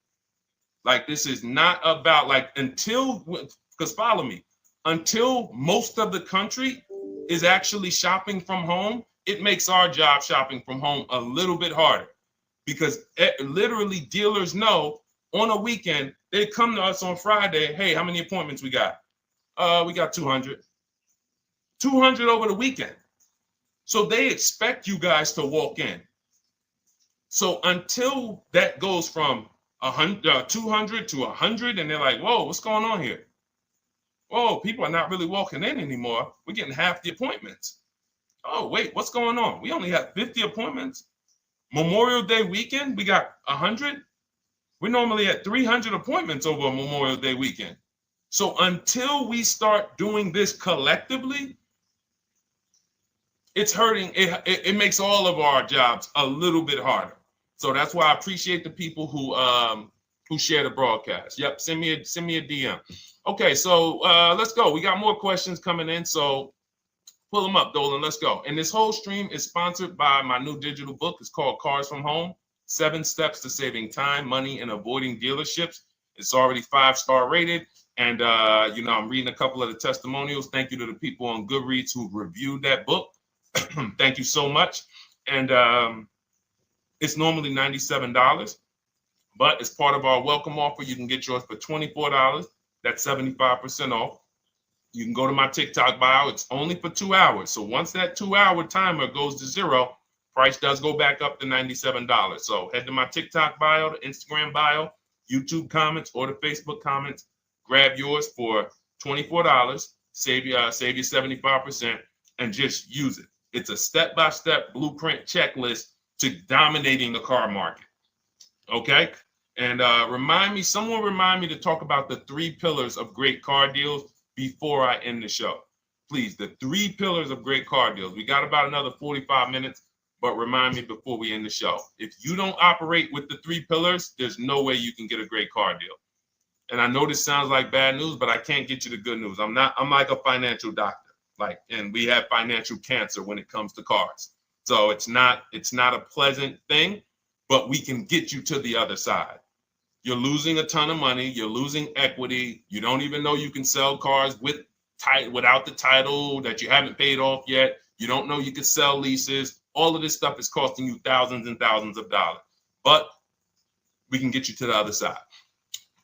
Like, this is not about, because follow me. until most of the country is actually shopping from home, it makes our job shopping from home a little bit harder, because literally dealers know on a weekend, they come to us on Friday, hey, how many appointments we got? We got 200. 200 over the weekend. So they expect you guys to walk in. So until that goes from 200 to 100, and they're like, whoa, what's going on here? Whoa, people are not really walking in anymore. We're getting half the appointments. Oh, wait, what's going on? We only have 50 appointments. Memorial Day weekend, we got 100. We're normally at 300 appointments over a Memorial Day weekend. So until we start doing this collectively, it's hurting. It makes all of our jobs a little bit harder. So that's why I appreciate the people who share the broadcast. Yep, send me a DM. Okay, so let's go. We got more questions coming in, so pull them up, Dolan. Let's go. And this whole stream is sponsored by my new digital book. It's called Cars from Home: 7 Steps to Saving Time, Money, and Avoiding Dealerships. It's already 5-star rated. And, I'm reading a couple of the testimonials. Thank you to the people on Goodreads who reviewed that book. Thank you so much. And it's normally $97, but as part of our welcome offer, you can get yours for $24. That's 75% off. You can go to my TikTok bio. It's only for 2 hours. So once that 2-hour timer goes to 0, price does go back up to $97. So head to my TikTok bio, the Instagram bio, YouTube comments, or the Facebook comments. Grab yours for $24. Save you 75%, and just use it. It's a step-by-step blueprint checklist to dominating the car market. Okay? And someone remind me to talk about the 3 pillars of great car deals before I end the show. Please, the 3 pillars of great car deals. We got about another 45 minutes, but remind me before we end the show. If you don't operate with the 3 pillars, there's no way you can get a great car deal. And I know this sounds like bad news, but I can't get you the good news. I'm like a financial doctor. And we have financial cancer when it comes to cars. So it's not a pleasant thing, but we can get you to the other side. You're losing a ton of money. You're losing equity. You don't even know you can sell cars without the title that you haven't paid off yet. You don't know you can sell leases. All of this stuff is costing you thousands and thousands of dollars, but we can get you to the other side.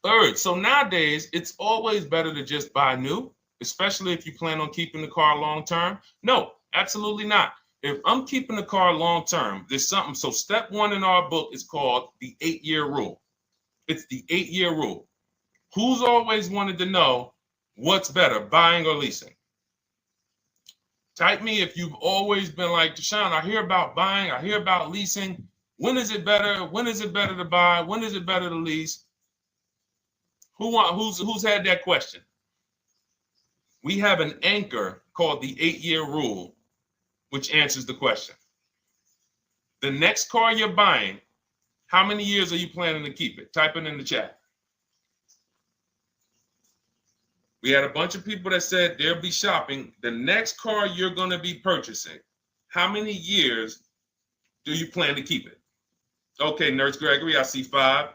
Third, so nowadays, it's always better to just buy new, especially if you plan on keeping the car long term. No, absolutely not. If I'm keeping the car long term, there's something. So step 1 in our book is called the 8-year rule. It's the 8-year rule. Who's always wanted to know what's better, buying or leasing? Type me if you've always been like, Deshone, I hear about buying, I hear about leasing. When is it better? When is it better to buy? When is it better to lease? Who's had that question? We have an anchor called the 8-year rule, which answers the question. The next car you're buying, how many years are you planning to keep it? Type it in the chat. We had a bunch of people that said they'll be shopping. The next car you're going to be purchasing, how many years do you plan to keep it? Okay, Nurse Gregory, I see 5.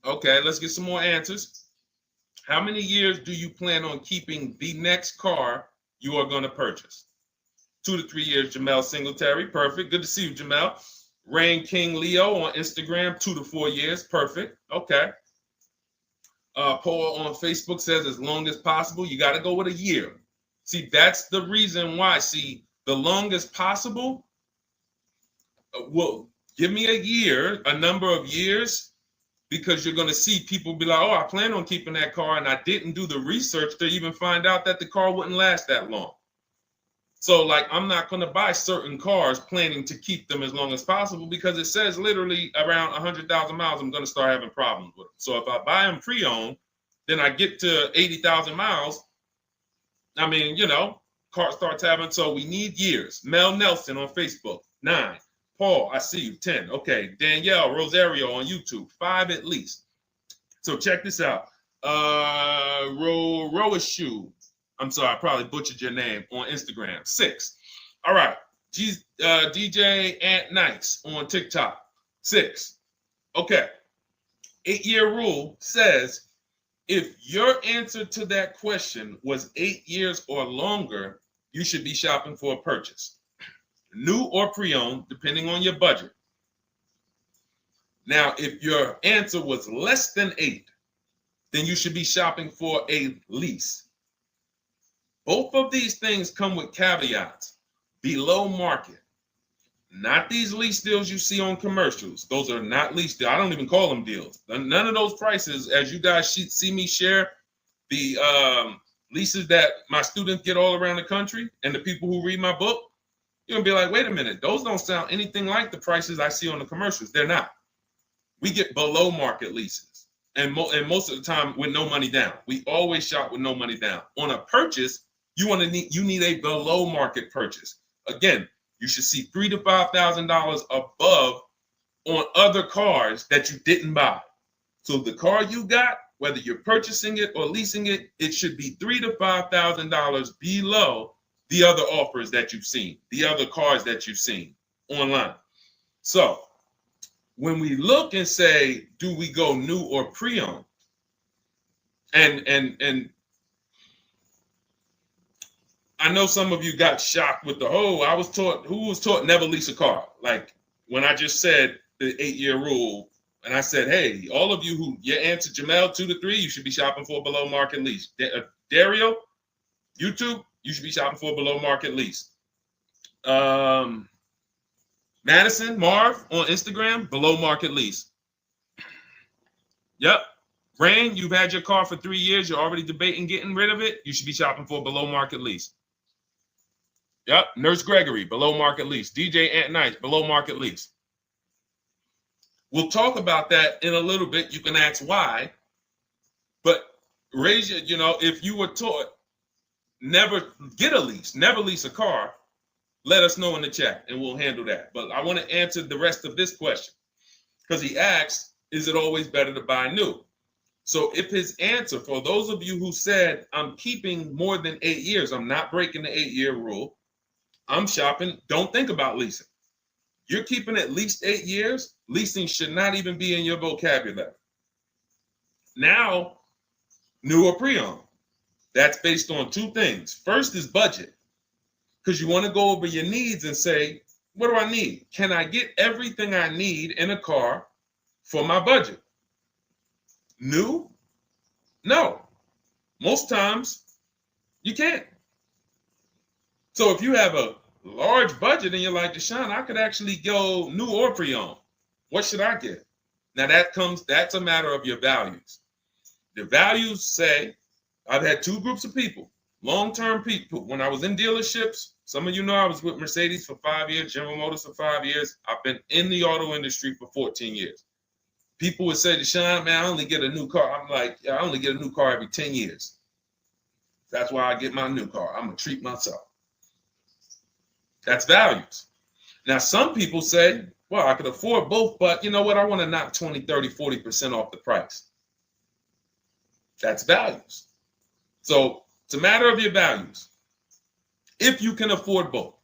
Okay, let's get some more answers. How many years do you plan on keeping the next car you are going to purchase? 2 to 3 years, Jamel Singletary. Perfect. Good to see you, Jamel. Rain King Leo on Instagram, 2 to 4 years. Perfect. Okay. Paul on Facebook says as long as possible. You got to go with a year. See, that's the reason why. See, the longest possible, well, give me a year, a number of years, because you're going to see people be like, oh, I plan on keeping that car, and I didn't do the research to even find out that the car wouldn't last that long. So, like, I'm not going to buy certain cars planning to keep them as long as possible, because it says literally around 100,000 miles, I'm going to start having problems with them. So if I buy them pre-owned, then I get to 80,000 miles. I mean, car starts having, so we need years. Mel Nelson on Facebook, 9. Paul, I see you, 10. Okay, Danielle Rosario on YouTube, 5 at least. So check this out. Roashu, I'm sorry, I probably butchered your name, on Instagram, 6. All right, DJ Ant Nice on TikTok, 6. Okay, 8-year rule says If your answer to that question was 8 years or longer, you should be shopping for a purchase, new or pre-owned, depending on your budget. Now, if your answer was less than 8, then you should be shopping for a lease. Both of these things come with caveats. Below market. Not these lease deals you see on commercials. Those are not lease deals. I don't even call them deals. None of those prices, as you guys see me share the leases that my students get all around the country and the people who read my book, you're going to be like, wait a minute. Those don't sound anything like the prices I see on the commercials. They're not. We get below market leases. And most of the time with no money down. We always shop with no money down. On a purchase, you need a below market purchase. Again, you should see $3,000 to $5,000 above on other cars that you didn't buy. So the car you got, whether you're purchasing it or leasing it, it should be $3,000 to $5,000 below the other offers that you've seen, the other cars that you've seen online. So when we look and say, do we go new or pre-owned? And I know some of you got shocked with who was taught never lease a car. Like when I just said the 8-year rule, and I said, hey, all of you who your answer Jamel 2 to 3, you should be shopping for a below market lease. Dario, YouTube, you should be shopping for a below market lease. Madison, Marv on Instagram, below market lease. Yep. Rain, you've had your car for 3 years. You're already debating getting rid of it. You should be shopping for a below market lease. Yep. Nurse Gregory, below market lease. DJ Ant Nice, below market lease. We'll talk about that in a little bit. You can ask why. But raise your, if you were taught never get a lease, never lease a car, let us know in the chat and we'll handle that. But I want to answer the rest of this question because he asks, is it always better to buy new? So if his answer, for those of you who said, I'm keeping more than 8 years, I'm not breaking the 8-year rule, I'm shopping, don't think about leasing. You're keeping at least 8 years, leasing should not even be in your vocabulary. Now, new or pre-owned, that's based on 2 things. First is budget, because you want to go over your needs and say, what do I need? Can I get everything I need in a car for my budget? New? No. Most times, you can't. So if you have a large budget and you're like, Deshone, I could actually go new or pre-owned. What should I get? Now that's a matter of your values. The values say, I've had 2 groups of people, long-term people. When I was in dealerships, some of you know I was with Mercedes for 5 years, General Motors for 5 years. I've been in the auto industry for 14 years. People would say, Deshone, man, I only get a new car. I'm like, yeah, I only get a new car every 10 years. That's why I get my new car. I'm going to treat myself. That's values. Now, some people say, well, I could afford both, but you know what? I want to knock 20, 30, 40% off the price. That's values. So it's a matter of your values. If you can afford both.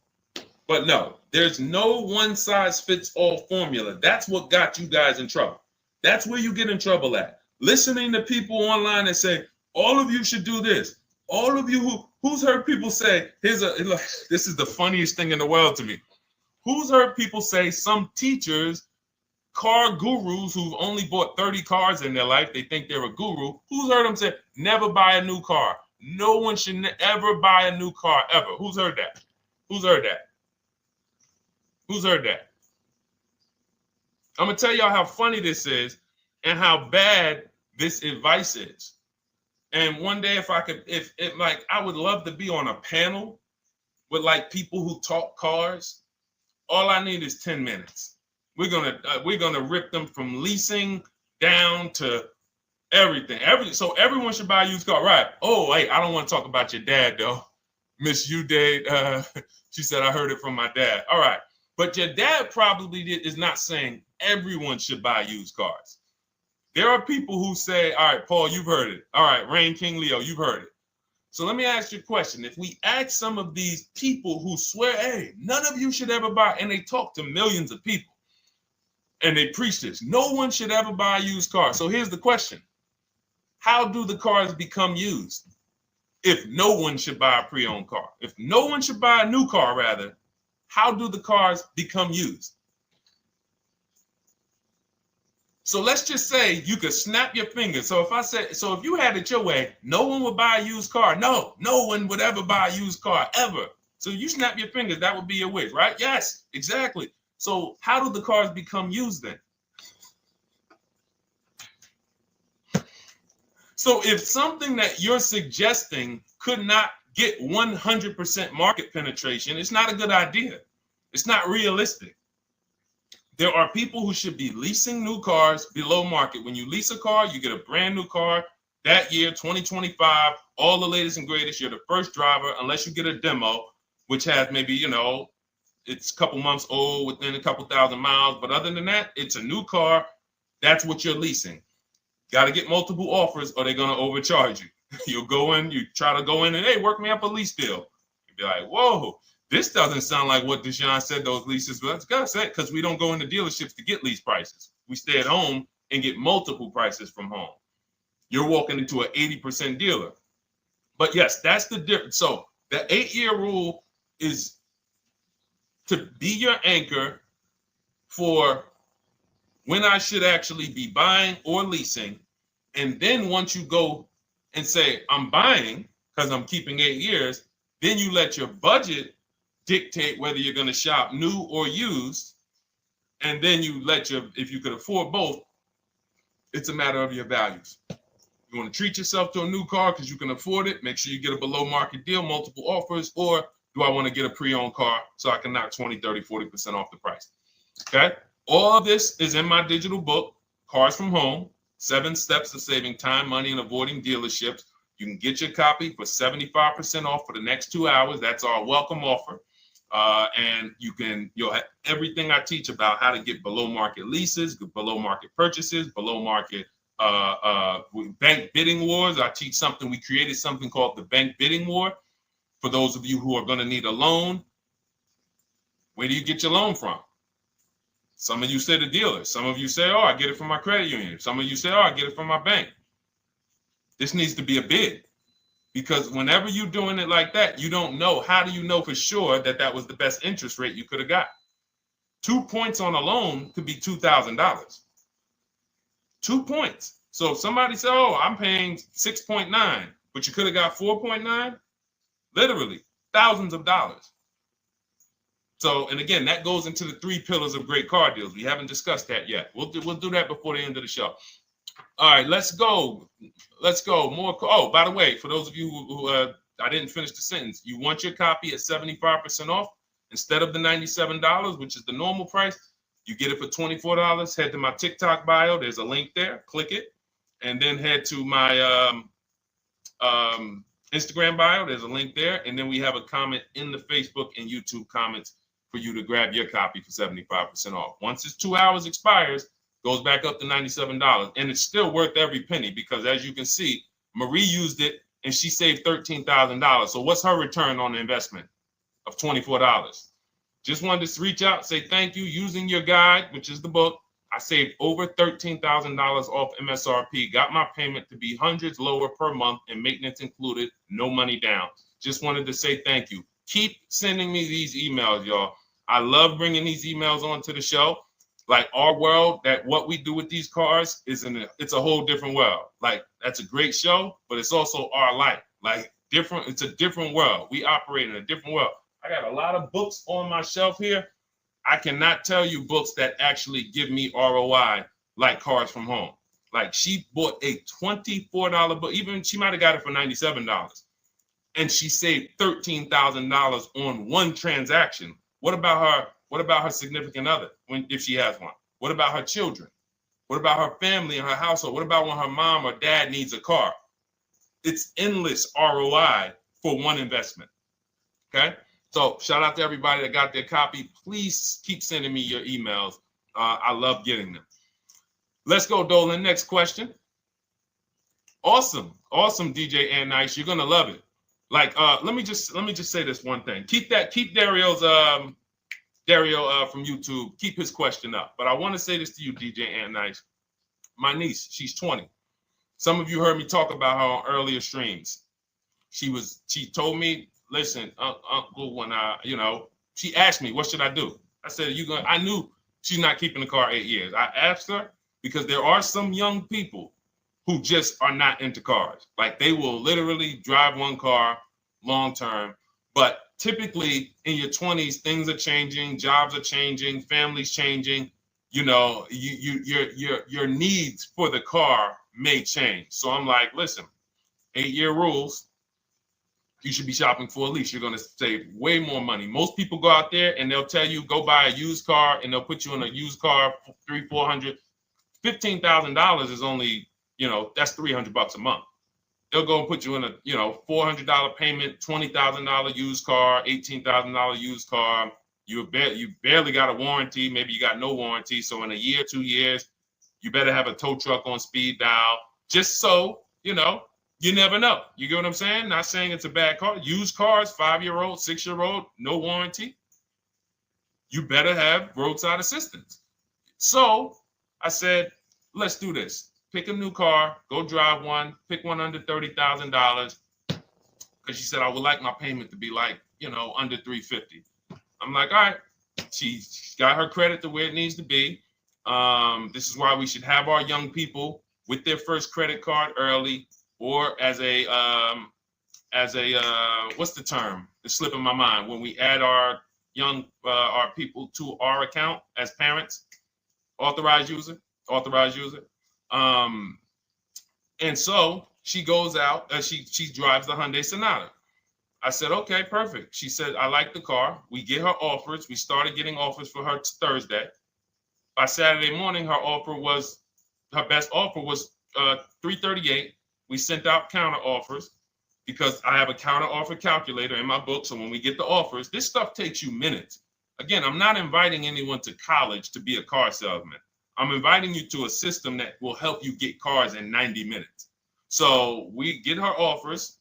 But no, there's no one-size-fits-all formula. That's what got you guys in trouble. That's where you get in trouble at. Listening to people online and say, all of you should do this. All of you who's heard people say, this is the funniest thing in the world to me. Who's heard people say some teachers, car gurus who've only bought 30 cars in their life, they think they're a guru. Who's heard them say, never buy a new car? No one should ever buy a new car, ever. Who's heard that? Who's heard that? Who's heard that? I'm going to tell y'all how funny this is and how bad this advice is. And one day, I would love to be on a panel with like people who talk cars. All I need is 10 minutes. We're gonna rip them from leasing down to everything. So everyone should buy a used car, right? Oh, wait, I don't want to talk about your dad though. Miss you dad. She said I heard it from my dad. All right, but your dad probably is not saying everyone should buy used cars. There are people who say, all right, Paul, you've heard it. All right, Rain King Leo, you've heard it. So let me ask you a question. If we ask some of these people who swear, hey, none of you should ever buy, and they talk to millions of people, and they preach this, no one should ever buy a used car. So here's the question. how do the cars become used? If no one should buy a pre-owned car, if no one should buy a new car, rather, how do the cars become used? So let's just say you could snap your fingers. So if you had it your way, no one would buy a used car. No one would ever buy a used car, ever. So you snap your fingers, that would be your wish, right? Yes, exactly. So how do the cars become used then? So if something that you're suggesting could not get 100% market penetration, it's not a good idea. It's not realistic. There are people who should be leasing new cars below market. When you lease a car, you get a brand new car that year, 2025, all the latest and greatest. You're the first driver, unless you get a demo, which has maybe, it's a couple months old, within a couple thousand miles. But other than that, it's a new car. That's what you're leasing. Got to get multiple offers or they're going to overcharge you. You'll go in, you try to go in and, hey, work me up a lease deal. You'll be like, whoa. This doesn't sound like what Deshone said those leases, but that's got to say, because we don't go into dealerships to get lease prices. We stay at home and get multiple prices from home. You're walking into an 80% dealer. But yes, that's the difference. So the 8-year rule is to be your anchor for when I should actually be buying or leasing. And then once you go and say, I'm buying because I'm keeping 8 years, then you let your budget dictate whether you're going to shop new or used. And then you if you could afford both, it's a matter of your values. You want to treat yourself to a new car because you can afford it, make sure you get a below market deal, multiple offers, or do I want to get a pre-owned car so I can knock 20, 30, 40% off the price? Okay. All of this is in my digital book, Cars from Home, 7 Steps to Saving Time, Money, and Avoiding Dealerships. You can get your copy for 75% off for the next 2 hours. That's our welcome offer. And you'll have everything I teach about how to get below market leases, below market purchases, below market bank bidding wars. We created something called the bank bidding war. For those of you who are going to need a loan, where do you get your loan from? Some of you say the dealer. Some of you say, oh, I get it from my credit union. Some of you say, oh, I get it from my bank. This needs to be a bid, because whenever you're doing it like that, you don't know. How do you know for sure that that was the best interest rate you could have got? 2 points on a loan could be $2,000. 2 points. So if somebody said, oh, I'm paying 6.9, but you could have got 4.9, literally thousands of dollars. So, and again, that goes into the 3 pillars of great car deals. We haven't discussed that yet. We'll do that before the end of the show. All right, let's go. More. Oh, by the way, for those of you who I didn't finish the sentence, you want your copy at 75% off instead of the $97, which is the normal price. You get it for $24. Head to my TikTok bio. There's a link there. Click it, and then head to my Instagram bio. There's a link there, and then we have a comment in the Facebook and YouTube comments for you to grab your copy for 75% off. Once it's 2 hours expires, goes back up to $97, and it's still worth every penny, because as you can see, Marie used it and she saved $13,000. So what's her return on the investment of $24? Just wanted to reach out, say thank you. Using your guide, which is the book, I saved over $13,000 off MSRP, got my payment to be hundreds lower per month and maintenance included, no money down. Just wanted to say thank you. Keep sending me these emails, y'all. I love bringing these emails onto the show. Like, our world, that what we do with these cars it's a whole different world. Like, that's a great show, but it's also our life. Like, different, it's a different world. We operate in a different world. I got a lot of books on my shelf here. I cannot tell you books that actually give me ROI like Cars from Home. Like, she bought a $24 book. Even she might have got it for $97. And she saved $13,000 on one transaction. What about her significant other if she has one? What about her children? What about her family and her household? What about when her mom or dad needs a car? It's endless ROI for one investment. Okay? So shout out to everybody that got their copy. Please keep sending me your emails. I love getting them. Let's go, Dolan. Next question. Awesome, DJ and Nice. You're gonna love it. Like, let me just say this one thing. Keep Dario's Dario from YouTube. Keep his question up. But I want to say this to you, DJ and Nice. My niece, she's 20. Some of you heard me talk about her on earlier streams. She told me, listen, Uncle, when she asked me, what should I do? I said, I knew she's not keeping the car 8 years. I asked her because there are some young people who just are not into cars. Like they will literally drive one car long term, but typically in your 20s, things are changing, jobs are changing, families changing. Your needs for the car may change. So I'm like, listen, 8-year rules. You should be shopping for a lease. You're going to save way more money. Most people go out there and they'll tell you go buy a used car, and they'll put you in a used car for $300, $400, $15,000 is only, that's $300 a month. They'll go and put you in a $400 payment, $20,000 used car, $18,000 used car. You barely got a warranty. Maybe you got no warranty. So in a year, 2 years, you better have a tow truck on speed dial, just so, you never know. You get what I'm saying? Not saying it's a bad car. Used cars, 5-year-old, 6-year-old, no warranty. You better have roadside assistance. So I said, let's do this. Pick a new car, go drive one, pick one under $30,000. Because she said, I would like my payment to be like, under $350. I'm like, all right. She's got her credit to where it needs to be. This is why we should have our young people with their first credit card early, or as a what's the term? It's slipping my mind. When we add our people to our account as parents, authorized user. And so she goes out, she drives the Hyundai Sonata. I said, okay, perfect. She said, I like the car. We get her offers. We started getting offers for her Thursday. By Saturday morning, her best offer was $338. We sent out counter offers because I have a counter offer calculator in my book. So when we get the offers, this stuff takes you minutes. Again, I'm not inviting anyone to college to be a car salesman. I'm inviting you to a system that will help you get cars in 90 minutes. So we get her offers.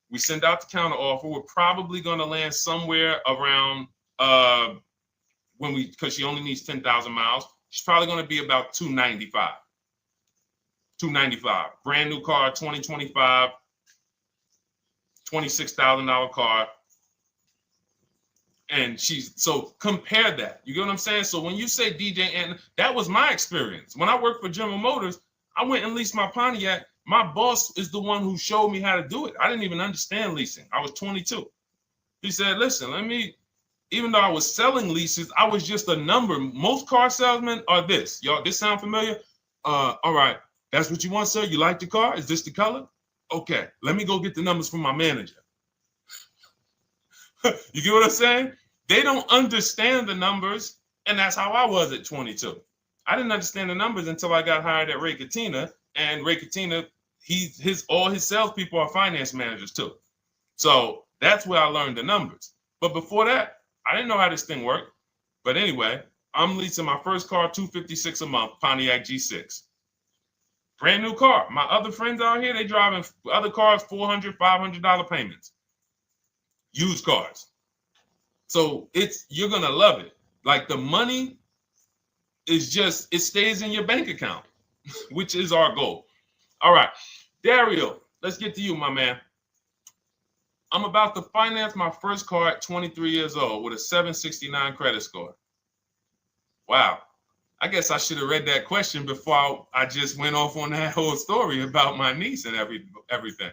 We send out the counter offer. We're probably going to land somewhere around because she only needs 10,000 miles. She's probably going to be about $295. Brand new car, 2025, $26,000 car. And so compare that. You get what I'm saying? So when you say DJ, and that was my experience. When I worked for General Motors, I went and leased my Pontiac. My boss is the one who showed me how to do it. I didn't even understand leasing. I was 22. He said, listen, even though I was selling leases, I was just a number. Most car salesmen are this. Y'all, this sound familiar? All right. That's what you want, sir? You like the car? Is this the color? Okay. Let me go get the numbers from my manager. You get what I'm saying? They don't understand the numbers. And that's how I was at 22. I didn't understand the numbers until I got hired at Ray Katina. And Ray Katina, all his salespeople are finance managers too. So that's where I learned the numbers. But before that, I didn't know how this thing worked. But anyway, I'm leasing my first car, $256 a month, Pontiac G6. Brand new car. My other friends out here, they driving other cars, $400, $500 payments. Used cars. So you're going to love it. Like the money is it stays in your bank account, which is our goal. All right, Dario, let's get to you, my man. I'm about to finance my first car at 23 years old with a 769 credit score. Wow. I guess I should have read that question before I just went off on that whole story about my niece and everything.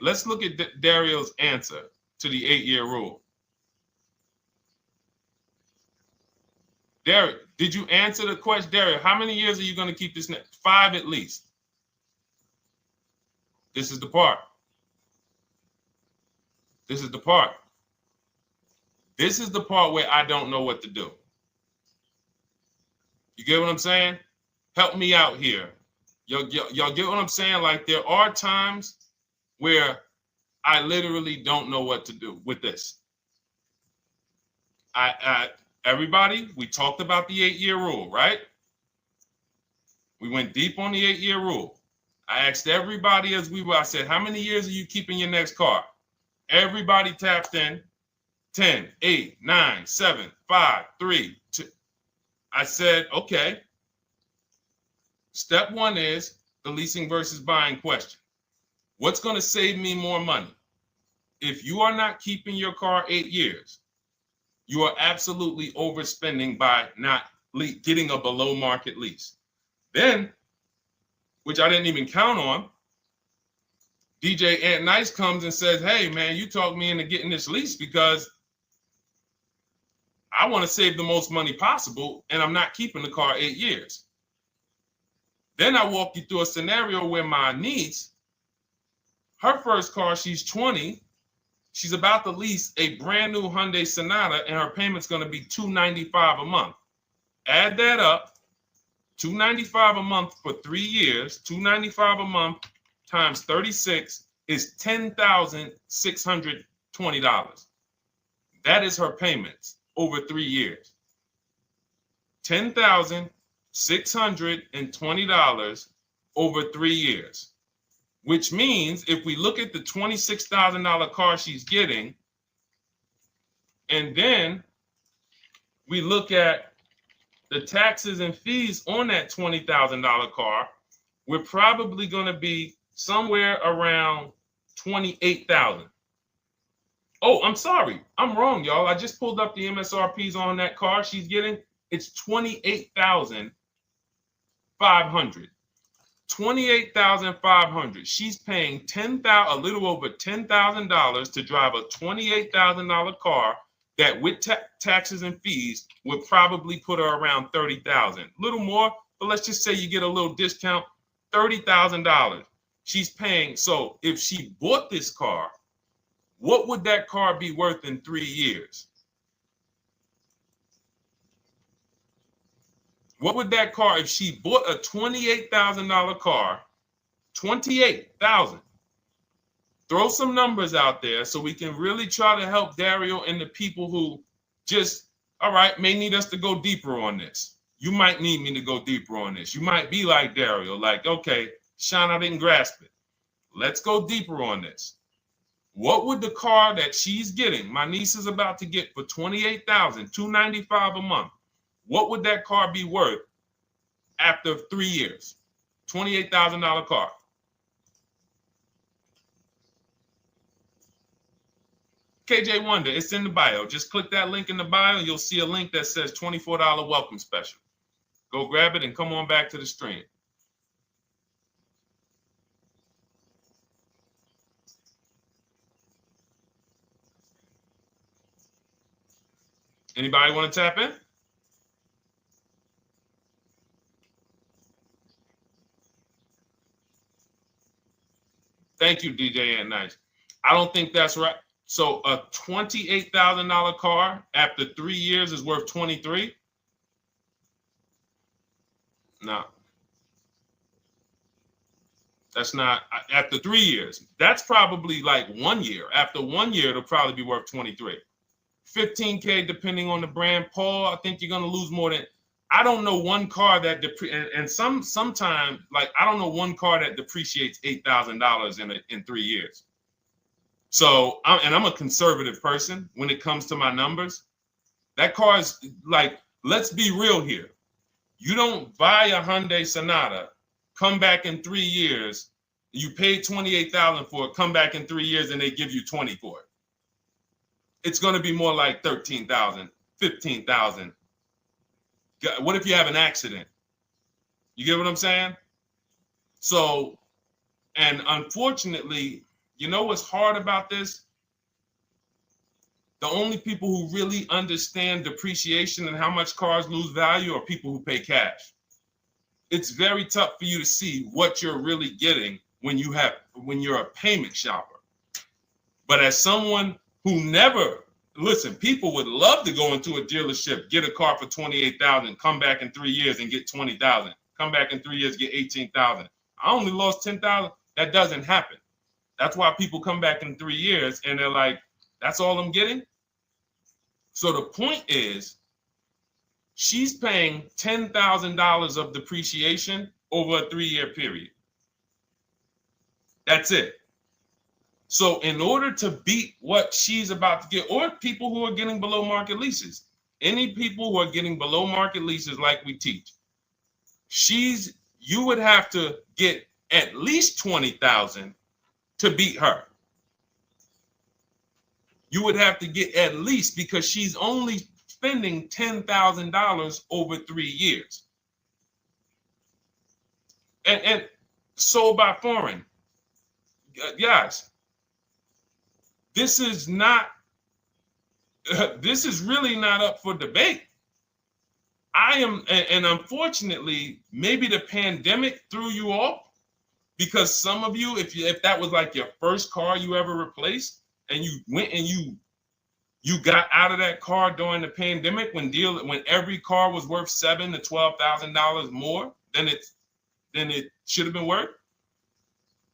Let's look at Dario's answer to the 8-year rule. Dario, did you answer the question? Dario, how many years are you going to keep this? 5 at least. This is the part. This is the part where I don't know what to do. You get what I'm saying? Help me out here. Y'all get what I'm saying? Like there are times where I literally don't know what to do with this. Everybody, we talked about the 8-year rule, right? We went deep on the 8-year rule. I asked everybody I said, how many years are you keeping your next car? Everybody tapped in. 10, 8, 9, 7, 5, 3, 2. I said, okay. Step one is the leasing versus buying question. What's going to save me more money? If you are not keeping your car 8 years, you are absolutely overspending by not getting a below market lease. Then, which I didn't even count on, DJ Ant Nice comes and says, hey, man, you talked me into getting this lease because I want to save the most money possible, and I'm not keeping the car 8 years. Then I walk you through a scenario where my niece, her first car, she's 20. She's about to lease a brand new Hyundai Sonata, and her payment's going to be $295 a month. Add that up, $295 a month for 3 years, $295 a month times 36 is $10,620. That is her payments over 3 years. $10,620 over 3 years. Which means if we look at the $26,000 car she's getting, and then we look at the taxes and fees on that $20,000 car, we're probably going to be somewhere around $28,000. Oh, I'm sorry. I'm wrong, y'all. I just pulled up the MSRPs on that car she's getting. It's $28,500. $28,500. She's paying a little over $10,000 to drive a $28,000 car that with taxes and fees would probably put her around $30,000. A little more, but let's just say you get a little discount, $30,000. She's paying. So if she bought this car, what would that car be worth in 3 years? What would that car, if she bought a $28,000 car, $28,000? Throw some numbers out there so we can really try to help Dario and the people who just, all right, may need us to go deeper on this. You might need me to go deeper on this. You might be like Dario, like, okay, Sean, I didn't grasp it. Let's go deeper on this. What would the car that she's getting, my niece is about to get for $28,000, $295 a month, what would that car be worth after 3 years? $28,000 car. KJ Wonder, it's in the bio. Just click that link in the bio and you'll see a link that says $24 welcome special. Go grab it and come on back to the stream. Anybody want to tap in? Thank you, DJ and Nice. I don't think that's right. So a $28,000 car after 3 years is worth 23? No. That's not after 3 years. That's probably like 1 year. After 1 year, it'll probably be worth 23. 15K depending on the brand. Paul, I think you're gonna lose more than. I don't know one car that sometimes like I don't know one car that depreciates $8,000 in 3 years. So I'm a conservative person when it comes to my numbers. That car is like, let's be real here. You don't buy a Hyundai Sonata, come back in 3 years, you paid $28,000 for it, come back in 3 years and they give you 20 for it. It's going to be more like $13,000, $15,000. What if you have an accident? You get what I'm saying? So, and unfortunately, you know what's hard about this? The only people who really understand depreciation and how much cars lose value are people who pay cash. It's very tough for you to see what you're really getting when you're a payment shopper. But as someone who never, listen, people would love to go into a dealership, get a car for $28,000, come back in 3 years and get $20,000. Come back in 3 years, get $18,000. I only lost $10,000. That doesn't happen. That's why people come back in 3 years and they're like, that's all I'm getting? So the point is, she's paying $10,000 of depreciation over a 3-year period. That's it. So in order to beat what she's about to get, or people who are getting below market leases, any people who are getting below market leases like we teach, you would have to get at least $20,000 to beat her. You would have to get at least, because she's only spending $10,000 over 3 years. And sold by foreign. Guys, this is not, this is really not up for debate. I am, and unfortunately, maybe the pandemic threw you off, because some of you, if that was like your first car you ever replaced, and you went and you got out of that car during the pandemic when every car was worth $7,000 to $12,000 more than it should have been worth.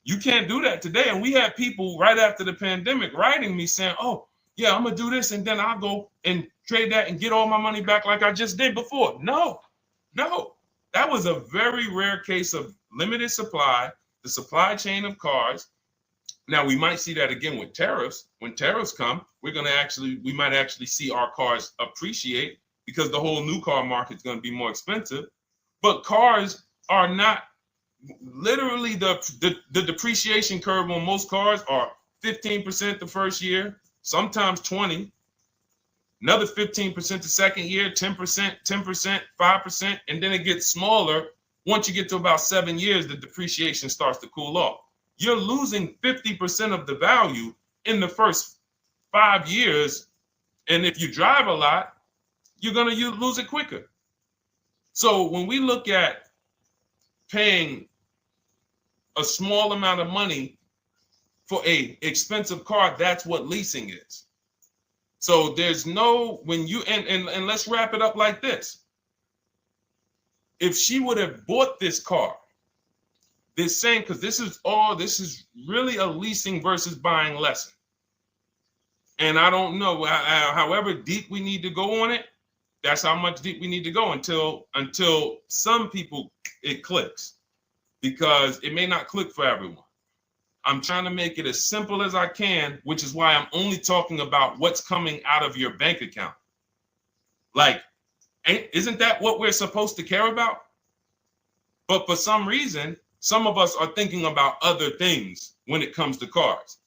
You can't do that today. And we had people right after the pandemic writing me saying, "Oh, yeah, I'm gonna do this, and then I'll go and trade that and get all my money back like I just did before." No, that was a very rare case of limited supply, the supply chain of cars. Now we might see that again with tariffs. When tariffs come, we might actually see our cars appreciate, because the whole new car market is going to be more expensive. But cars are not, literally the depreciation curve on most cars are 15% the first year, sometimes 20, another 15% the second year, 10%, 5%, and then it gets smaller. Once you get to about 7 years, the depreciation starts to cool off. You're losing 50% of the value in the first 5 years. And if you drive a lot, you're going to lose it quicker. So when we look at paying a small amount of money for a expensive car, that's what leasing is. So there's no, when you, and let's wrap it up like this. If she would have bought this car, this same, because this is really a leasing versus buying lesson. And I don't know, however deep we need to go on it, that's how much deep we need to go until some people it clicks, because it may not click for everyone. I'm trying to make it as simple as I can, which is why I'm only talking about what's coming out of your bank account. Like, isn't that what we're supposed to care about? But for some reason, some of us are thinking about other things when it comes to cars.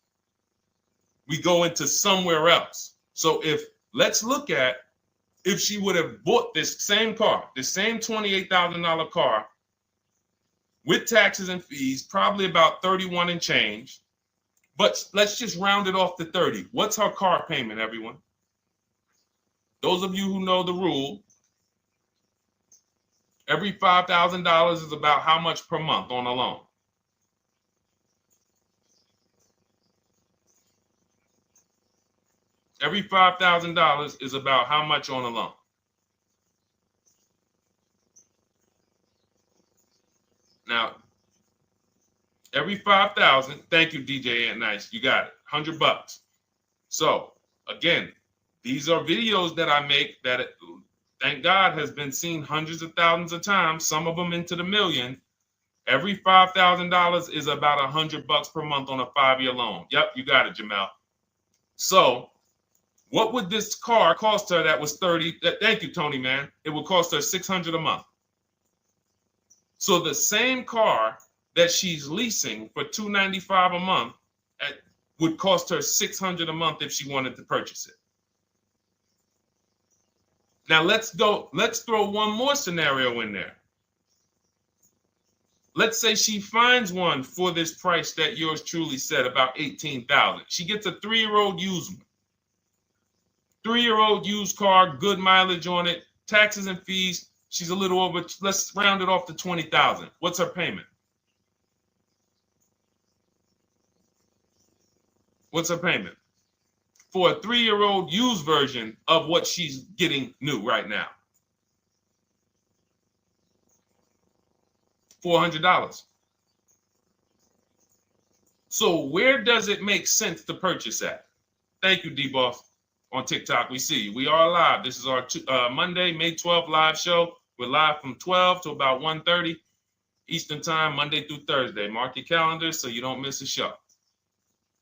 We go into somewhere else. So let's look at if she would have bought this same car, the same $28,000 car with taxes and fees, probably about 31 and change. But let's just round it off to 30. What's her car payment, everyone? Those of you who know the rule, every $5,000 is about how much per month on a loan? Every $5,000 is about how much on a loan? Now, every 5,000, thank you, DJ Ant Nice, you got it, $100. So again, these are videos that I make that, thank God, has been seen hundreds of thousands of times, some of them into the million. Every $5,000 is about $100 per month on a 5-year loan. Yep, you got it, Jamel. So what would this car cost her that was 30? Thank you, Tony, man. It would cost her $600 a month. So the same car that she's leasing for $295 a month would cost her $600 a month if she wanted to purchase it. Now let's throw one more scenario in there. Let's say she finds one for this price that yours truly said, about $18,000. She gets a 3-year-old used one. 3-year-old used car, good mileage on it, taxes and fees. She's a little over, let's round it off to $20,000. What's her payment? What's her payment for a 3-year-old used version of what she's getting new right now? $400. So where does it make sense to purchase at? Thank you, D-Boss. On TikTok, we see you. We are live. This is our Monday, May 12th live show. We're live from 12 to about 1:30 Eastern time, Monday through Thursday. Mark your calendars so you don't miss a show.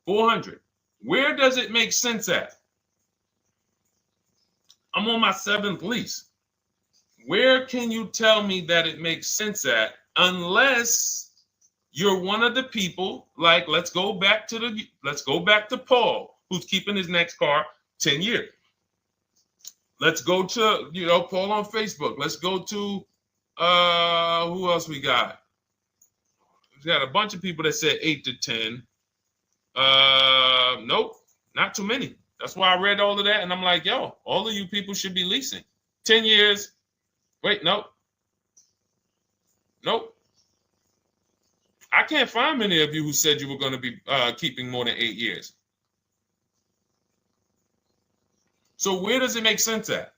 400. Where does it make sense at? I'm on my 7th lease. Where can you tell me that it makes sense at, unless you're one of the people, like, let's go back to Paul, who's keeping his next car 10 years. Let's go to, Paul on Facebook. Let's go to, who else we got? We got a bunch of people that said 8 to 10. Nope, not too many. That's why I read all of that, and I'm like, yo, all of you people should be leasing. 10 years. Wait, nope. I can't find many of you who said you were going to be keeping more than 8 years. So where does it make sense at?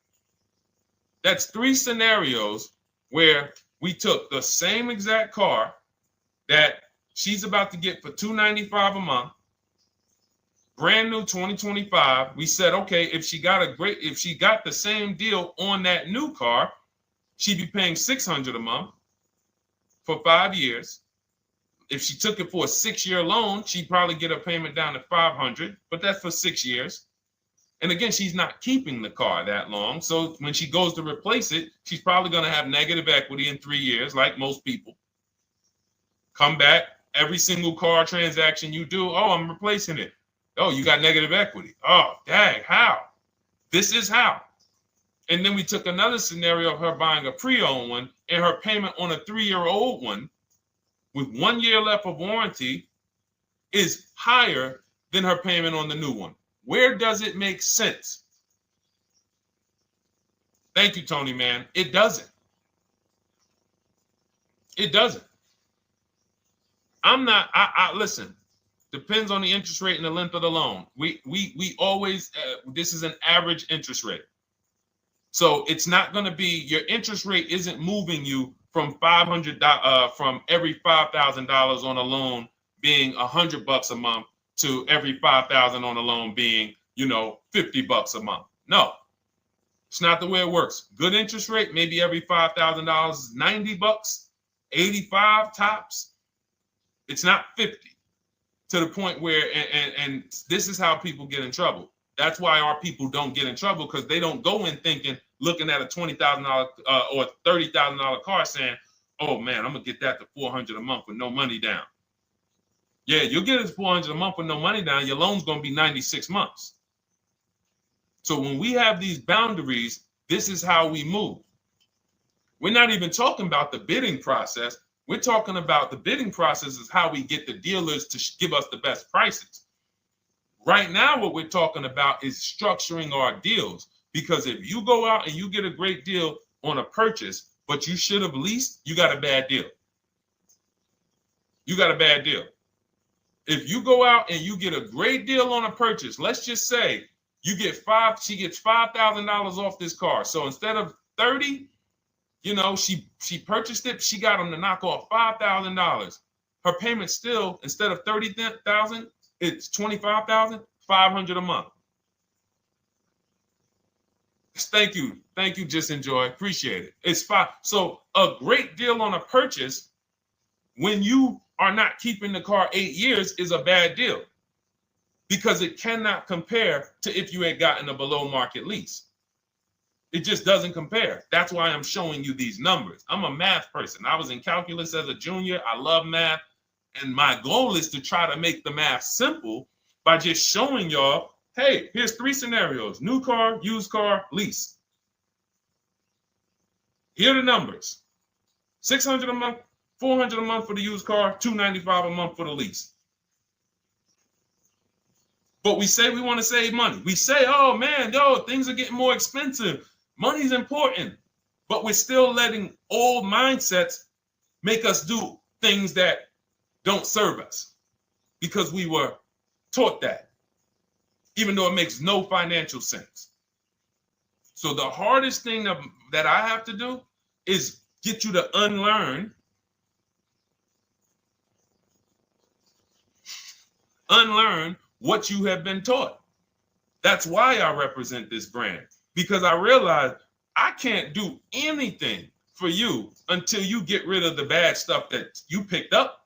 That's 3 scenarios where we took the same exact car that she's about to get for $295 a month, brand new 2025. We said, okay, if she got the same deal on that new car, she'd be paying $600 a month for 5 years. If she took it for a 6-year loan, she'd probably get her payment down to $500, but that's for 6 years. And again, she's not keeping the car that long. So when she goes to replace it, she's probably going to have negative equity in 3 years, like most people. Come back, every single car transaction you do, oh, I'm replacing it. Oh, you got negative equity. Oh, dang, how? This is how. And then we took another scenario of her buying a pre-owned one, and her payment on a 3-year-old one with 1 year left of warranty is higher than her payment on the new one. Where does it make sense? Thank you, Tony, man. It doesn't. It doesn't. Listen, depends on the interest rate and the length of the loan. We always, this is an average interest rate. So it's not going to be, your interest rate isn't moving you from from every $5,000 on a loan being $100 a month to every $5,000 on a loan being, $50 a month. No, it's not the way it works. Good interest rate, maybe every $5,000 is $90, 85 tops. It's not 50, to the point where, and this is how people get in trouble. That's why our people don't get in trouble, because they don't go in looking at a $20,000 or $30,000 car saying, oh man, I'm gonna get that to $400 a month with no money down. Yeah, you'll get it $400 a month with no money down. Your loan's gonna be 96 months. So when we have these boundaries, this is how we move. We're not even talking about the bidding process. We're talking about the bidding process is how we get the dealers to give us the best prices. Right now, what we're talking about is structuring our deals. Because if you go out and you get a great deal on a purchase, but you should have leased, you got a bad deal. You got a bad deal. If you go out and you get a great deal on a purchase, let's just say she gets $5,000 off this car. So instead of 30, she purchased it, she got them to knock off $5,000. Her payment still, instead of $30,000, it's $25,500 a month. Thank you, Just Enjoy, appreciate it. It's fine. So a great deal on a purchase, when you are not keeping the car 8 years, is a bad deal, because it cannot compare to if you had gotten a below market lease. It just doesn't compare. That's why I'm showing you these numbers. I'm a math person. I was in calculus as a junior. I love math. And my goal is to try to make the math simple by just showing y'all, hey, here's 3 scenarios: new car, used car, lease. Here are the numbers: $600 a month, $400 a month for the used car, $295 a month for the lease. But we say we want to save money. We say, oh man, things are getting more expensive. Money's important. But we're still letting old mindsets make us do things that don't serve us, because we were taught that, even though it makes no financial sense. So the hardest thing that I have to do is get you to unlearn what you have been taught. That's why I represent this brand, because I realize I can't do anything for you until you get rid of the bad stuff that you picked up.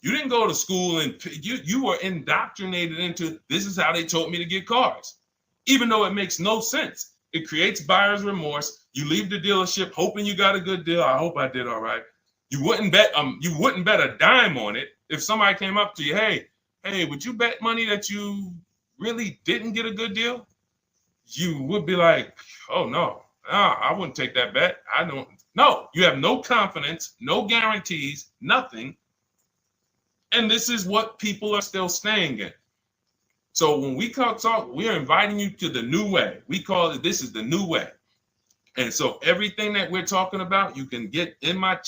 You didn't go to school and you were indoctrinated into, this is how they taught me to get cars, even though it makes no sense. It creates buyer's remorse. You leave the dealership hoping you got a good deal. I hope I did all right. You wouldn't bet a dime on it. If somebody came up to you, hey, would you bet money that you really didn't get a good deal? You would be like, oh no, I wouldn't take that bet. I don't. No, you have no confidence, no guarantees, nothing. And this is what people are still staying in. So when we talk, we are inviting you to the new way. We call it, this is the new way. And so everything that we're talking about, you can get in my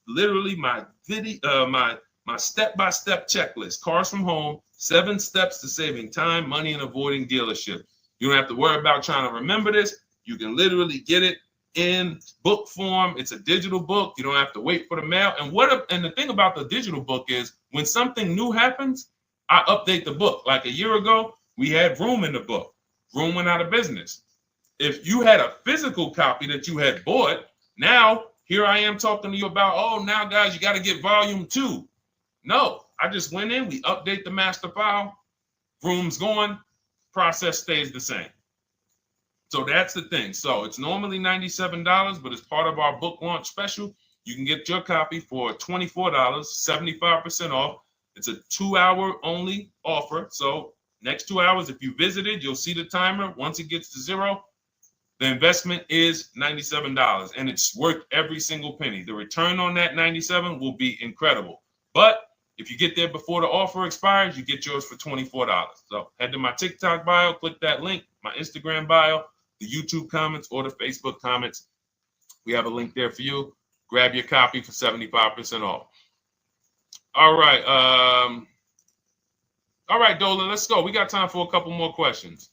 literally my video, my step-by-step checklist, Cars from Home, 7 steps to saving time, money, and avoiding dealership. You don't have to worry about trying to remember this. You can literally get it in book form. It's a digital book. You don't have to wait for the mail. And the thing about the digital book is when something new happens, I update the book. Like a year ago, we had Room in the book. Room went out of business. If you had a physical copy that you had bought, now here I am talking to you about, oh, now guys, you got to get volume 2. No, I just went in, we update the master file, Room's going, process stays the same. So that's the thing. So it's normally $97, but as part of our book launch special, you can get your copy for $24, 75% off. It's a 2-hour only offer. So next 2 hours, if you visited, you'll see the timer. Once it gets to 0, the investment is $97, and it's worth every single penny. The return on that $97 will be incredible. But if you get there before the offer expires, you get yours for $24. So head to my TikTok bio, click that link, my Instagram bio, the YouTube comments, or the Facebook comments. We have a link there for you. Grab your copy for 75% off. All right. All right, Dolan, let's go. We got time for a couple more questions.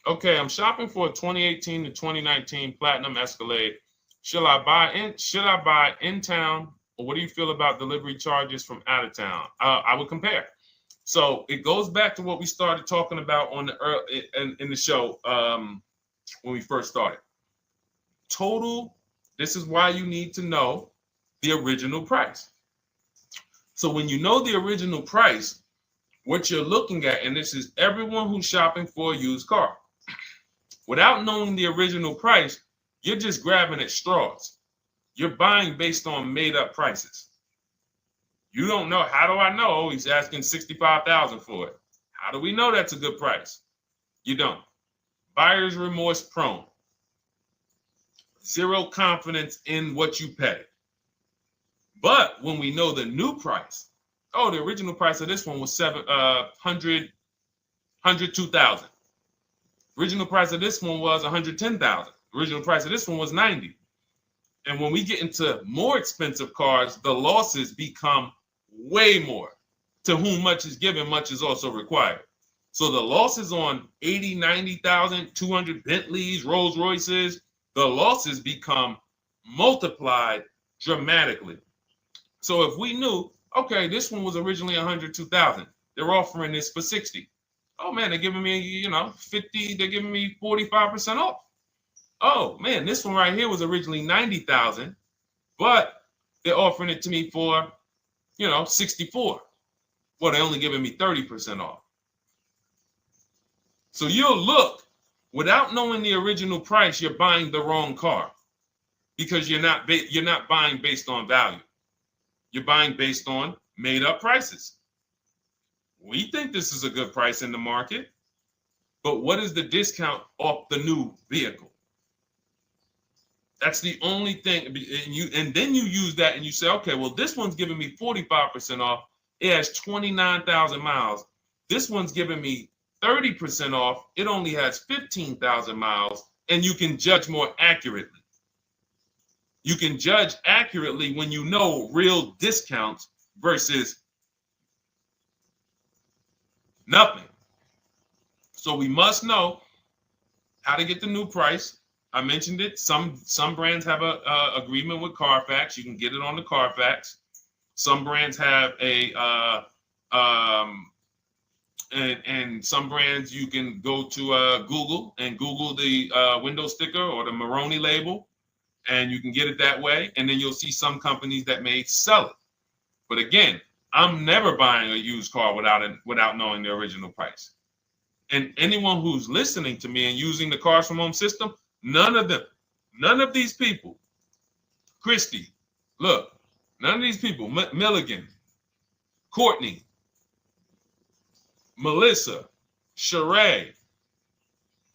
Okay, I'm shopping for a 2018 to 2019 Platinum Escalade. Should I buy in town, or what do you feel about delivery charges from out of town? I would compare. So it goes back to what we started talking about on the in the show when we first started. Total. This is why you need to know the original price. So when you know the original price, what you're looking at, and this is everyone who's shopping for a used car. Without knowing the original price, you're just grabbing at straws. You're buying based on made up prices. You don't know. How do I know he's asking $65,000 for it? How do we know that's a good price? You don't. Buyer's remorse prone. Zero confidence in what you pay. But when we know the new price, oh, the original price of this one was $102,000. Original price of this one was $110,000. Original price of this one was $90,000. And when we get into more expensive cars, the losses become way more. To whom much is given, much is also required. So the losses on 80, 90,000, 200 Bentleys, Rolls Royces, the losses become multiplied dramatically. So if we knew, okay, this one was originally $102,000, they're offering this for $60,000. Oh man, they're giving me, 50, they're giving me 45% off. Oh man, this one right here was originally $90,000, but they're offering it to me for, $64,000. Well, they're only giving me 30% off. So you'll look, without knowing the original price, you're buying the wrong car because you're not buying based on value. You're buying based on made up prices. We think this is a good price in the market, but what is the discount off the new vehicle? That's the only thing. And then you use that and you say, okay, well, this one's giving me 45% off. It has 29,000 miles. This one's giving me 30% off. It only has 15,000 miles, and you can judge more accurately. You can judge accurately when you know real discounts versus nothing. So we must know how to get the new price. I mentioned it. Some brands have a agreement with Carfax. You can get it on the Carfax. Some brands have and some brands you can go to Google and Google the window sticker or the Maroni label, and you can get it that way. And then you'll see some companies that may sell it. But again, I'm never buying a used car without knowing the original price. And anyone who's listening to me and using the Cars from Home system, none of these people, Christy, look, none of these people, Milligan, Courtney, Melissa, Sheree,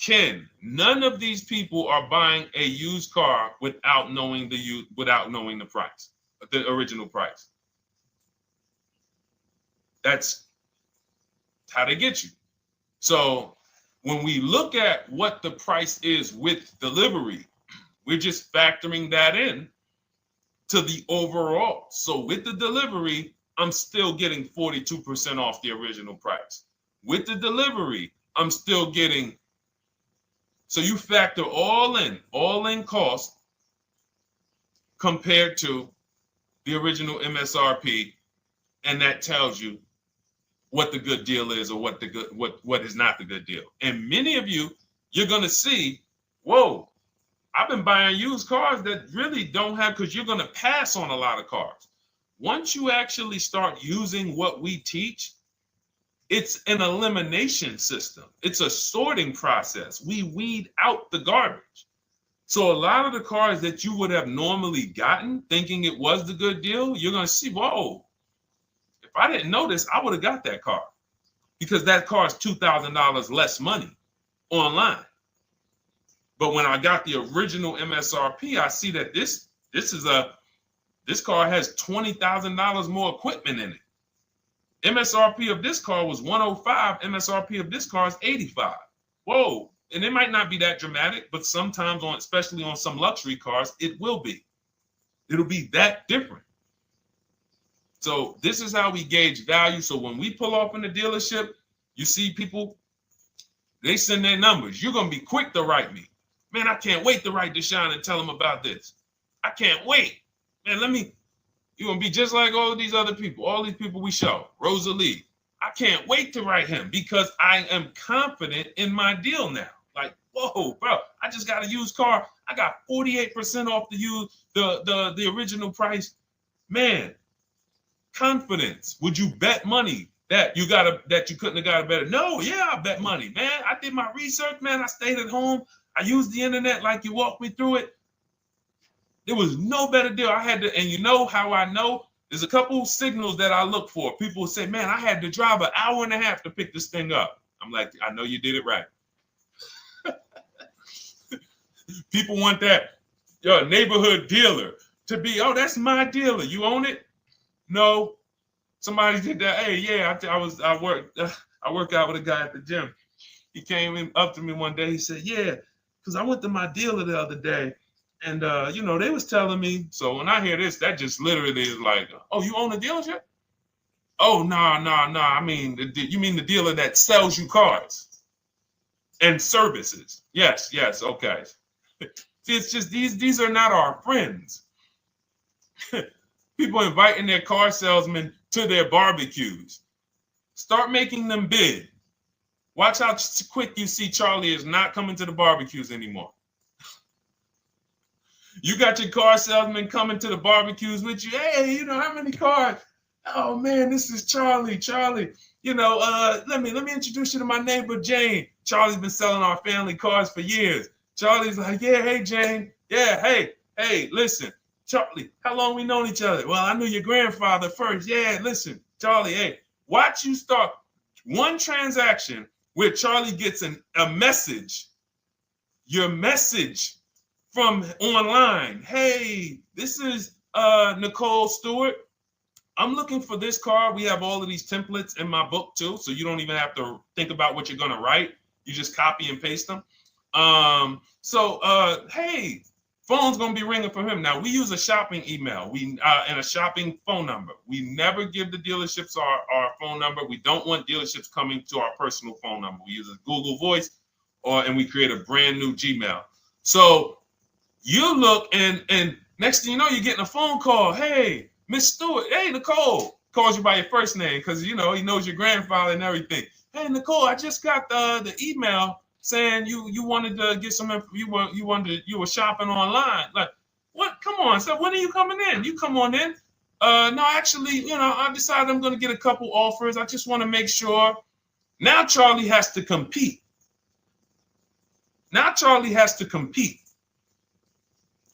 Ken, none of these people are buying a used car without knowing the price, the original price. That's how they get you. So when we look at what the price is with delivery, we're just factoring that in to the overall. So with the delivery, I'm still getting 42% off the original price. With the delivery, I'm still getting, so you factor all in cost compared to the original MSRP, and that tells you what the good deal is or what is not the good deal. And many of you, you're going to see, whoa, I've been buying used cars that really don't have, because you're going to pass on a lot of cars. Once you actually start using what we teach, it's an elimination system. It's a sorting process. We weed out the garbage. So a lot of the cars that you would have normally gotten thinking it was the good deal, you're going to see, whoa, if I didn't know this, I would have got that car, because that car is $2,000 less money online. But when I got the original MSRP, I see that this car has $20,000 more equipment in it. MSRP of this car was 105. MSRP of this car is 85. Whoa. And it might not be that dramatic, but sometimes especially on some luxury cars, it will be. It'll be that different. So this is how we gauge value. So when we pull off in the dealership, you see people, they send their numbers. You're going to be quick to write me. Man, I can't wait to write Deshone and tell him about this. I can't wait. Man, you're going to be just like all these other people, all these people we show. Rosalie, I can't wait to write him because I am confident in my deal now. Like, whoa, bro, I just got a used car. I got 48% off the original price. Man, confidence. Would you bet money that you couldn't have got a better? No, yeah, I bet money, man. I did my research, man. I stayed at home. I used the internet like you walked me through it. There was no better deal. I had to, and you know how I know? There's a couple signals that I look for. People say, man, I had to drive an hour and a half to pick this thing up. I'm like, I know you did it right. People want that neighborhood dealer to be, oh, that's my dealer. You own it? No. Somebody did that. Hey, yeah, I work out with a guy at the gym. He came up to me one day. He said, yeah, because I went to my dealer the other day. And, they was telling me. So when I hear this, that just literally is like, oh, you own a dealership? Oh, no. I mean, you mean the dealer that sells you cars and services? Yes. Okay. See, it's just these are not our friends. People inviting their car salesmen to their barbecues. Start making them bid. Watch how quick you see Charlie is not coming to the barbecues anymore. You got your car salesman coming to the barbecues with you. Hey, how many cars? Oh man, this is Charlie. Charlie, let me introduce you to my neighbor Jane. Charlie's been selling our family cars for years. Charlie's like, yeah, hey Jane. Yeah, hey, listen, Charlie, how long we known each other? Well, I knew your grandfather first. Yeah, listen, Charlie, hey, watch you start one transaction where Charlie gets a message. Your message from online. Hey, this is Nicole Stewart. I'm looking for this car. We have all of these templates in my book too, so you don't even have to think about what you're going to write. You just copy and paste them. Hey, phone's going to be ringing for him. Now, we use a shopping email and a shopping phone number. We never give the dealerships our phone number. We don't want dealerships coming to our personal phone number. We use a Google Voice and we create a brand new Gmail. So you look and next thing you know, you're getting a phone call. Hey, Miss Stewart. Hey, Nicole. Calls you by your first name because, he knows your grandfather and everything. Hey, Nicole, I just got the email saying you wanted to get some you were shopping online. Like, what? Come on. So when are you coming in? You come on in. No, actually, I decided I'm going to get a couple offers. I just want to make sure Now Charlie has to compete. Now Charlie has to compete.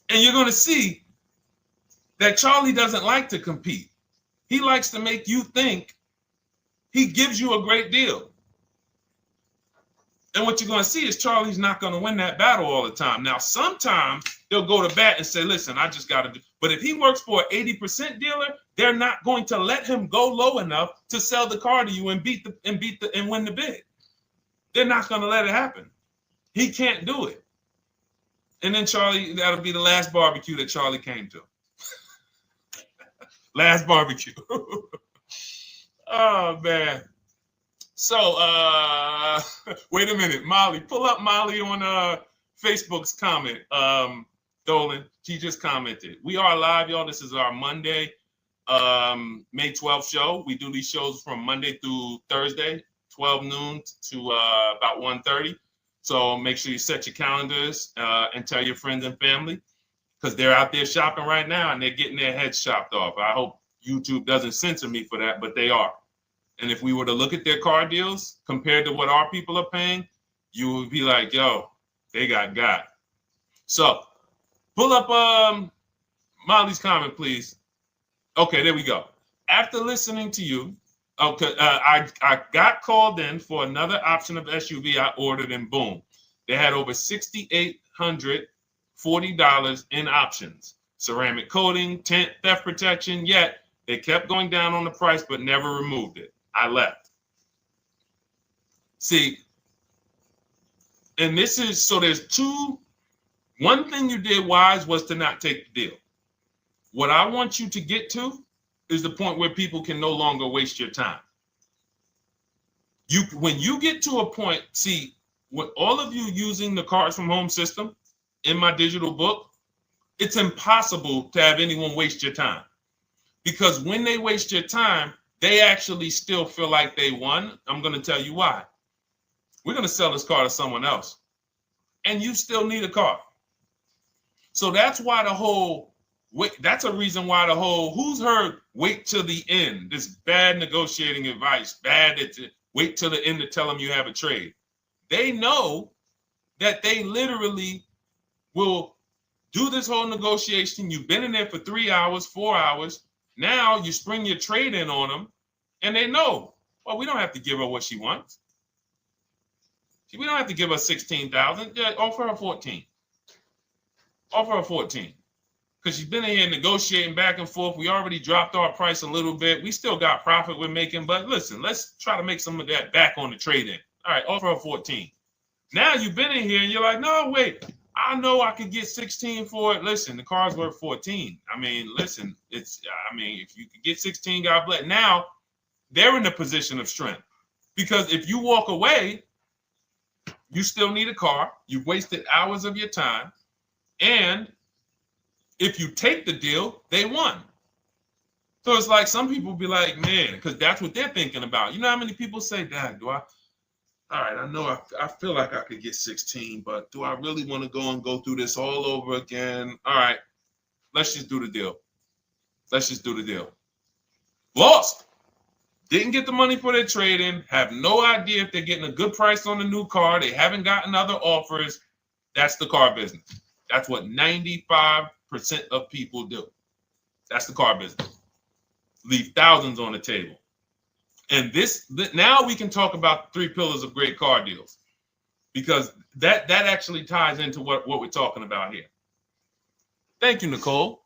And you're going to see that Charlie doesn't like to compete. He likes to make you think he gives you a great deal. And what you're going to see is Charlie's not going to win that battle all the time. Now, sometimes they'll go to bat and say, listen, I just got to do. But if he works for an 80% dealer, they're not going to let him go low enough to sell the car to you and win the bid. They're not going to let it happen. He can't do it. And then Charlie, that'll be the last barbecue that Charlie came to. Last barbecue. Oh, man. So, wait a minute, Molly. Pull up Molly on Facebook's comment. Dolan, she just commented. We are live, y'all. This is our Monday, May 12th show. We do these shows from Monday through Thursday, 12 noon to about 1:30. So make sure you set your calendars and tell your friends and family, because they're out there shopping right now and they're getting their heads chopped off. I hope YouTube doesn't censor me for that, but they are. And if we were to look at their car deals compared to what our people are paying, you would be like, yo, they got. So pull up Molly's comment, please. Okay, there we go. After listening to you, okay, I got called in for another option of SUV I ordered, and boom, they had over $6,840 in options. Ceramic coating, tint, theft protection, yet they kept going down on the price but never removed it. I left. See, and this is, so there's two. One thing you did wise was to not take the deal. What I want you to get to is the point where people can no longer waste your time. When you get to a point, see, with all of you using the Cars from Home system in my digital book, it's impossible to have anyone waste your time. Because when they waste your time, they actually still feel like they won. I'm going to tell you why. We're going to sell this car to someone else, and you still need a car. So that's why that's a reason why who's heard wait till the end, this bad negotiating advice, wait till the end to tell them you have a trade. They know that they literally will do this whole negotiation. You've been in there for 3 hours, 4 hours. Now you spring your trade in on them, and they know, well, we don't have to give her what she wants. We don't have to give her $16,000. Yeah, offer her 14. Offer her 14. Because she's been in here negotiating back and forth. We already dropped our price a little bit. We still got profit we're making, but listen, let's try to make some of that back on the trade-in. All right, offer her 14. Now you've been in here and you're like, no, wait, I know I could get 16 for it. Listen, the car's worth 14. I mean, listen, if you could get 16, God bless. Now they're in a position of strength, because if you walk away, you still need a car. You've wasted hours of your time. And if you take the deal, they won. So it's like some people be like, man, because that's what they're thinking about. You know how many people say, Dad, all right, I know I feel like I could get 16, but do I really want to go through this all over again? All right, let's just do the deal. Lost. Didn't get the money for their trade-in. Have no idea if they're getting a good price on the new car. They haven't gotten other offers. That's the car business. That's what 95% of people do. That's the car business. Leave thousands on the table. And now we can talk about the 3 pillars of great car deals, because that actually ties into what we're talking about here. Thank you, Nicole.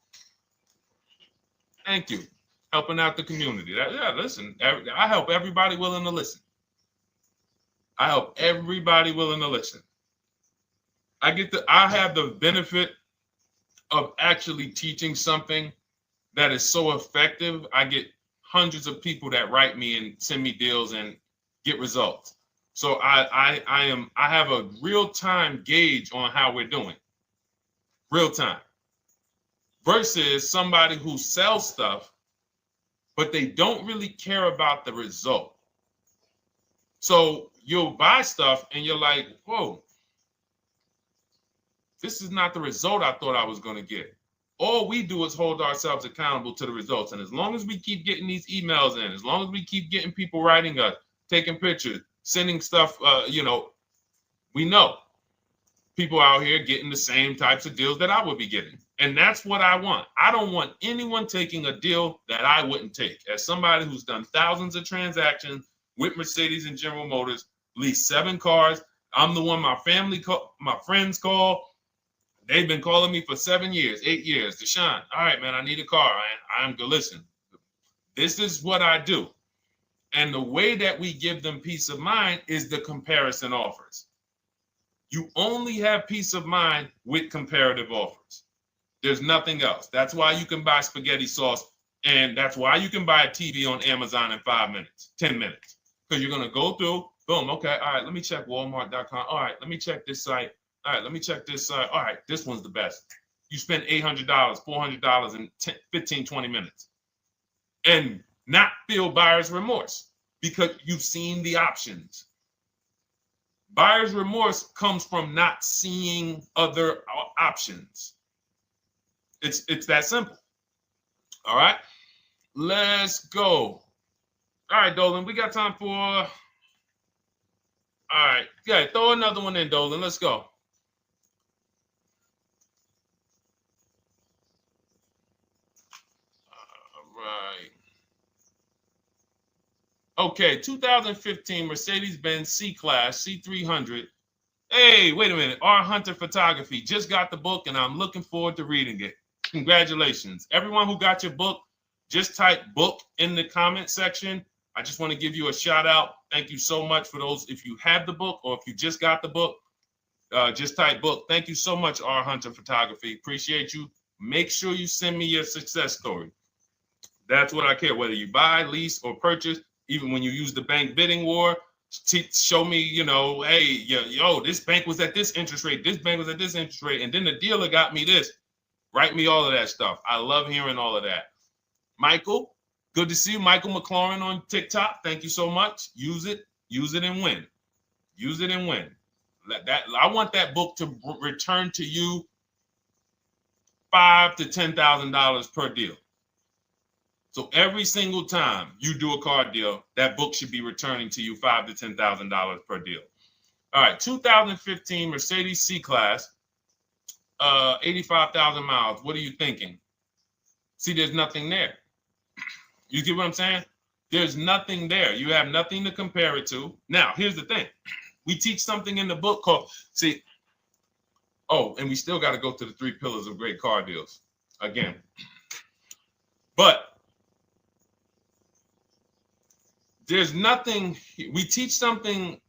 Thank you. Helping out the community. Listen, I help everybody willing to listen. I have the benefit of actually teaching something that is so effective. I get hundreds of people that write me and send me deals and get results. So I have a real-time gauge on how we're doing. Real time. Versus somebody who sells stuff, but they don't really care about the result. So you'll buy stuff and you're like, whoa, this is not the result I thought I was going to get. All we do is hold ourselves accountable to the results. And as long as we keep getting these emails in, as long as we keep getting people writing us, taking pictures, sending stuff, we know people out here getting the same types of deals that I would be getting. And that's what I want. I don't want anyone taking a deal that I wouldn't take. As somebody who's done thousands of transactions with Mercedes and General Motors, leased 7 cars. I'm the one my friends call. They've been calling me for 7 years, 8 years. Deshone, all right, man, I need a car. I'm good. Listen, this is what I do. And the way that we give them peace of mind is the comparison offers. You only have peace of mind with comparative offers. There's nothing else. That's why you can buy spaghetti sauce, and that's why you can buy a TV on Amazon in 5 minutes, 10 minutes. Because you're going to go through, boom, okay, all right, let me check Walmart.com. All right, let me check this site. All right, let me check this site. All right, this one's the best. You spend $800, $400 in 15, 20 minutes. And not feel buyer's remorse because you've seen the options. Buyer's remorse comes from not seeing other options. It's that simple. All right, let's go. All right, Dolan, we got time for. All right, yeah, throw another one in, Dolan. Let's go. All right. Okay, 2015 Mercedes-Benz C-Class C300. Hey, wait a minute. R. Hunter Photography. Just got the book, and I'm looking forward to reading it. Congratulations. Everyone who got your book, just type book in the comment section. I just want to give you a shout out. Thank you so much for those. If you have the book or if you just got the book, just type book. Thank you so much, R. Hunter Photography. Appreciate you. Make sure you send me your success story. That's what I care, whether you buy, lease, or purchase. Even when you use the bank bidding war, show me, hey, yo, this bank was at this interest rate. This bank was at this interest rate. And then the dealer got me this. Write me all of that stuff. I love hearing all of that. Michael, good to see you. Michael McLaurin on TikTok. Thank you so much. Use it and win. Use it and win. I want that book to return to you $5,000 to $10,000 per deal. So every single time you do a car deal, that book should be returning to you $5,000 to $10,000 per deal. All right, 2015 Mercedes C-Class, 85,000 miles. What are you thinking? See, there's nothing there. You get what I'm saying? There's nothing there. You have nothing to compare it to. Now, here's the thing. We teach something in the book called, and we still got to go to the 3 pillars of great car deals again. But there's nothing, we teach something,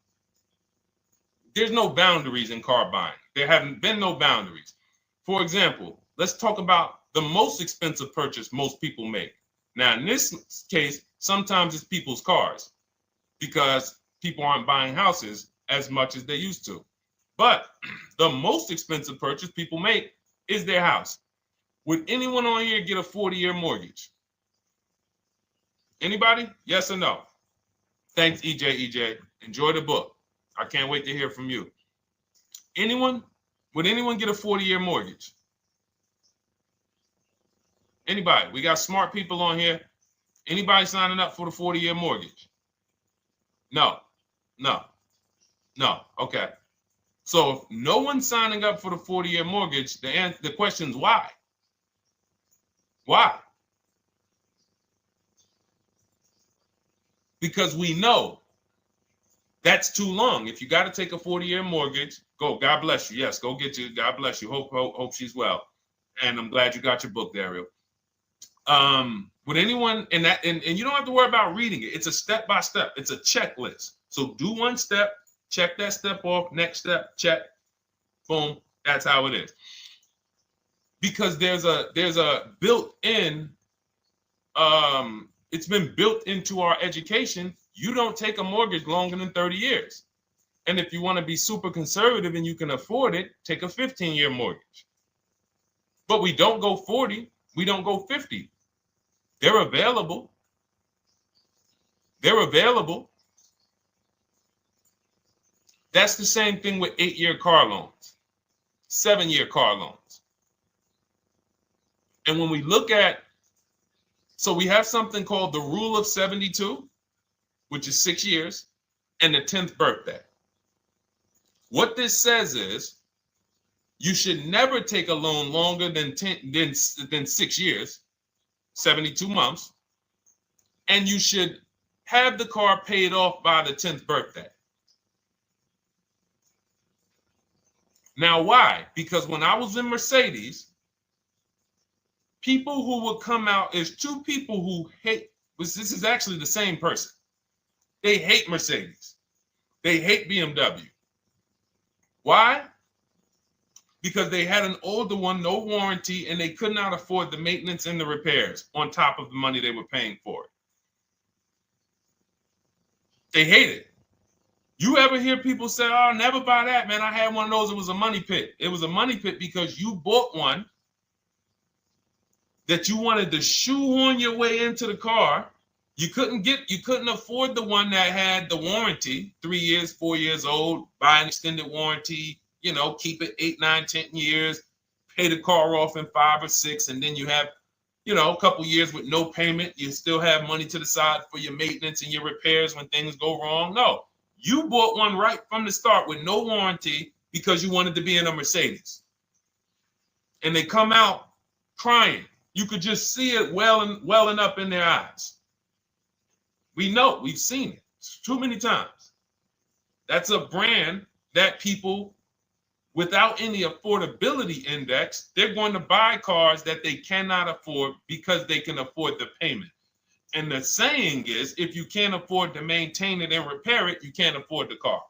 there's no boundaries in car buying. There haven't been no boundaries. For example, let's talk about the most expensive purchase most people make. Now, in this case, sometimes it's people's cars because people aren't buying houses as much as they used to. But the most expensive purchase people make is their house. Would anyone on here get a 40-year mortgage? Anybody? Yes or no? Thanks, EJ. Enjoy the book. I can't wait to hear from you. Anyone? Would anyone get a 40-year mortgage? Anybody? We got smart people on here. Anybody signing up for the 40-year mortgage? No. Okay. So if no one's signing up for the 40-year mortgage, the question is why? Why? Because we know that's too long. If you got to take a 40-year mortgage, go. God bless you. Yes, go get you. God bless you. Hope she's well. And I'm glad you got your book, Daryl. Would anyone and you don't have to worry about reading it. It's a step by step. It's a checklist. So do one step, check that step off. Next step, check. Boom. That's how it is. Because there's a built-in. It's been built into our education. You don't take a mortgage longer than 30 years. And if you want to be super conservative and you can afford it, take a 15-year mortgage. But we don't go 40. We don't go 50. They're available. That's the same thing with 8-year car loans, 7-year car loans. And when we look at, so we have something called the rule of 72, which is 6 years. and the 10th birthday. What this says is you should never take a loan longer than 6 years, 72 months, and you should have the car paid off by the 10th birthday. Now, why? Because when I was in Mercedes, people who would come out is two people who hate, this is actually the same person. They hate Mercedes. They hate BMW. Why? Because they had an older one, no warranty, and they could not afford the maintenance and the repairs on top of the money they were paying for it. They hate it. You ever hear people say, oh, never buy that, man. I had one of those. It was a money pit. It was a money pit because you bought one that you wanted to shoehorn your way into the car. You couldn't afford the one that had the warranty, 3 years, 4 years old, buy an extended warranty, keep it 8, 9, 10 years, pay the car off in 5 or 6, and then you have, a couple years with no payment. You still have money to the side for your maintenance and your repairs when things go wrong. No, you bought one right from the start with no warranty because you wanted to be in a Mercedes. And they come out crying. You could just see it welling up in their eyes. We know, we've seen it too many times. That's a brand that people without any affordability index, they're going to buy cars that they cannot afford because they can afford the payment. And the saying is, if you can't afford to maintain it and repair it, you can't afford the car.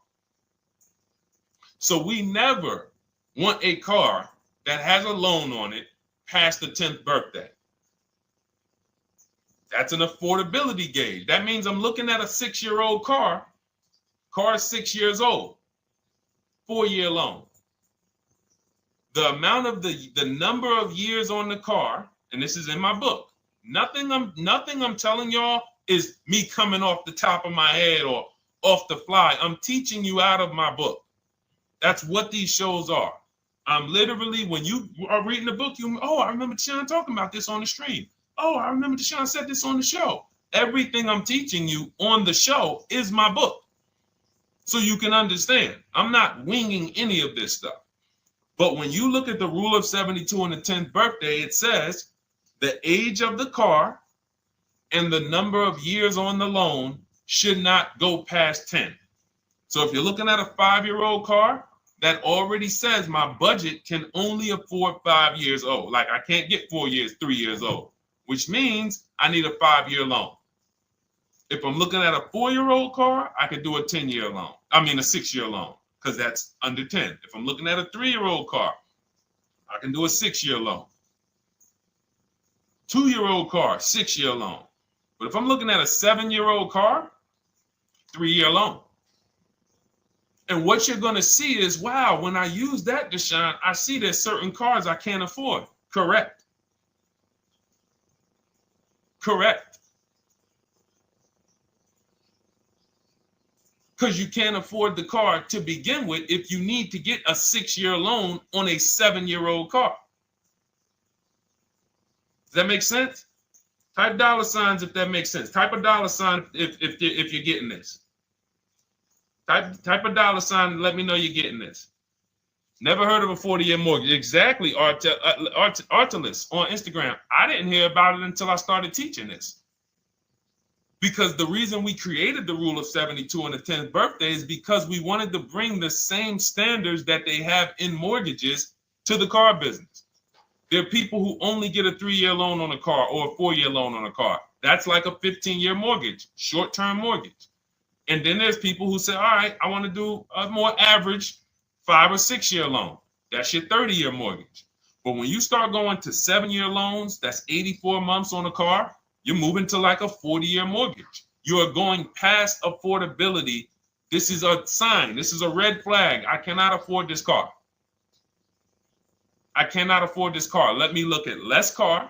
So we never want a car that has a loan on it past the 10th birthday. That's an affordability gauge. That means I'm looking at a 6-year-old car. Car is 6 years old. 4-year loan. The amount of the number of years on the car, and this is in my book. Nothing I'm telling y'all is me coming off the top of my head or off the fly. I'm teaching you out of my book. That's what these shows are. I'm literally, when you are reading the book, I remember Deshone talking about this on the stream. Oh, I remember Deshone said this on the show. Everything I'm teaching you on the show is my book. So you can understand. I'm not winging any of this stuff. But when you look at the rule of 72 on the 10th birthday, it says the age of the car and the number of years on the loan should not go past 10. So if you're looking at a 5-year-old car, that already says my budget can only afford 5 years old. Like I can't get 4 years, 3 years old, which means I need a 5-year loan. If I'm looking at a 4-year-old car, I could do a 10-year loan. I mean a 6-year loan, because that's under 10. If I'm looking at a 3-year-old car, I can do a 6-year loan. 2-year-old car, 6-year loan. But if I'm looking at a 7-year-old car, 3-year loan. And what you're going to see is, wow, when I use that, Deshone, I see there's certain cars I can't afford. Correct. Correct. Because you can't afford the car to begin with if you need to get a 6-year loan on a 7-year-old car. Does that make sense? Type $ if that makes sense. Type a $ if you're getting this. Type a $ and let me know you're getting this. Never heard of a 40-year mortgage. Exactly, Artelis on Instagram. I didn't hear about it until I started teaching this. Because the reason we created the rule of 72 on the 10th birthday is because we wanted to bring the same standards that they have in mortgages to the car business. There are people who only get a 3-year loan on a car or a 4-year loan on a car. That's like a 15-year mortgage, short-term mortgage. And then there's people who say, all right, I want to do a more average 5 or 6-year loan. That's your 30-year mortgage. But when you start going to 7-year loans, that's 84 months on a car, you're moving to like a 40-year mortgage. You are going past affordability. This is a sign. This is a red flag. I cannot afford this car. I cannot afford this car. Let me look at less car.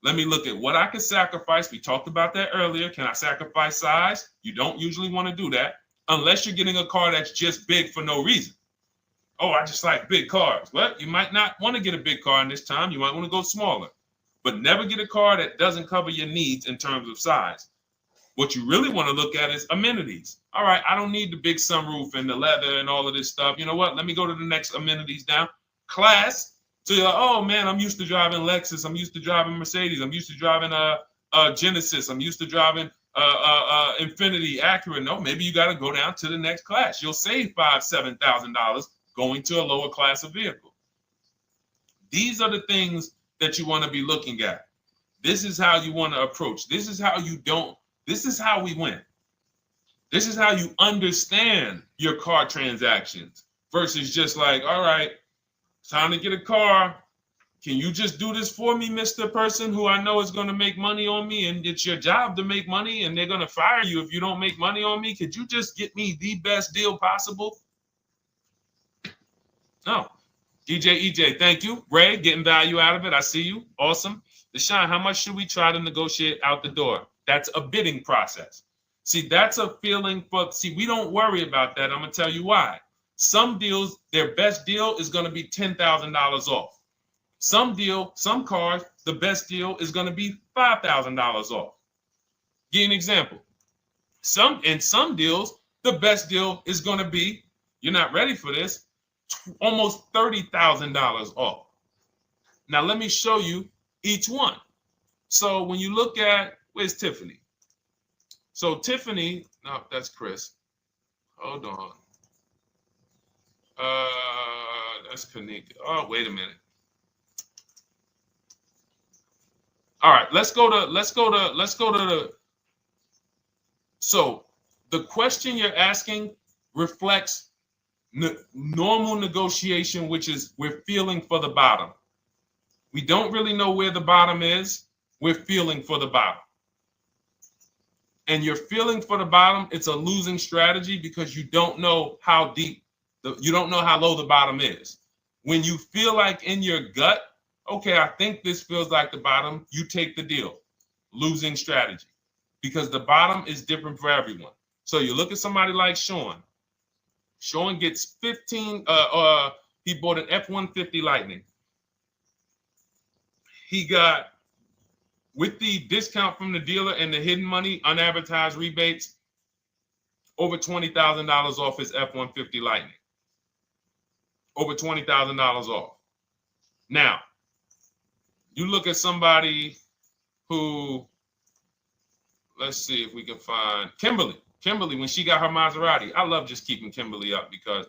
Let me look at what I can sacrifice. We talked about that earlier. Can I sacrifice size? You don't usually want to do that unless you're getting a car that's just big for no reason. Oh, I just like big cars. Well, you might not want to get a big car in this time. You might want to go smaller. But never get a car that doesn't cover your needs in terms of size. What you really want to look at is amenities. All right, I don't need the big sunroof and the leather and all of this stuff. You know what? Let me go to the next amenities down. Class. So you're like, oh man, I'm used to driving Lexus. I'm used to driving Mercedes. I'm used to driving Genesis. I'm used to driving Infiniti, Acura. No, maybe you got to go down to the next class. You'll save $5,000-$7,000 going to a lower class of vehicle. These are the things that you want to be looking at. This is how you want to approach. This is how you don't. This is how we win. This is how you understand your car transactions versus just like, all right, time to get a car. Can you just do this for me, Mr. Person who I know is going to make money on me, and it's your job to make money and they're going to fire you if you don't make money on me? Could you just get me the best deal possible? No. DJ EJ, thank you. Ray, getting value out of it. I see you. Awesome. Deshone, how much should we try to negotiate out the door? That's a bidding process. See, that's a feeling for, we don't worry about that. I'm going to tell you why. Some deals, their best deal is going to be $10,000 off. Some cars, the best deal is going to be $5,000 off. Give you an example. In some deals, the best deal is going to be, you're not ready for this, almost $30,000 off. Now, let me show you each one. So when you look at, where's Tiffany? So Tiffany, no, that's Chris. Hold on. That's Kanika. Oh, wait a minute. All right, let's go to the. So the question you're asking reflects normal negotiation, which is we're feeling for the bottom. We don't really know where the bottom is. We're feeling for the bottom. And you're feeling for the bottom, it's a losing strategy because you don't know how deep, you don't know how low the bottom is. When you feel like in your gut, okay, I think this feels like the bottom, you take the deal. Losing strategy. Because the bottom is different for everyone. So you look at somebody like Sean. Sean gets 15, he bought an F-150 Lightning. He got, with the discount from the dealer and the hidden money, unadvertised rebates, over $20,000 off his F-150 Lightning. Over $20,000 off. Now, you look at somebody who, let's see if we can find Kimberly. Kimberly, when she got her Maserati, I love just keeping Kimberly up because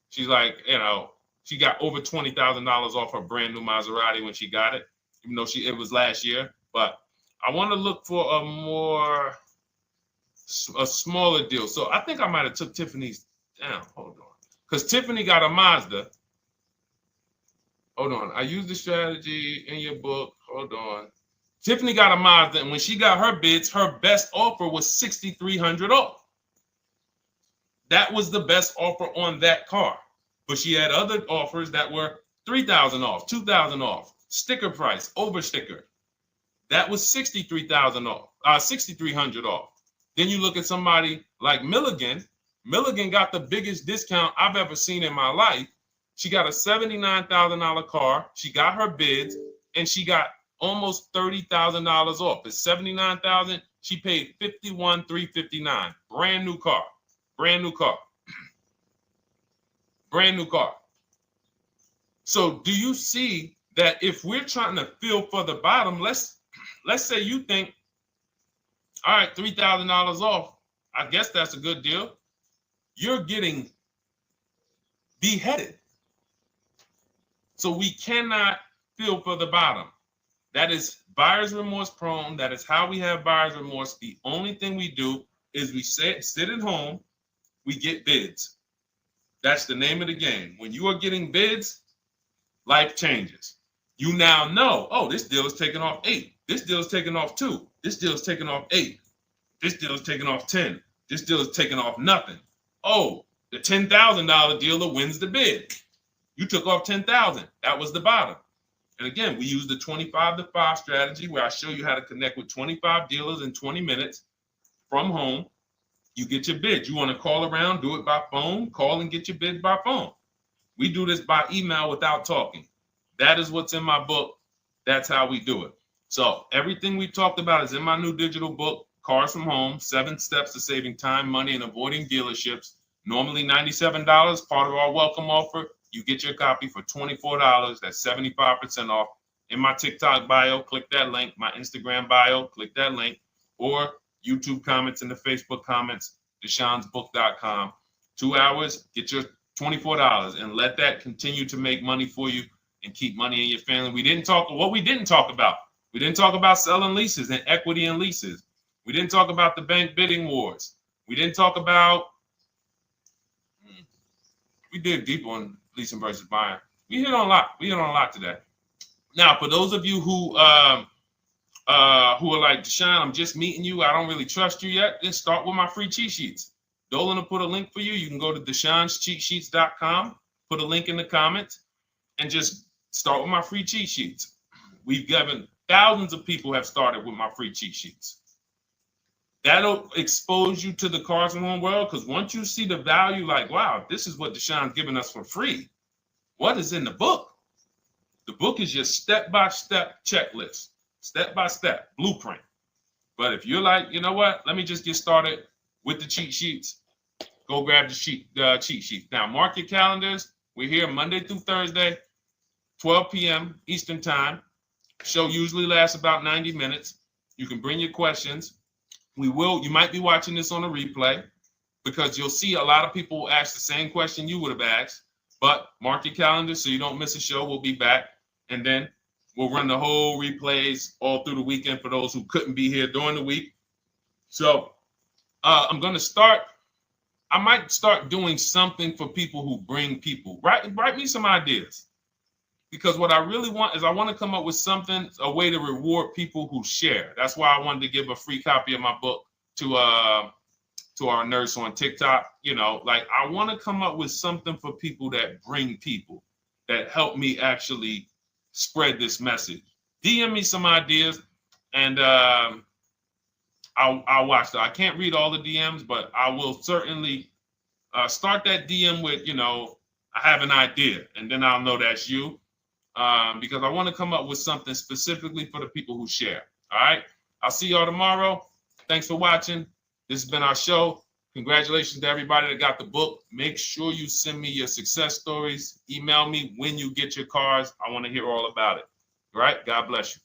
she's like, you know, she got over $20,000 off her brand new Maserati when she got it, even though it was last year. But I want to look for a smaller deal. So I think I might have took Tiffany's down. Hold on. Because Tiffany got a Mazda. Hold on. I used the strategy in your book. Hold on. Tiffany got a Mazda, and when she got her bids, her best offer was $6,300 off. That was the best offer on that car. But she had other offers that were $3,000 off, $2,000 off, sticker price, over sticker. That was $63,000 off, $6,300 off. Then you look at somebody like Milligan. Milligan got the biggest discount I've ever seen in my life. She got a $79,000 car. She got her bids, and she got almost $30,000 off. It's $79,000. She paid $51,359. Brand new car. Brand new car. Brand new car. So do you see that if we're trying to feel for the bottom, let's say you think, all right, $3,000 off. I guess that's a good deal. You're getting beheaded. So we cannot feel for the bottom. That is buyer's remorse prone. That is how we have buyer's remorse. The only thing we do is we sit at home, we get bids. That's the name of the game. When you are getting bids, life changes. You now know, oh, this deal is taking off 8. This deal is taking off 2. This deal is taking off 8. This deal is taking off 10. This deal is taking off nothing. Oh, the $10,000 dealer wins the bid. You took off $10,000. That was the bottom. And again, we use the 25-to-5 strategy where I show you how to connect with 25 dealers in 20 minutes from home. You get your bid. You want to call around, do it by phone, call and get your bid by phone. We do this by email without talking. That is what's in my book. That's how we do it. So everything we talked about is in my new digital book. Cars from Home, 7 Steps to Saving Time, Money, and Avoiding Dealerships. Normally $97, part of our welcome offer. You get your copy for $24. That's 75% off. In my TikTok bio, click that link. My Instagram bio, click that link. Or YouTube comments and the Facebook comments, deshonsbook.com. 2 hours, get your $24 and let that continue to make money for you and keep money in your family. We didn't talk about. We didn't talk about selling leases and equity in leases. We didn't talk about the bank bidding wars. We didn't talk about, we dig deep on leasing versus buying. We hit on a lot. We hit on a lot today. Now, for those of you who are like, Deshone, I'm just meeting you, I don't really trust you yet, then start with my free cheat sheets. Dolan will put a link for you. You can go to DeshonesCheatSheets.com, put a link in the comments, and just start with my free cheat sheets. We've given thousands of people have started with my free cheat sheets. That'll expose you to the Cars from Home world, because once you see the value, like, wow, this is what Deshone's giving us for free. What is in the book? The book is your step-by-step checklist, step-by-step blueprint. But if you're like, you know what, let me just get started with the cheat sheets, go grab the cheat sheets. Now, mark your calendars. We're here Monday through Thursday, 12 p.m. Eastern Time. Show usually lasts about 90 minutes. You can bring your questions. You might be watching this on a replay, because you'll see a lot of people ask the same question you would have asked. But mark your calendar so you don't miss a show. We'll be back, and then we'll run the whole replays all through the weekend for those who couldn't be here during the week. So I'm going to start. I might start doing something for people who bring people. Write me some ideas, because what I really want is I want to come up with something, a way to reward people who share. That's why I wanted to give a free copy of my book to our nurse on TikTok. You know, like, I want to come up with something for people that bring people, that help me actually spread this message. DM me some ideas, and I'll watch that. I can't read all the DMs, but I will certainly start that DM with, you know, I have an idea, and then I'll know that's you. Because I want to come up with something specifically for the people who share. All right. I'll see y'all tomorrow. Thanks for watching. This has been our show. Congratulations to everybody that got the book. Make sure you send me your success stories. Email me when you get your cars. I want to hear all about it. All right. God bless you.